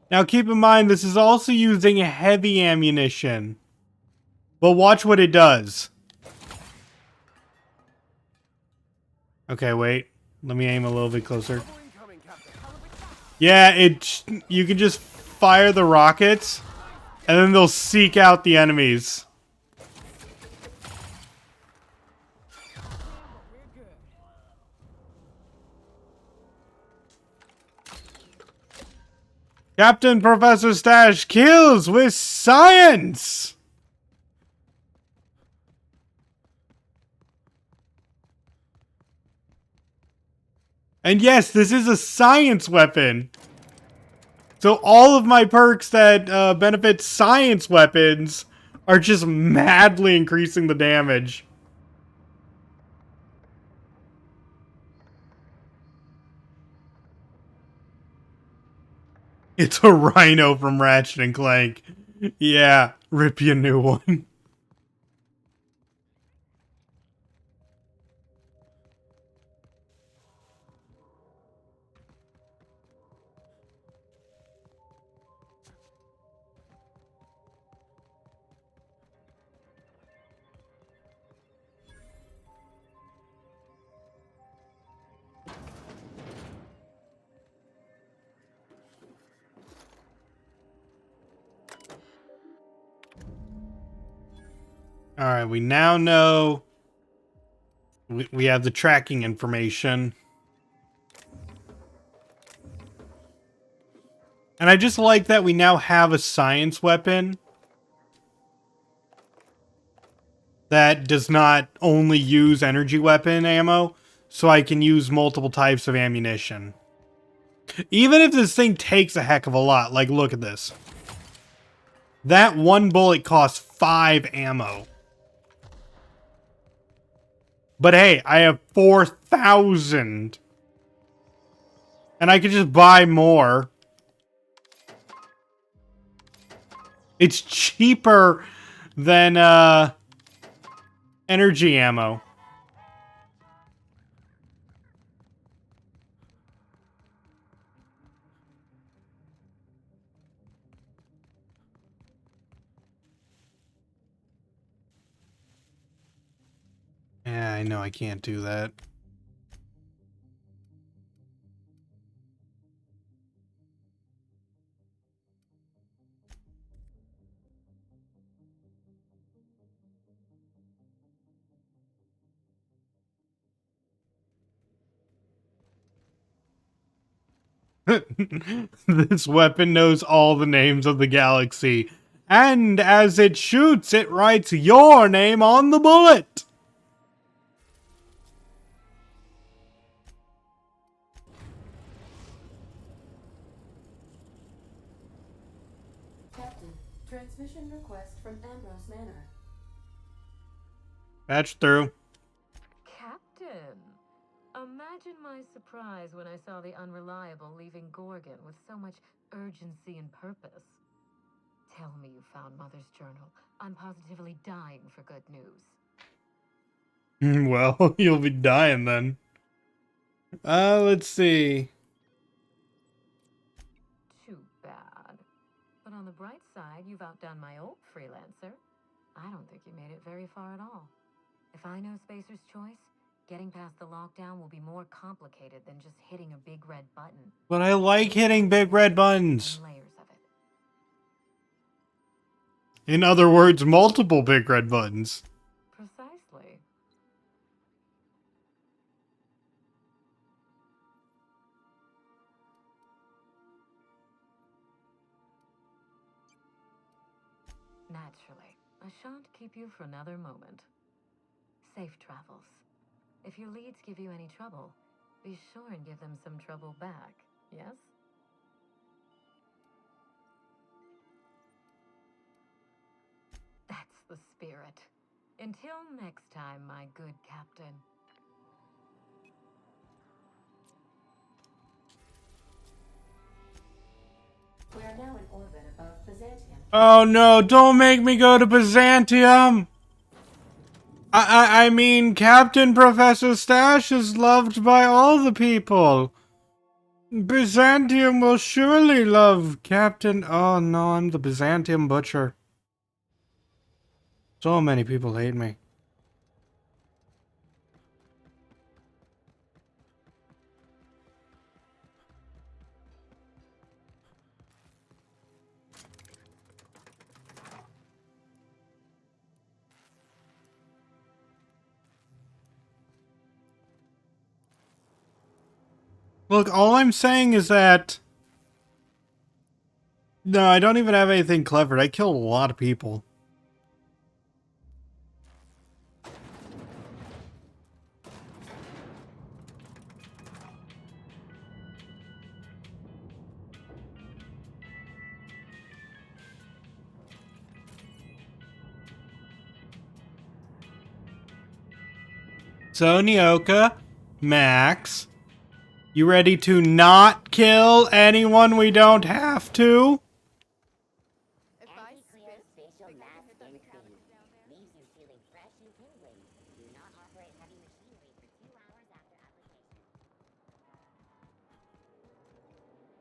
Now keep in mind, this is also using heavy ammunition. But watch what it does. Okay, wait. Let me aim a little bit closer. Yeah, you can just fire the rockets, and then they'll seek out the enemies. Captain Professor Stache kills with science! And yes, this is a science weapon. So all of my perks that benefit science weapons are just madly increasing the damage. It's a rhino from Ratchet and Clank. Yeah, rip you a new one. Alright, we now know we have the tracking information. And I just like that we now have a science weapon that does not only use energy weapon ammo, so I can use multiple types of ammunition. Even if this thing takes a heck of a lot, like look at this. That one bullet costs 5 ammo. But hey, I have 4,000. And I could just buy more. It's cheaper than energy ammo. Yeah, I know I can't do that. This weapon knows all the names of the galaxy. And as it shoots, it writes your name on the bullet. Captain, transmission request from Ambrose Manor. Patch through. Captain, imagine my surprise when I saw the Unreliable leaving Gorgon with so much urgency and purpose. Tell me you found Mother's journal. I'm positively dying for good news. Well, you'll be dying then. Let's see. Too bad. But on the bright side, you've outdone my old freelancer. I don't think you made it very far at all. If I know Spacer's choice, getting past the lockdown will be more complicated than just hitting a big red button. But I like hitting big red buttons. Layers of it. In other words, multiple big red buttons. Precisely. Naturally, I shan't keep you for another moment. Safe travels. If your leads give you any trouble, be sure and give them some trouble back, yes? That's the spirit. Until next time, my good captain. We are now in orbit above Byzantium. Oh no, don't make me go to Byzantium! I mean, Captain Professor Stache is loved by all the people. Byzantium will surely love Captain... Oh no, I'm the Byzantium Butcher. So many people hate me. Look, all I'm saying is that... No, I don't even have anything clever. I killed a lot of people. So, Nyoka, Max, you ready to not kill anyone we don't have to?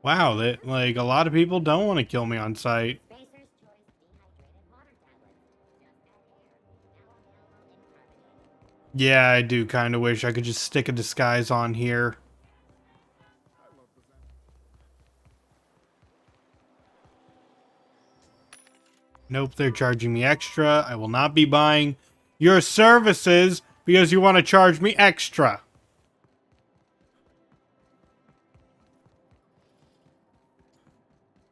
Wow, that, like, a lot of people don't want to kill me on sight. Yeah, I do kind of wish I could just stick a disguise on here. Nope, they're charging me extra. I will not be buying your services because you want to charge me extra.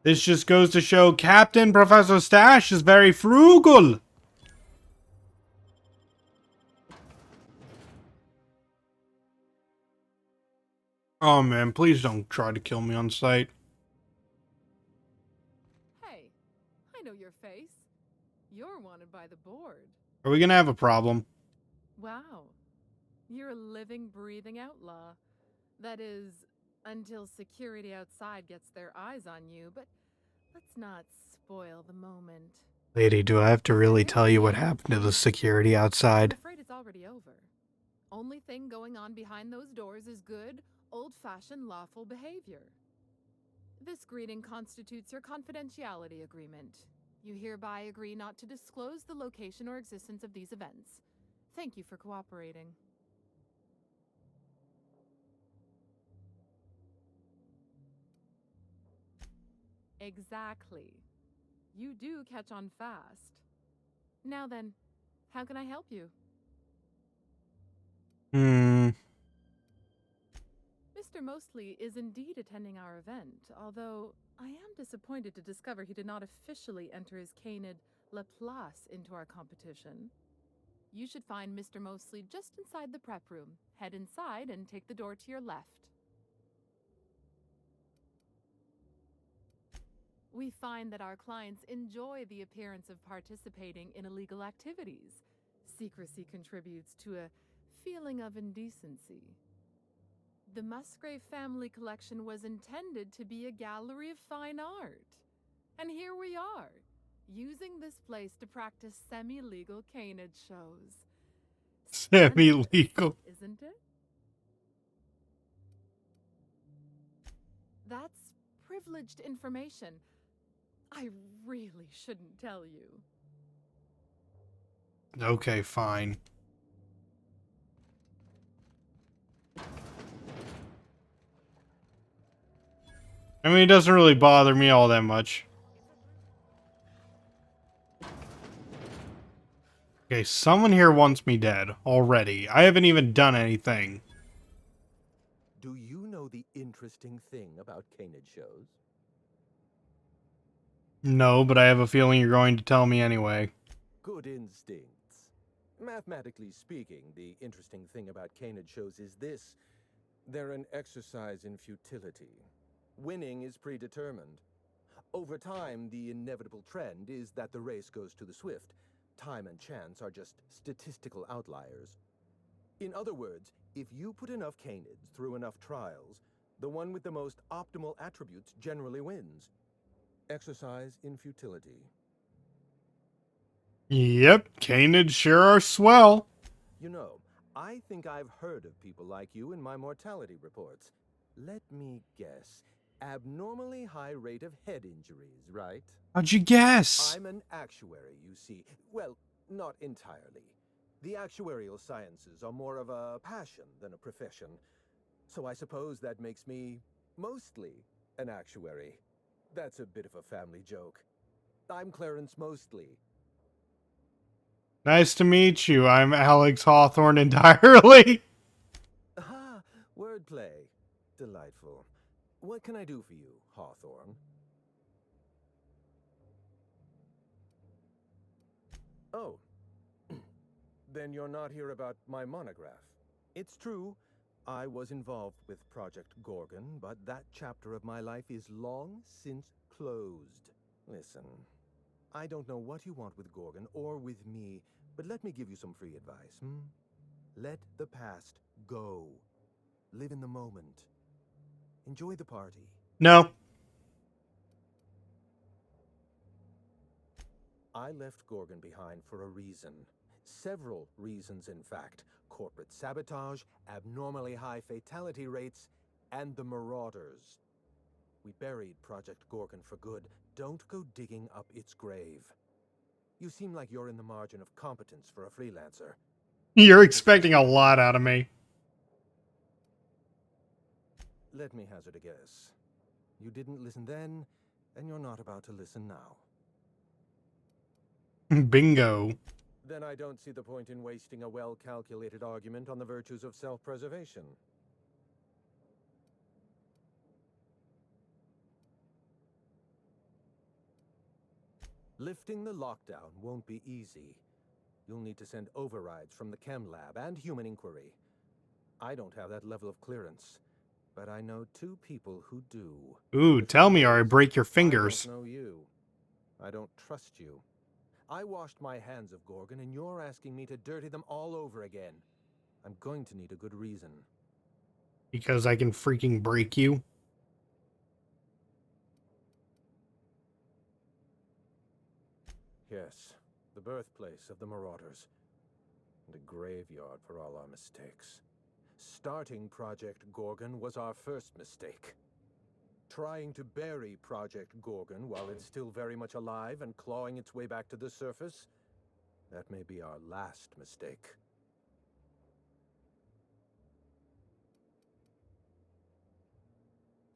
This just goes to show Captain Professor Stache is very frugal. Oh man, please don't try to kill me on sight. Hey, I know your face. You're wanted by the board. Are we gonna have a problem? Wow. You're a living, breathing outlaw. That is, until security outside gets their eyes on you, but let's not spoil the moment. Lady, do I have to really tell you what happened to the security outside? I'm afraid it's already over. Only thing going on behind those doors is good, old-fashioned lawful behavior. This greeting constitutes your confidentiality agreement. You hereby agree not to disclose the location or existence of these events. Thank you for cooperating. Exactly. You do catch on fast. Now then, how can I help you? Mr. Mostly is indeed attending our event, although I am disappointed to discover he did not officially enter his canid Laplace into our competition. You should find Mr. Mostly just inside the prep room. Head inside and take the door to your left. We find that our clients enjoy the appearance of participating in illegal activities. Secrecy contributes to a feeling of indecency. The Musgrave family collection was intended to be a gallery of fine art. And here we are, using this place to practice semi-legal canid shows. Semi-legal. Isn't it? That's privileged information. I really shouldn't tell you. Okay, fine. I mean, it doesn't really bother me all that much. Okay, someone here wants me dead already. I haven't even done anything. Do you know the interesting thing about canid shows? No, but I have a feeling you're going to tell me anyway. Good instincts. Mathematically speaking, the interesting thing about canid shows is this. They're an exercise in futility. Winning is predetermined. Over time, the inevitable trend is that the race goes to the swift. Time and chance are just statistical outliers. In other words, if you put enough canids through enough trials, the one with the most optimal attributes generally wins. Exercise in futility. Yep, canids sure are swell. You know, I think I've heard of people like you in my mortality reports. Let me guess. Abnormally high rate of head injuries, right? How'd you guess? I'm an actuary, you see. Well, not entirely. The actuarial sciences are more of a passion than a profession. So I suppose that makes me mostly an actuary. That's a bit of a family joke. I'm Clarence Mostly. Nice to meet you. I'm Alex Hawthorne entirely. Ah, wordplay. Delightful. What can I do for you, Hawthorne? Oh. Then you're not here about my monograph. It's true, I was involved with Project Gorgon, but that chapter of my life is long since closed. Listen, I don't know what you want with Gorgon or with me, but let me give you some free advice, Let the past go. Live in the moment. Enjoy the party. No. I left Gorgon behind for a reason. Several reasons, in fact. Corporate sabotage, abnormally high fatality rates, and the Marauders. We buried Project Gorgon for good. Don't go digging up its grave. You seem like you're in the margin of competence for a freelancer. You're expecting a lot out of me. Let me hazard a guess. You didn't listen then, and you're not about to listen now. Bingo. Then I don't see the point in wasting a well-calculated argument on the virtues of self-preservation. Lifting the lockdown won't be easy. You'll need to send overrides from the chem lab and human inquiry. I don't have that level of clearance, but I know two people who do. Ooh, tell me or I break your fingers. I don't know you. I don't trust you. I washed my hands of Gorgon, and you're asking me to dirty them all over again. I'm going to need a good reason. Because I can freaking break you? Yes, the birthplace of the Marauders. And a graveyard for all our mistakes. Starting Project Gorgon was our first mistake. Trying to bury Project Gorgon while it's still very much alive and clawing its way back to the surface, that may be our last mistake.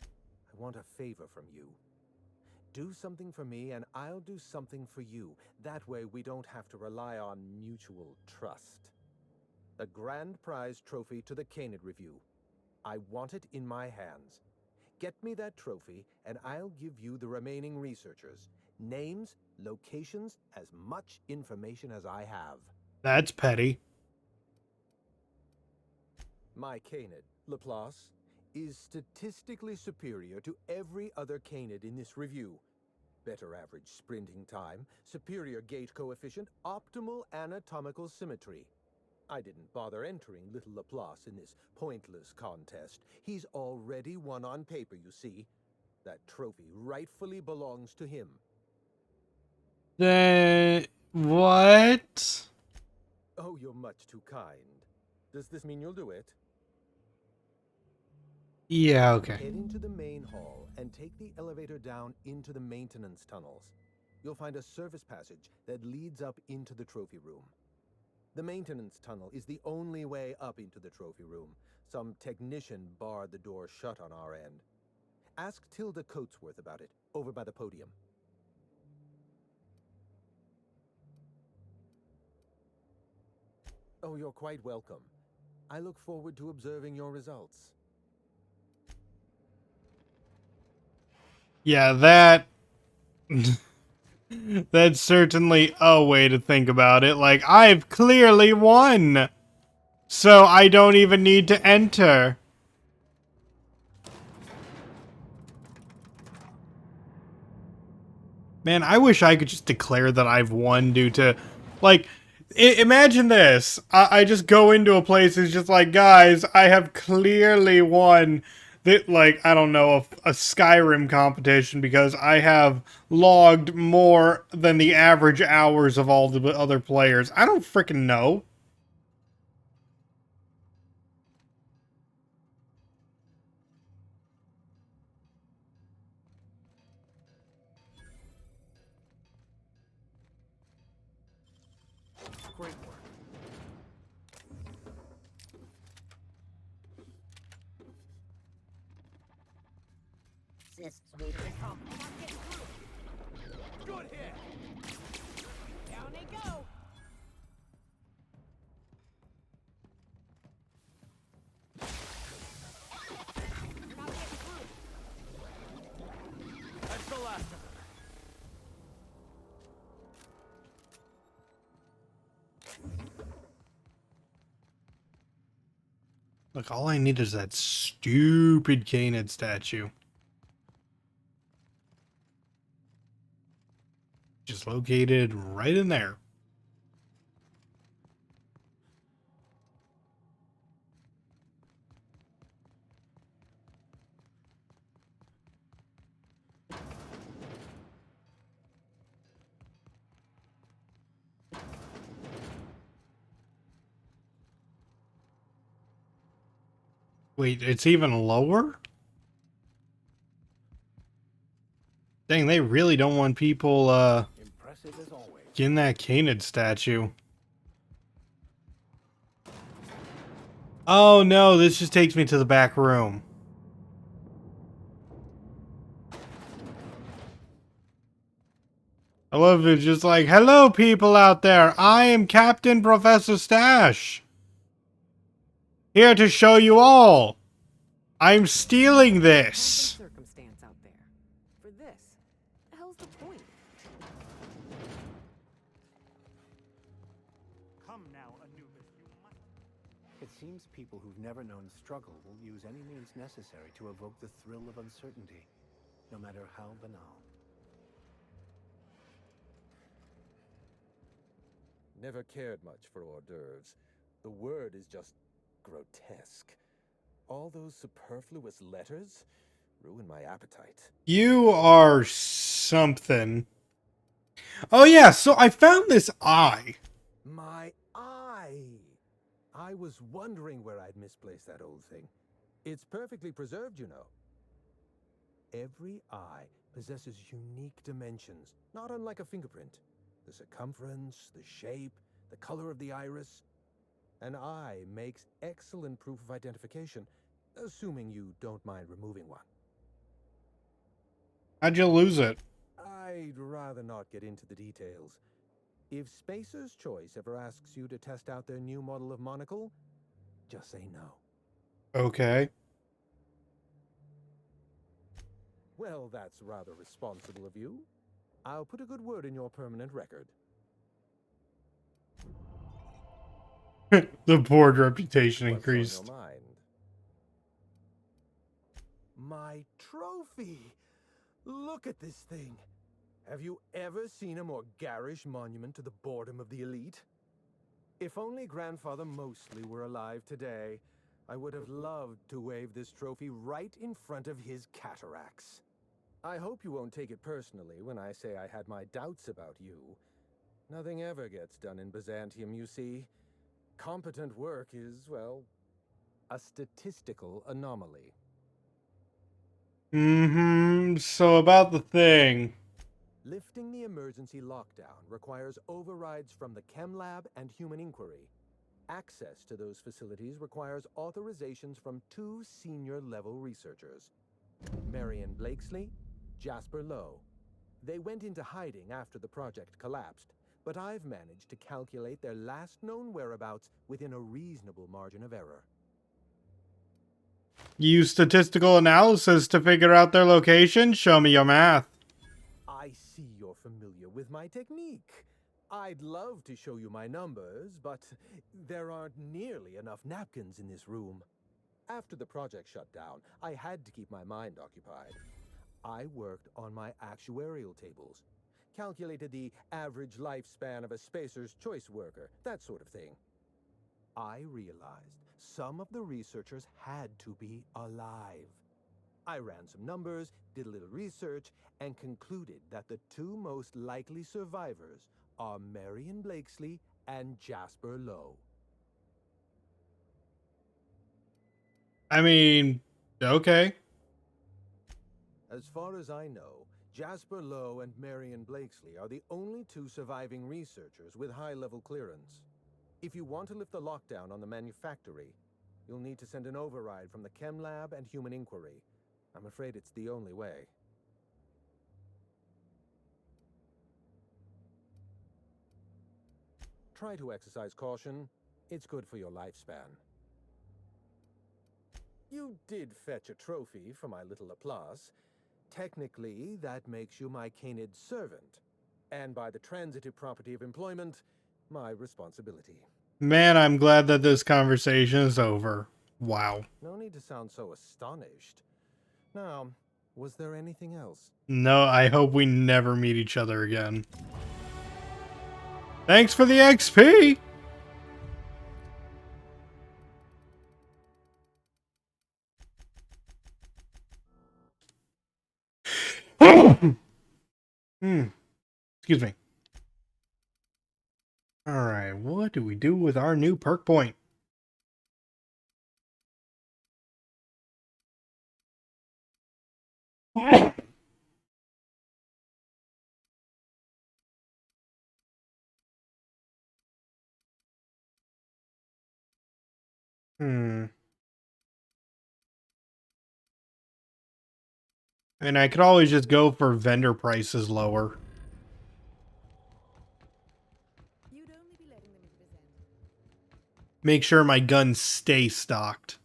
I want a favor from you. Do something for me and I'll do something for you. That way we don't have to rely on mutual trust. A grand prize trophy to the Canid Review. I want it in my hands. Get me that trophy, and I'll give you the remaining researchers. Names, locations, as much information as I have. That's petty. My canid, Laplace, is statistically superior to every other canid in this review. Better average sprinting time, superior gait coefficient, optimal anatomical symmetry. I didn't bother entering little Laplace in this pointless contest. He's already won on paper, you see. That trophy rightfully belongs to him. What? Oh, you're much too kind. Does this mean you'll do it? Yeah, okay. Head into the main hall and take the elevator down into the maintenance tunnels. You'll find a service passage that leads up into the trophy room. The maintenance tunnel is the only way up into the trophy room. Some technician barred the door shut on our end. Ask Tilda Coatsworth about it, over by the podium. Oh, you're quite welcome. I look forward to observing your results. Yeah, that... That's certainly a way to think about it. Like, I've clearly won! So I don't even need to enter. Man, I wish I could just declare that I've won due to... Like, imagine this. I just go into a place and it's just like, guys, I have clearly won... Like, I don't know, a Skyrim competition because I have logged more than the average hours of all the other players. I don't freaking know. Great work. Sis, sweetie. Good hit! Down they go! That's the last of them. Look, all I need is that stupid Canid statue. Just located right in there. Wait, it's even lower? Dang, they really don't want people, Impressive as always. getting that Canid statue. Oh no, this just takes me to the back room. I love it, just like, hello people out there, I am Captain Professor Stache. Here to show you all. I'm stealing this. Circumstance out there. For this. The hell's the point? Come now, Anubis. You must... It seems people who've never known struggle will use any means necessary to evoke the thrill of uncertainty, no matter how banal. Never cared much for hors d'oeuvres. The word is just grotesque. All those superfluous letters ruin my appetite. You are something. Oh yeah, so I found this eye. My eye! I was wondering where I'd misplaced that old thing. It's perfectly preserved, you know. Every eye possesses unique dimensions, not unlike a fingerprint. The circumference, the shape, the color of the iris. An eye makes excellent proof of identification, assuming you don't mind removing one. How'd you lose it? I'd rather not get into the details. If Spacer's Choice ever asks you to test out their new model of monocle, just say no. Okay. Well, that's rather responsible of you. I'll put a good word in your permanent record. The board reputation What's on increased. your mind? My trophy! Look at this thing! Have you ever seen a more garish monument to the boredom of the elite? If only Grandfather Mostly were alive today, I would have loved to wave this trophy right in front of his cataracts. I hope you won't take it personally when I say I had my doubts about you. Nothing ever gets done in Byzantium, you see. Competent work is, well, a statistical anomaly. So about the thing. Lifting the emergency lockdown requires overrides from the Chem Lab and Human Inquiry. Access to those facilities requires authorizations from 2 senior-level researchers, Marion Blakesley, Jasper Lowe. They went into hiding after the project collapsed, but I've managed to calculate their last known whereabouts within a reasonable margin of error. Use statistical analysis to figure out their location? Show me your math. I see you're familiar with my technique. I'd love to show you my numbers, but there aren't nearly enough napkins in this room. After the project shut down, I had to keep my mind occupied. I worked on my actuarial tables, calculated the average lifespan of a Spacer's Choice worker, that sort of thing. I realized some of the researchers had to be alive. I ran some numbers, did a little research, and concluded that the 2 most likely survivors are Marion Blakesley and Jasper Lowe. I mean, okay. As far as I know, Jasper Lowe and Marion Blakesley are the only 2 surviving researchers with high-level clearance. If you want to lift the lockdown on the manufactory, you'll need to send an override from the Chem Lab and Human Inquiry. I'm afraid it's the only way. Try to exercise caution. It's good for your lifespan. You did fetch a trophy for my little applause. Technically, that makes you my canid servant. And by the transitive property of employment, my responsibility. Man, I'm glad that this conversation is over. Wow. No need to sound so astonished. Now, was there anything else? No, I hope we never meet each other again. Thanks for the XP! Excuse me. Alright, what do we do with our new perk point? And I could always just go for vendor prices lower. Make sure my guns stay stocked.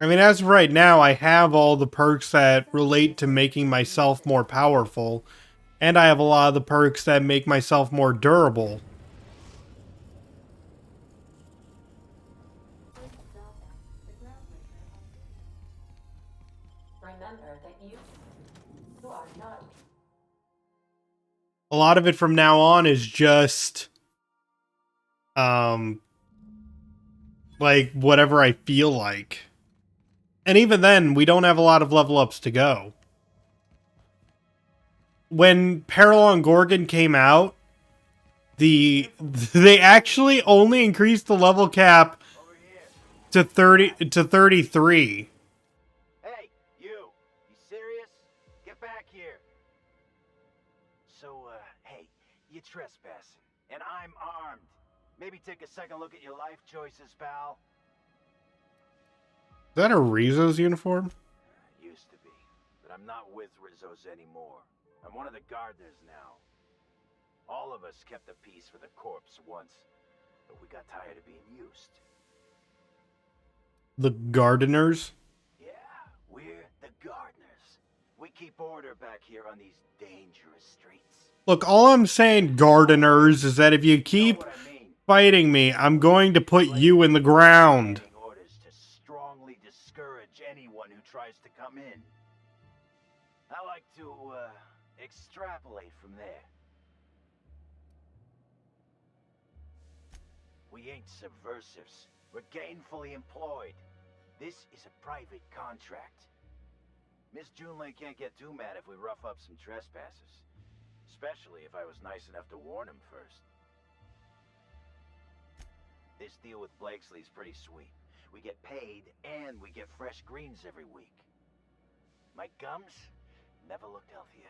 I mean, as of right now, I have all the perks that relate to making myself more powerful, and I have a lot of the perks that make myself more durable. Remember that you are not. A lot of it from now on is just, like, whatever I feel like. And even then, we don't have a lot of level ups to go. When Peril on Gorgon came out, they actually only increased the level cap to 33. Hey, you serious? Get back here. So, hey, you trespassing, and I'm armed. Maybe take a second look at your life choices, pal. Is that a Rizzo's uniform? Used to be, but I'm not with Rizzo's anymore. I'm one of the gardeners now. All of us kept the peace for the corpse once, but we got tired of being used. The gardeners? Yeah, we're the gardeners. We keep order back here on these dangerous streets. Look, all I'm saying, gardeners, is that if you keep fighting me, I'm going to put you in the ground. Orders to strongly discourage anyone who tries to come in. I like to, extrapolate from there. We ain't subversives. We're gainfully employed. This is a private contract. Miss Junlei can't get too mad if we rough up some trespassers. Especially if I was nice enough to warn him first. This deal with Blakesley's pretty sweet. We get paid, and we get fresh greens every week. My gums never looked healthier.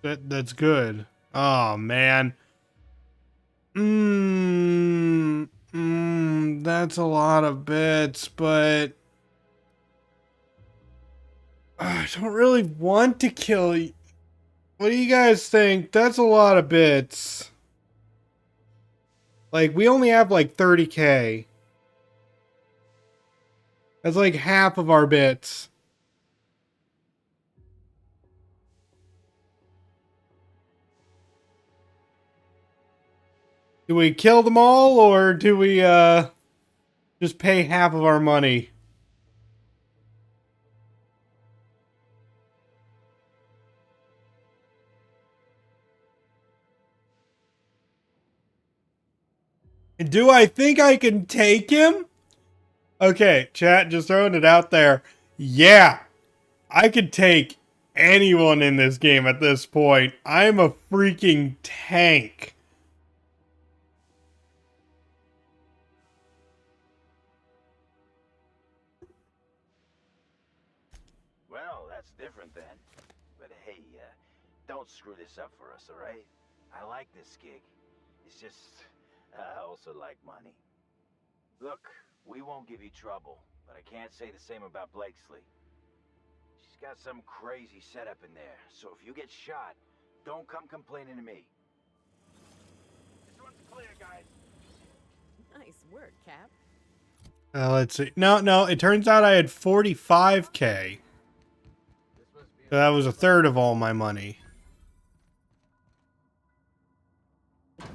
That's good. Oh, man. That's a lot of bits, but I don't really want to kill you. What do you guys think? That's a lot of bits. Like, we only have like 30k. That's like half of our bits. Do we kill them all, or do we just pay half of our money? Do I think I can take him? Okay, chat, just throwing it out there. Yeah, I could take anyone in this game at this point. I'm a freaking tank. Well, that's different then. But hey, don't screw this up for us, alright? I like this gig. It's just, I also like money. Look, we won't give you trouble, but I can't say the same about Blakesley. She's got some crazy setup in there, so if you get shot, don't come complaining to me. This one's clear, guys. Nice work, Cap. Let's see. No, it turns out I had 45k. So that was a third of all my money. You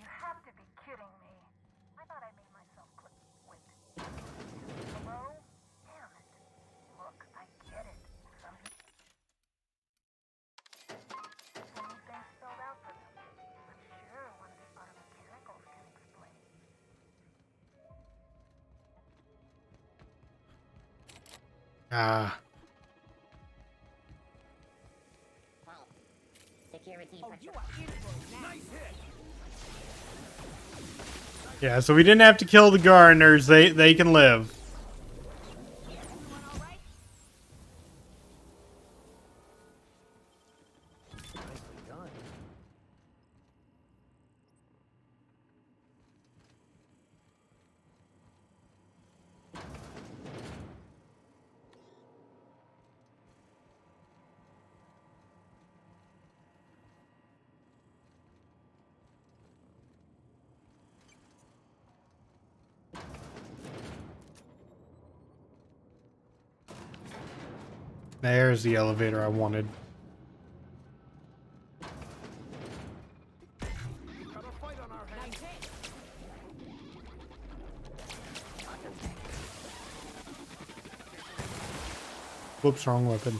have to be kidding me. I thought I made myself click. Wait. Hello? Damn it. Look, I get it. Some things spelled out for them. I'm sure one of the auto mechanicals can explain. Ah. Security patrol. Nice hit. Yeah, so we didn't have to kill the gardeners. They can live. There's the elevator I wanted. Whoops, wrong weapon.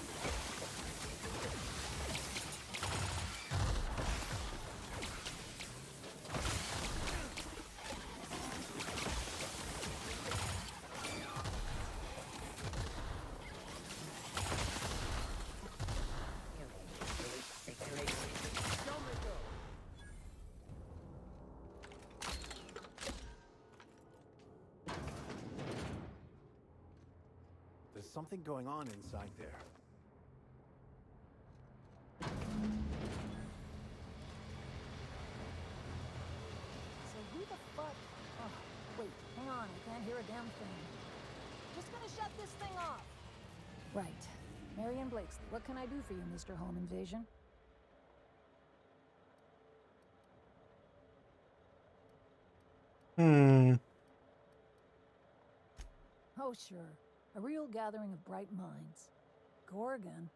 something going on inside there. So who the fuck? Oh, wait, hang on, I can't hear a damn thing. Just gonna shut this thing off. Right. Marion Blakesley, what can I do for you, Mr. Home Invasion? Oh, sure. A real gathering of bright minds. Gorgon?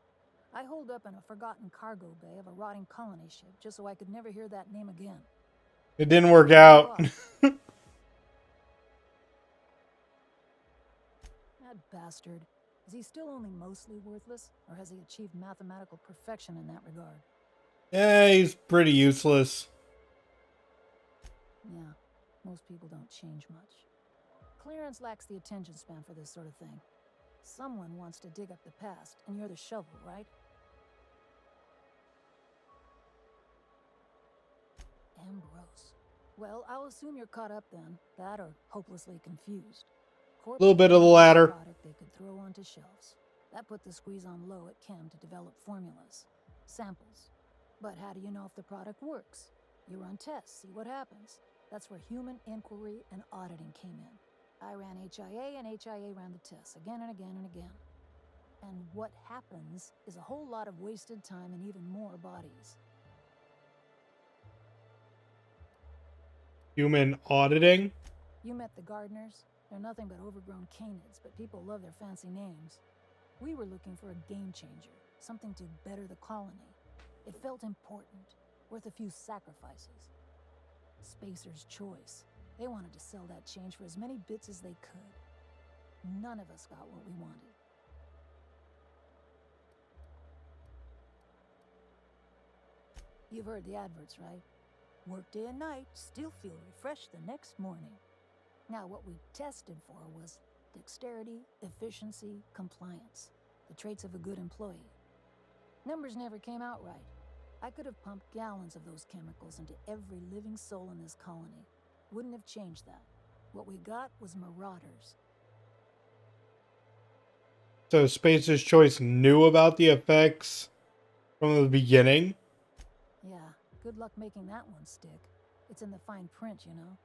I holed up in a forgotten cargo bay of a rotting colony ship just so I could never hear that name again. It didn't work out. That bastard. Is he still only mostly worthless, or has he achieved mathematical perfection in that regard? Yeah, he's pretty useless. Yeah, most people don't change much. Clearance lacks the attention span for this sort of thing. Someone wants to dig up the past, and you're the shovel, right? Ambrose. Well, I'll assume you're caught up then. That or hopelessly confused. A little bit of the latter. Product they could throw onto shelves. That put the squeeze on low at Chem to develop formulas, samples. But how do you know if the product works? You run tests, see what happens. That's where human inquiry and auditing came in. I ran HIA, and HIA ran the tests again and again and again. And what happens is a whole lot of wasted time and even more bodies. Human auditing? You met the gardeners. They're nothing but overgrown canids, but people love their fancy names. We were looking for a game changer, something to better the colony. It felt important, worth a few sacrifices. Spacer's choice. They wanted to sell that change for as many bits as they could. None of us got what we wanted. You've heard the adverts, right? Work day and night, still feel refreshed the next morning. Now, what we tested for was dexterity, efficiency, compliance. The traits of a good employee. Numbers never came out right. I could have pumped gallons of those chemicals into every living soul in this colony. Wouldn't have changed that. What we got was marauders. So Spacer's Choice knew about the effects from the beginning? Yeah, good luck making that one stick. It's in the fine print, you know.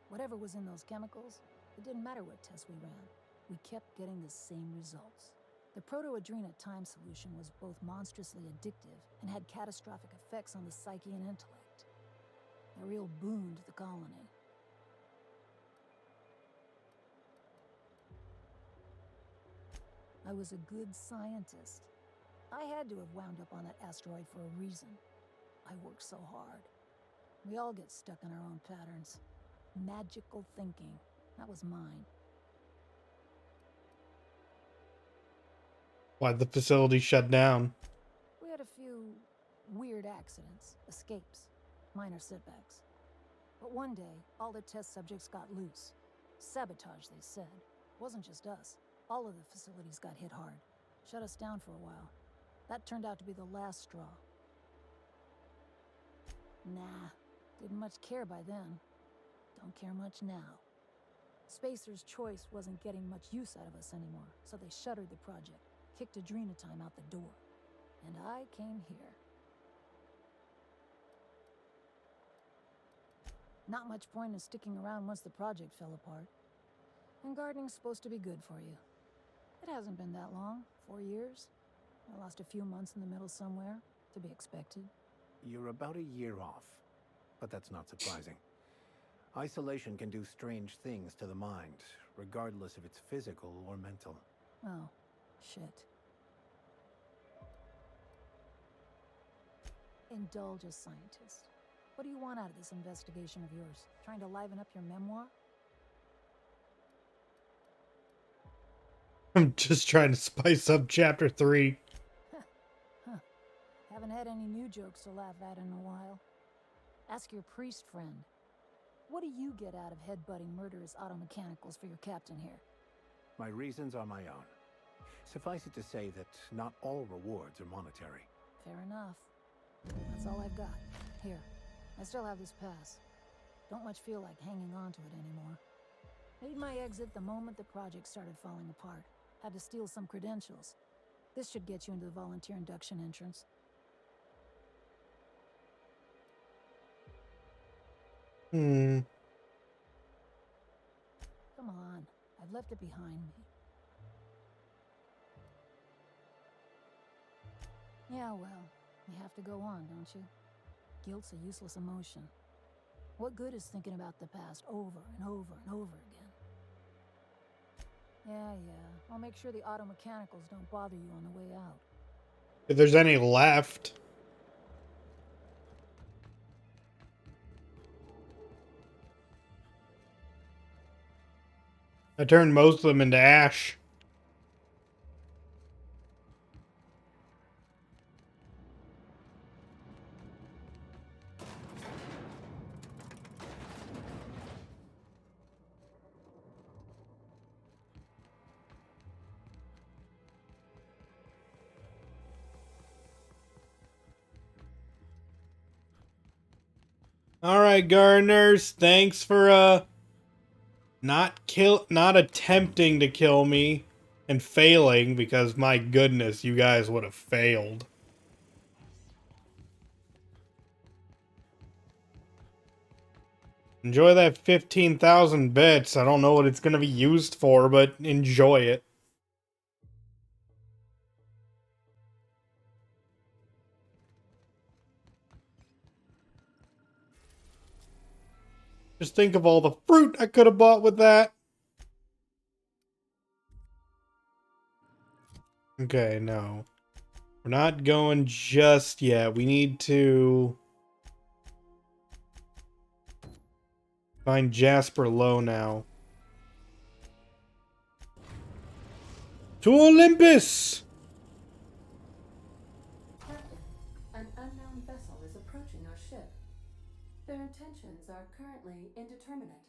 Whatever was in those chemicals, it didn't matter what tests we ran. We kept getting the same results. The protoadrena time solution was both monstrously addictive and had catastrophic effects on the psyche and intellect. A real boon to the colony. I was a good scientist. I had to have wound up on that asteroid for a reason. I worked so hard. We all get stuck in our own patterns. Magical thinking. That was mine. Why'd the facility shut down? We had a few weird accidents, escapes, minor setbacks. But one day, all the test subjects got loose. Sabotage, they said. Wasn't just us. All of the facilities got hit hard. Shut us down for a while. That turned out to be the last straw. Nah, didn't much care by then. Don't care much now. Spacer's Choice wasn't getting much use out of us anymore, so they shuttered the project, kicked Adrenatime out the door. And I came here. Not much point in sticking around once the project fell apart. And gardening's supposed to be good for you. It hasn't been that long, 4 years. I lost a few months in the middle somewhere, to be expected. You're about a year off, but that's not surprising. Isolation can do strange things to the mind, regardless if it's physical or mental. Oh, shit. Indulge a scientist. What do you want out of this investigation of yours? Trying to liven up your memoir? I'm just trying to spice up chapter 3. Huh. Haven't had any new jokes to laugh at in a while. Ask your priest friend. What do you get out of headbutting murderous automechanicals for your captain here? My reasons are my own. Suffice it to say that not all rewards are monetary. Fair enough. That's all I've got. Here, I still have this pass. Don't much feel like hanging on to it anymore. Made my exit the moment the project started falling apart. Had to steal some credentials. This should get you into the volunteer induction entrance. Hmm. Come on, I've left it behind me. Yeah, well, you have to go on, don't you? Guilt's a useless emotion. What good is thinking about the past over and over and over again? Yeah. I'll make sure the auto mechanicals don't bother you on the way out. If there's any left. I turned most of them into ash. All right, gardeners. Thanks for not attempting to kill me and failing, because my goodness, you guys would have failed. Enjoy that 15,000 bits. I don't know what it's going to be used for, but enjoy it. Just think of all the fruit I could have bought with that. Okay, no. We're not going just yet. We need to find Jasper Low now. To Olympus! Captain, an unknown vessel is approaching our ship. Their intentions are currently indeterminate.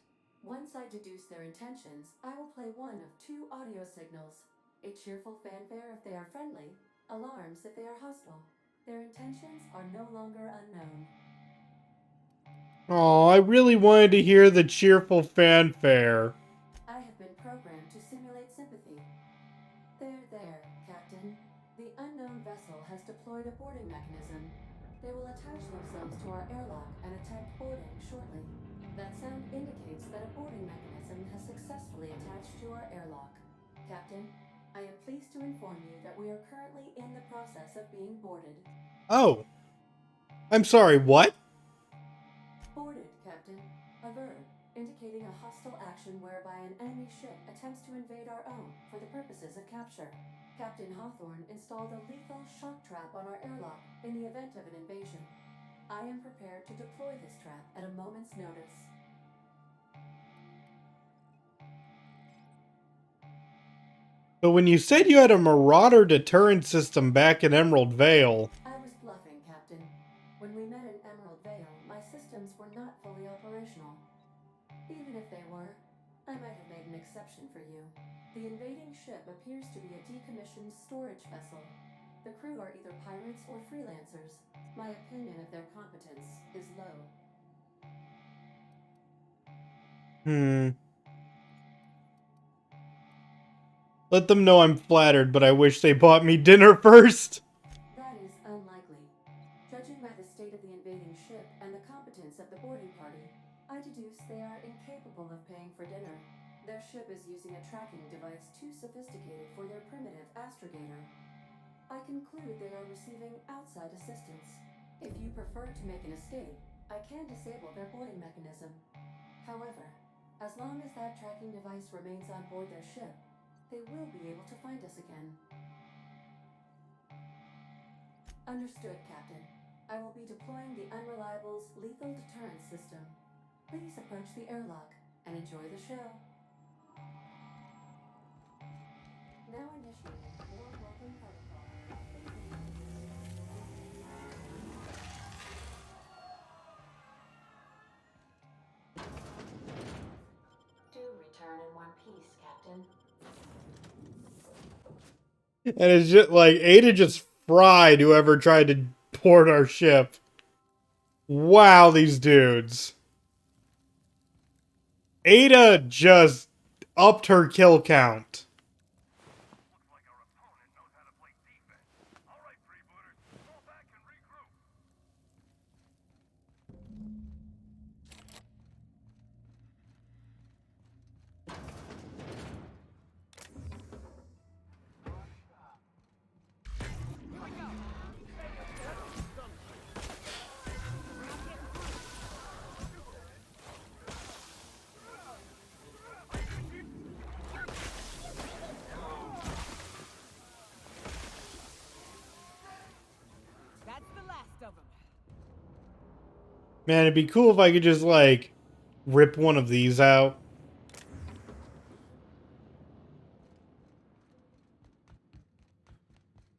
Once I deduce their intentions, I will play one of two audio signals. A cheerful fanfare if they are friendly, alarms if they are hostile. Their intentions are no longer unknown. Oh, I really wanted to hear the cheerful fanfare. I have been programmed to simulate sympathy. There, Captain. The unknown vessel has deployed a boarding mechanism. They will attach themselves to our airlock and attempt boarding shortly. That sound indicates that a boarding mechanism has successfully attached to our airlock. Captain, I am pleased to inform you that we are currently in the process of being boarded. Oh. I'm sorry, what? Boarded, Captain. A verb, indicating a hostile action whereby an enemy ship attempts to invade our own for the purposes of capture. Captain Hawthorne installed a lethal shock trap on our airlock in the event of an invasion. I am prepared to deploy this trap at a moment's notice. So when you said you had a marauder deterrent system back in Emerald Vale... I was bluffing, Captain. When we met in Emerald Vale, my systems were not fully operational. Even if they were, I might have made an exception for you. The invading ship appears to be a decommissioned storage vessel. The crew are either pirates or freelancers. My opinion of their competence is low. Let them know I'm flattered, but I wish they bought me dinner first. That is unlikely. Judging by the state of the invading ship and the competence of the boarding party, I deduce they are incapable of paying for dinner. Their ship is using a tracking device too sophisticated for their primitive astrogator. I conclude they are receiving outside assistance. If you prefer to make an escape, I can disable their boarding mechanism. However, as long as that tracking device remains on board their ship, they will be able to find us again. Understood, Captain. I will be deploying the Unreliable's lethal deterrence system. Please approach the airlock and enjoy the show. Now initiating warm welcome protocol. Do return in one piece, Captain. And it's just like, Ada just fried whoever tried to board our ship. Wow, these dudes. Ada just upped her kill count. Man, it'd be cool if I could just, like, rip one of these out.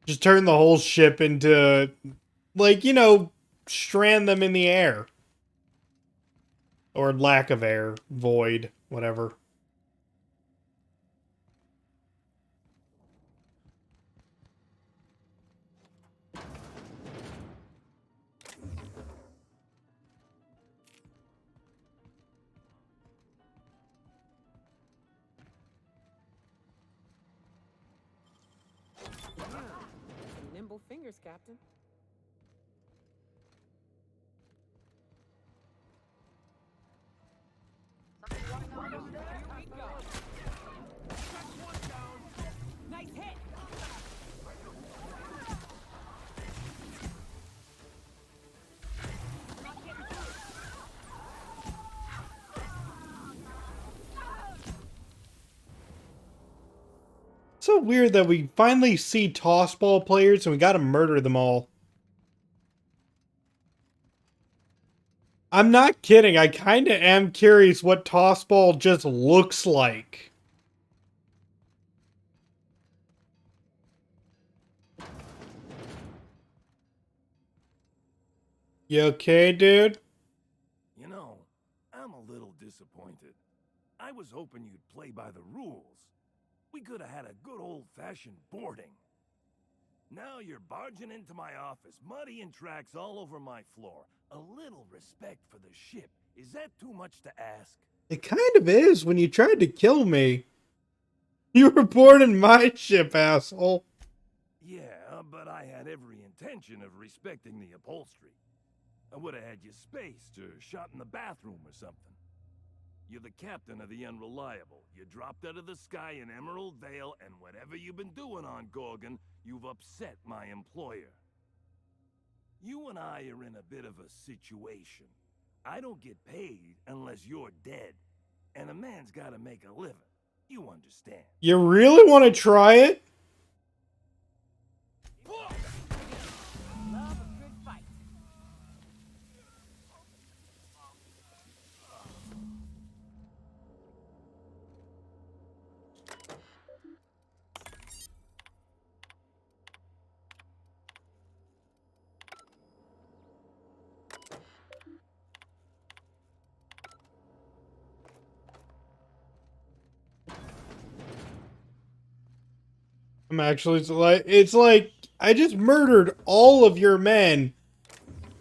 Just turn the whole ship into, like, you know, strand them in the air. Or lack of air. Void. Whatever. Yeah, some nimble fingers, Captain. Nice hit! It's so weird that we finally see tossball players and we gotta murder them all. I'm not kidding. I kinda am curious what tossball just looks like. You okay, dude? You know, I'm a little disappointed. I was hoping you'd play by the rules. We could have had a good old-fashioned boarding. Now you're barging into my office, muddying tracks all over my floor. A little respect for the ship. Is that too much to ask? It kind of is when you tried to kill me. You were boarding my ship, asshole. Yeah, but I had every intention of respecting the upholstery. I would have had you spaced or shot in the bathroom or something. You're the captain of the Unreliable. You dropped out of the sky in Emerald Vale, and whatever you've been doing on Gorgon, you've upset my employer. You and I are in a bit of a situation. I don't get paid unless you're dead. And a man's gotta make a living. You understand. You really want to try it? Love a good fight. I'm actually it's like I just murdered all of your men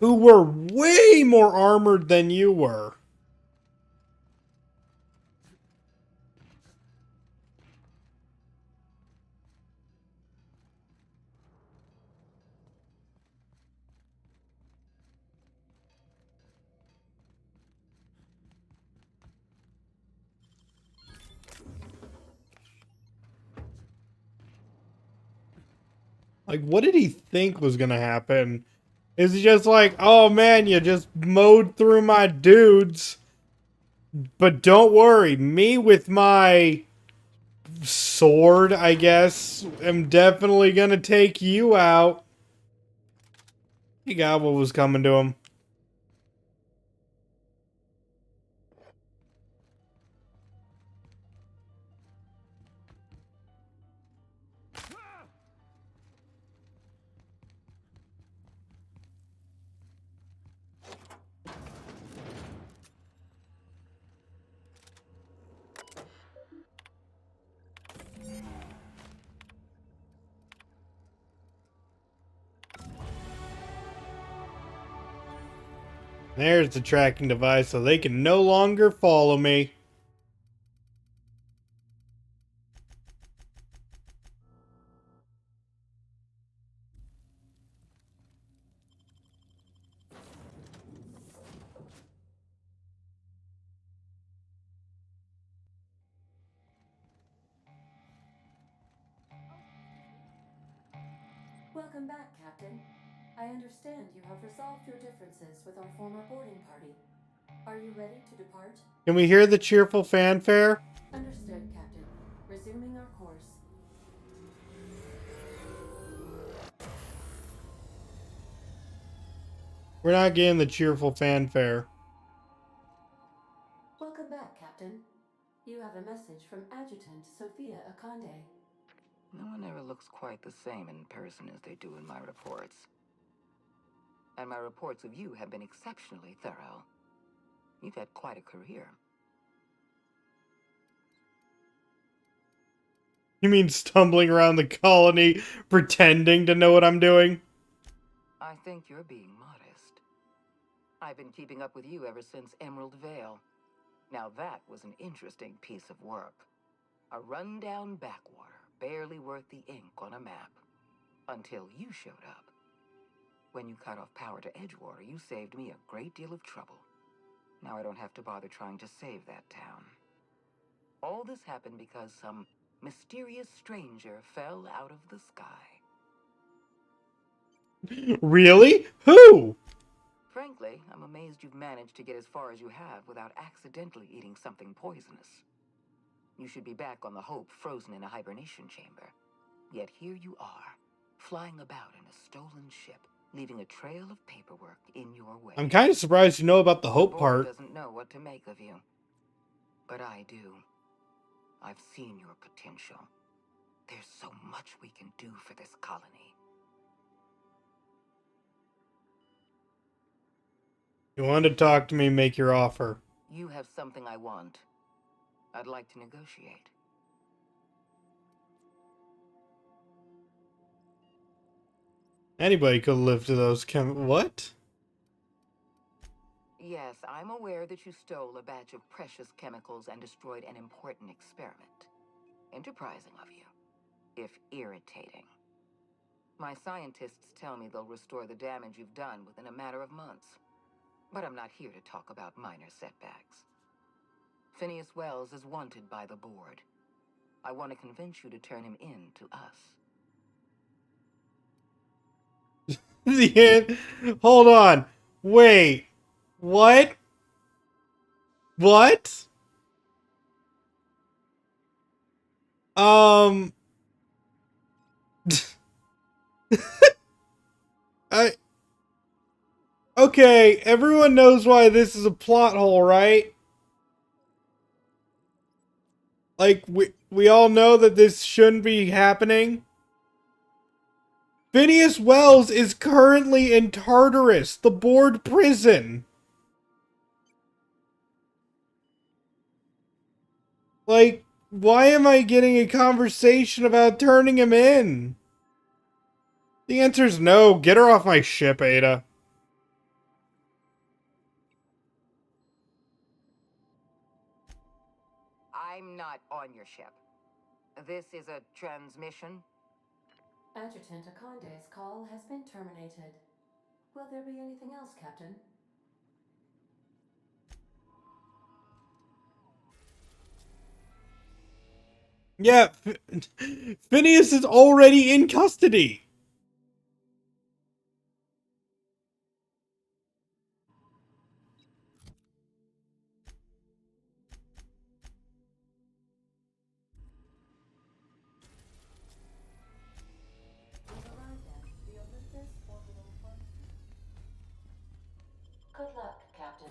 who were way more armored than you were. Like, what did he think was gonna happen? Is he just like, oh man, you just mowed through my dudes. But don't worry, me with my sword, I guess, am definitely gonna take you out. He got what was coming to him. There's the tracking device so they can no longer follow me. Welcome back, Captain. I understand you have resolved your differences with our former boarding party. Are you ready to depart? Can we hear the cheerful fanfare? Understood, Captain. Resuming our course. We're not getting the cheerful fanfare. Welcome back, Captain. You have a message from Adjutant Sophia Akande. No one ever looks quite the same in person as they do in my reports. And my reports of you have been exceptionally thorough. You've had quite a career. You mean stumbling around the colony, pretending to know what I'm doing? I think you're being modest. I've been keeping up with you ever since Emerald Vale. Now that was an interesting piece of work. A rundown backwater, barely worth the ink on a map. Until you showed up. When you cut off power to Edgewater, you saved me a great deal of trouble. Now I don't have to bother trying to save that town. All this happened because some mysterious stranger fell out of the sky. Really? Who? Frankly, I'm amazed you've managed to get as far as you have without accidentally eating something poisonous. You should be back on the Hope, frozen in a hibernation chamber. Yet here you are, flying about in a stolen ship, leaving a trail of paperwork in your way. I'm kind of surprised you know about the Hope The board part. doesn't know what to make of you. But I do. I've seen your potential. There's so much we can do for this colony. You want to talk to me, make your offer. You have something I want. I'd like to negotiate. Anybody could live to those what? Yes, I'm aware that you stole a batch of precious chemicals and destroyed an important experiment. Enterprising of you, if irritating. My scientists tell me they'll restore the damage you've done within a matter of months. But I'm not here to talk about minor setbacks. Phineas Wells is wanted by the board. I want to convince you to turn him in to us. Hold on. Wait. What? What? Okay, everyone knows why this is a plot hole, right? Like, we all know that this shouldn't be happening. Phineas Wells is currently in Tartarus, the board prison. Like, why am I getting a conversation about turning him in? The answer's no. Get her off my ship, Ada. I'm not on your ship. This is a transmission. Adjutant Akande's call has been terminated. Will there be anything else, Captain? Yeah, Phineas is already in custody. Good luck, Captain.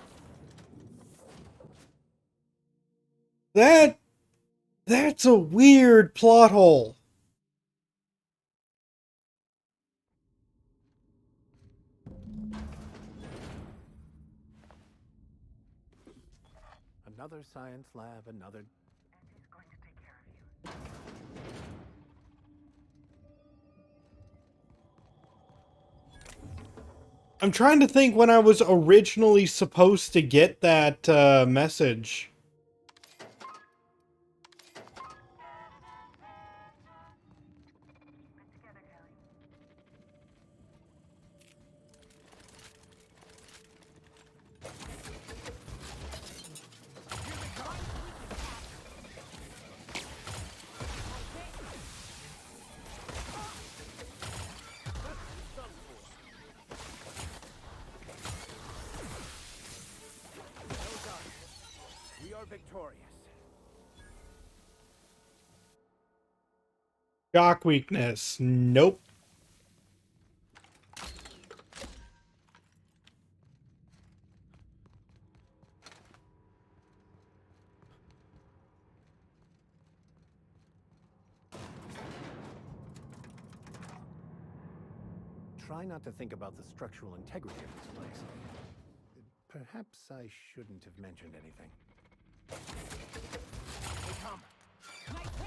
That's a weird plot hole. Another science lab, another... I'm trying to think when I was originally supposed to get that message. We are victorious. Shock weakness. Nope. try not to think about the structural integrity of this place. Perhaps I shouldn't have mentioned anything. They come. Nice hit!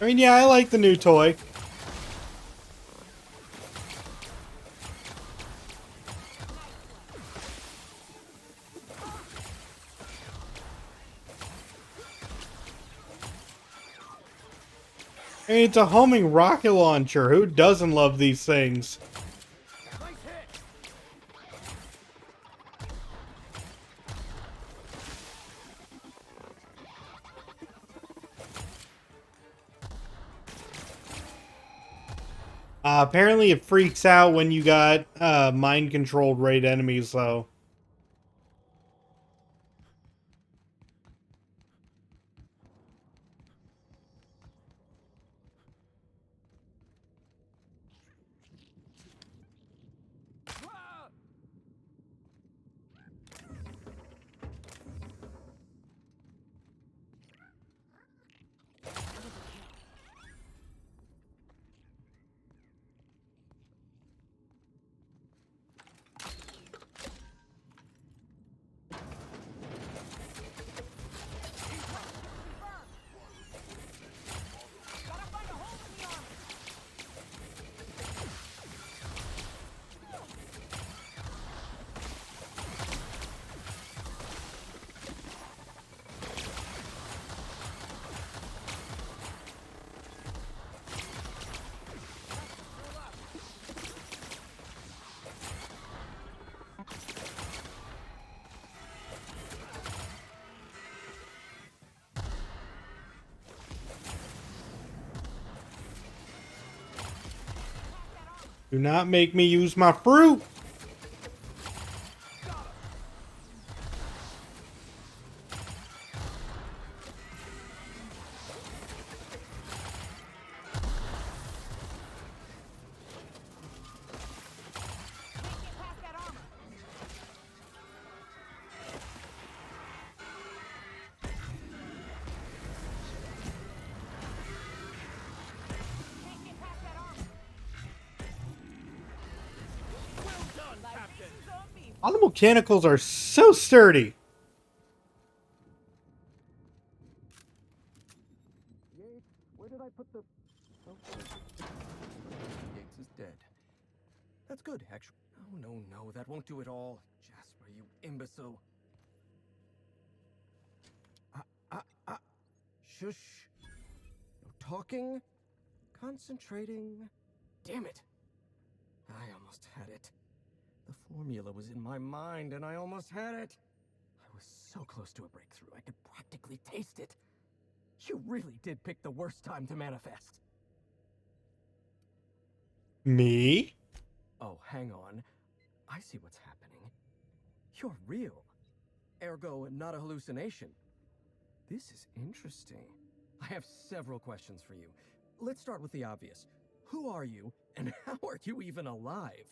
I mean, yeah, I like the new toy. I mean, it's a homing rocket launcher. Who doesn't love these things? Apparently it freaks out when you got mind-controlled raid enemies, though. Do not make me use my fruit! All the mechanicals are so sturdy. Where did I put the... Oh. Yates is dead. That's good, actually. Oh, no, that won't do it all. Jasper, you imbecile. Shush. No talking. Concentrating. Damn it. I almost had it. The formula was in my mind, and I almost had it. I was so close to a breakthrough, I could practically taste it. You really did pick the worst time to manifest. Me? Oh, hang on. I see what's happening. You're real. Ergo, not a hallucination. This is interesting. I have several questions for you. Let's start with the obvious. Who are you, and how are you even alive?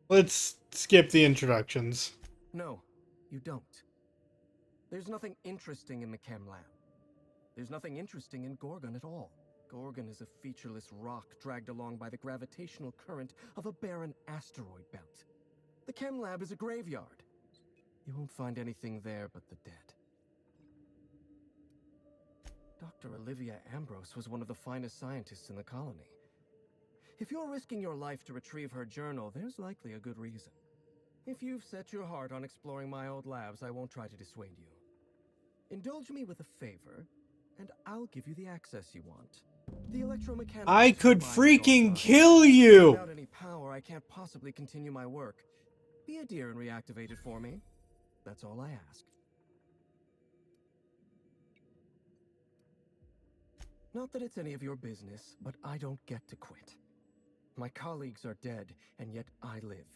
Let's skip the introductions. No, you don't. There's nothing interesting in the chem lab. There's nothing interesting in Gorgon at all. Gorgon is a featureless rock dragged along by the gravitational current of a barren asteroid belt. The chem lab is a graveyard. You won't find anything there but the dead. Dr. Olivia Ambrose was one of the finest scientists in the colony. If you're risking your life to retrieve her journal, there's likely a good reason. If you've set your heart on exploring my old labs, I won't try to dissuade you. Indulge me with a favor, and I'll give you the access you want. The electromechanical I could turbine is freaking offline. kill you! Without any power, I can't possibly continue my work. Be a dear and reactivate it for me. That's all I ask. Not that it's any of your business, but I don't get to quit. My colleagues are dead, and yet I live.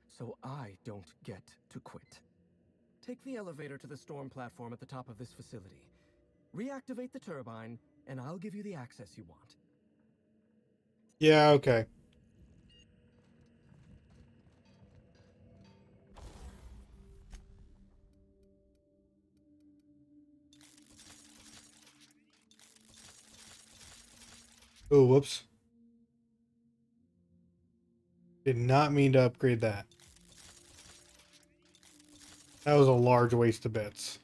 So I don't get to quit. Take the elevator to the storm platform at the top of this facility. Reactivate the turbine, and I'll give you the access you want. Yeah, okay. Oh, whoops. Did not mean to upgrade that. That was a large waste of bits.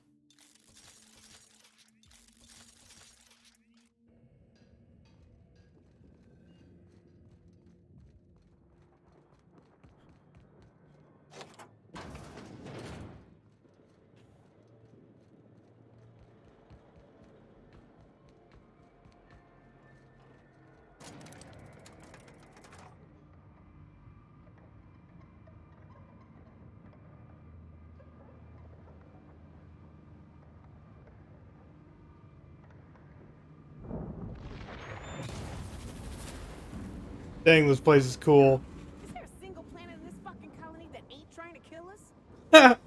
Dang, this place is cool. Is there a single planet in this fucking colony that ain't trying to kill us?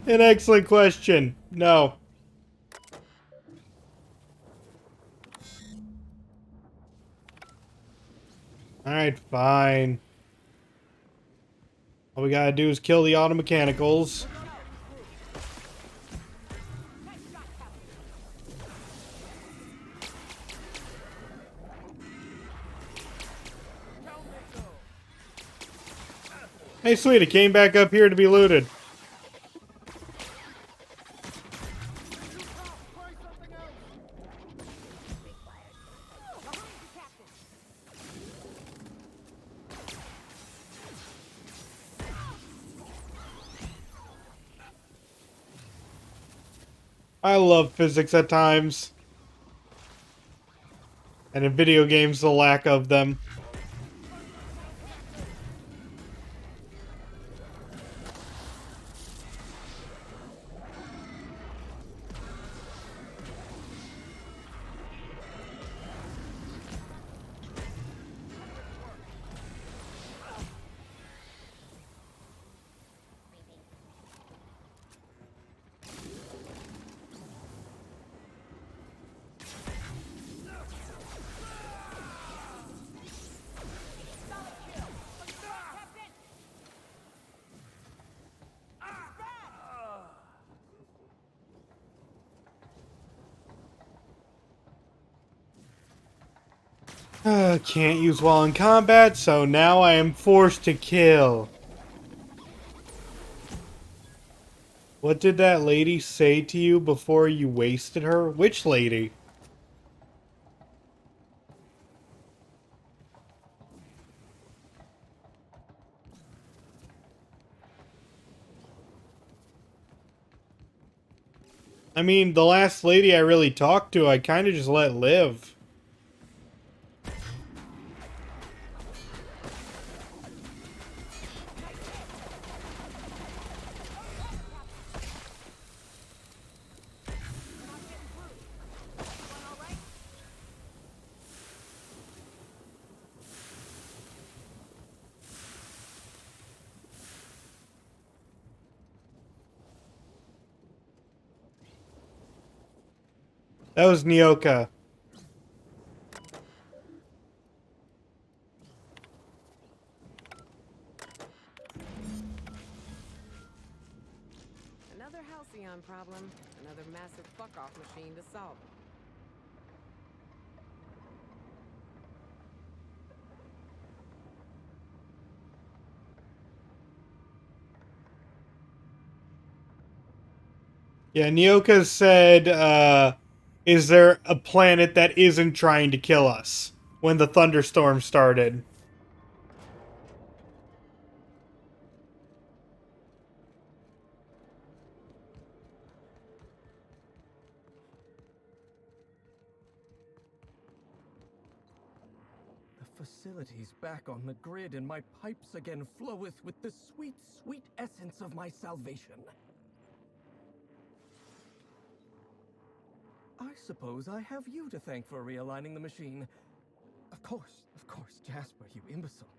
An excellent question. No. Alright, fine. All we gotta do is kill the auto mechanicals. Hey, sweet, it came back up here to be looted. I love physics at times. And in video games, the lack of them. Can't use while in combat, so now I am forced to kill. What did that lady say to you before you wasted her? Which lady? I mean, the last lady I really talked to, I kind of just let live. That was Nyoka. Another halcyon problem. Another massive fuck-off machine to solve. Yeah, Nyoka said, is there a planet that isn't trying to kill us? When the thunderstorm started. The facility's back on the grid, and my pipes again floweth with the sweet, sweet essence of my salvation. I suppose I have you to thank for realigning the machine. Of course, Jasper, you imbecile.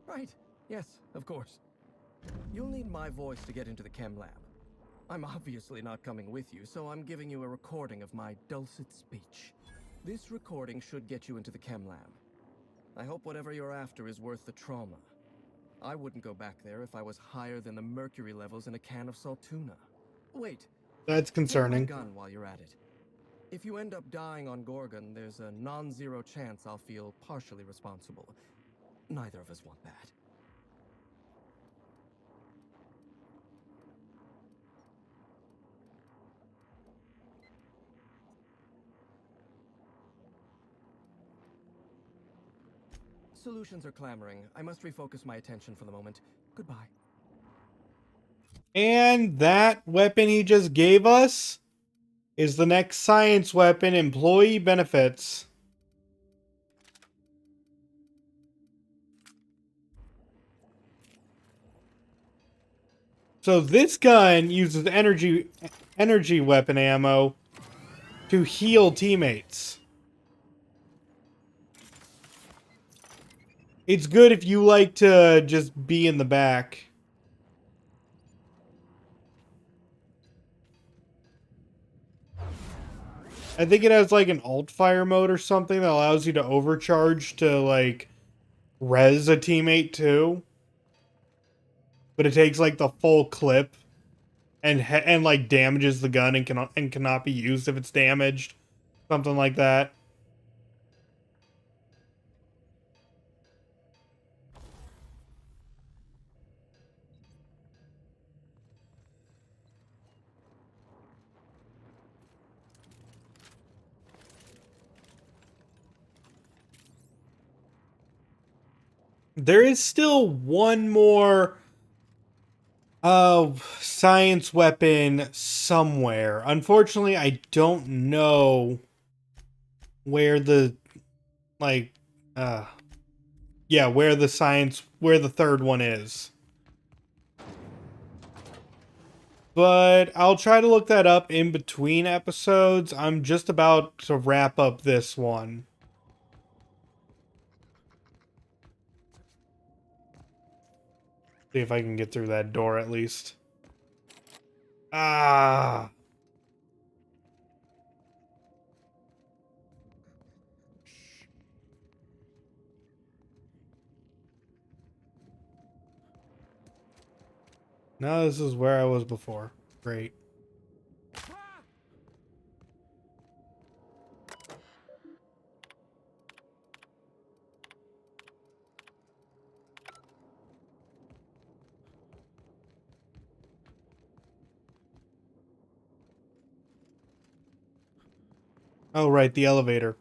Right, yes, of course. You'll need my voice to get into the chem lab. I'm obviously not coming with you, so I'm giving you a recording of my dulcet speech. This recording should get you into the chem lab. I hope whatever you're after is worth the trauma. I wouldn't go back there if I was higher than the mercury levels in a can of salt tuna. Wait. That's concerning. Take my gun while you're at it. If you end up dying on Gorgon, there's a non-zero chance I'll feel partially responsible. Neither of us want that. Solutions are clamoring. I must refocus my attention for the moment. Goodbye. And that weapon he just gave us is the next science weapon, employee benefits. So this gun uses energy weapon ammo to heal teammates. It's good if you like to just be in the back. I think it has like an alt fire mode or something that allows you to overcharge to like res a teammate too. But it takes like the full clip and like damages the gun and cannot be used if it's damaged. Something like that. There is still one more science weapon somewhere. Unfortunately, I don't know where the like yeah, where the third one is. But I'll try to look that up in between episodes. I'm just about to wrap up this one. See if I can get through that door at least. Ah. Now this is where I was before. Great. Oh, right, the elevator.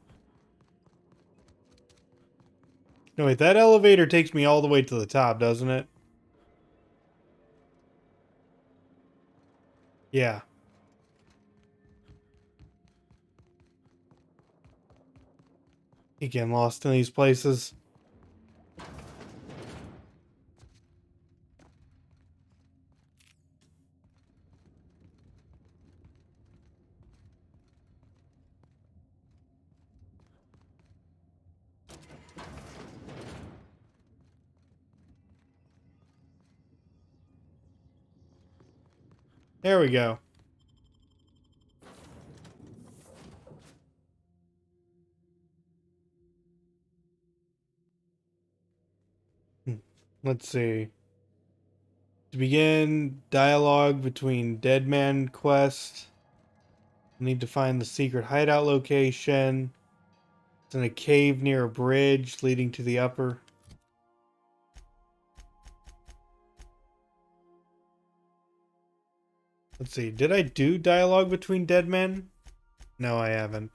No, wait, that elevator takes me all the way to the top, doesn't it? Yeah. You get lost in these places. There we go. Let's see. To begin dialogue between Deadman Quest. Need to find the secret hideout location. It's in a cave near a bridge leading to the upper. Let's see. Did I do dialogue between Deadman? No, I haven't.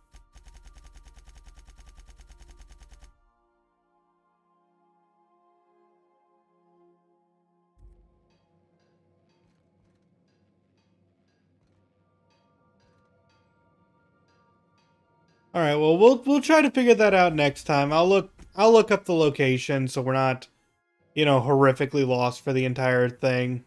All right, well, we'll try to figure that out next time. I'll look up the location so we're not, you know, horrifically lost for the entire thing.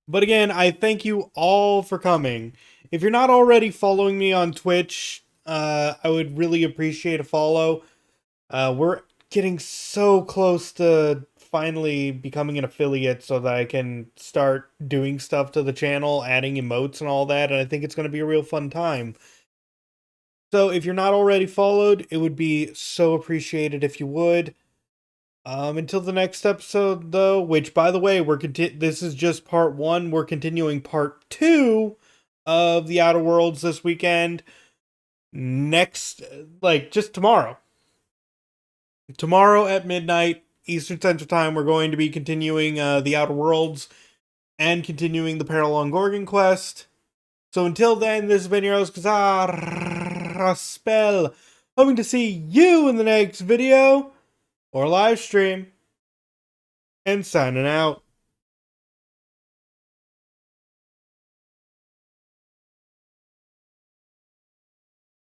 But again, I thank you all for coming. If you're not already following me on Twitch, I would really appreciate a follow. We're getting so close to finally becoming an affiliate so that I can start doing stuff to the channel, adding emotes and all that, and I think it's going to be a real fun time. So if you're not already followed, it would be so appreciated if you would. Until the next episode, though, which, by the way, this is just part 1. We're continuing part 2 of The Outer Worlds this weekend. Next, just tomorrow. Tomorrow at midnight, Eastern Central Time, we're going to be continuing The Outer Worlds and continuing the Peril on Gorgon quest. So until then, this has been your host, Spell. Hoping to see you in the next video or live stream. And signing out.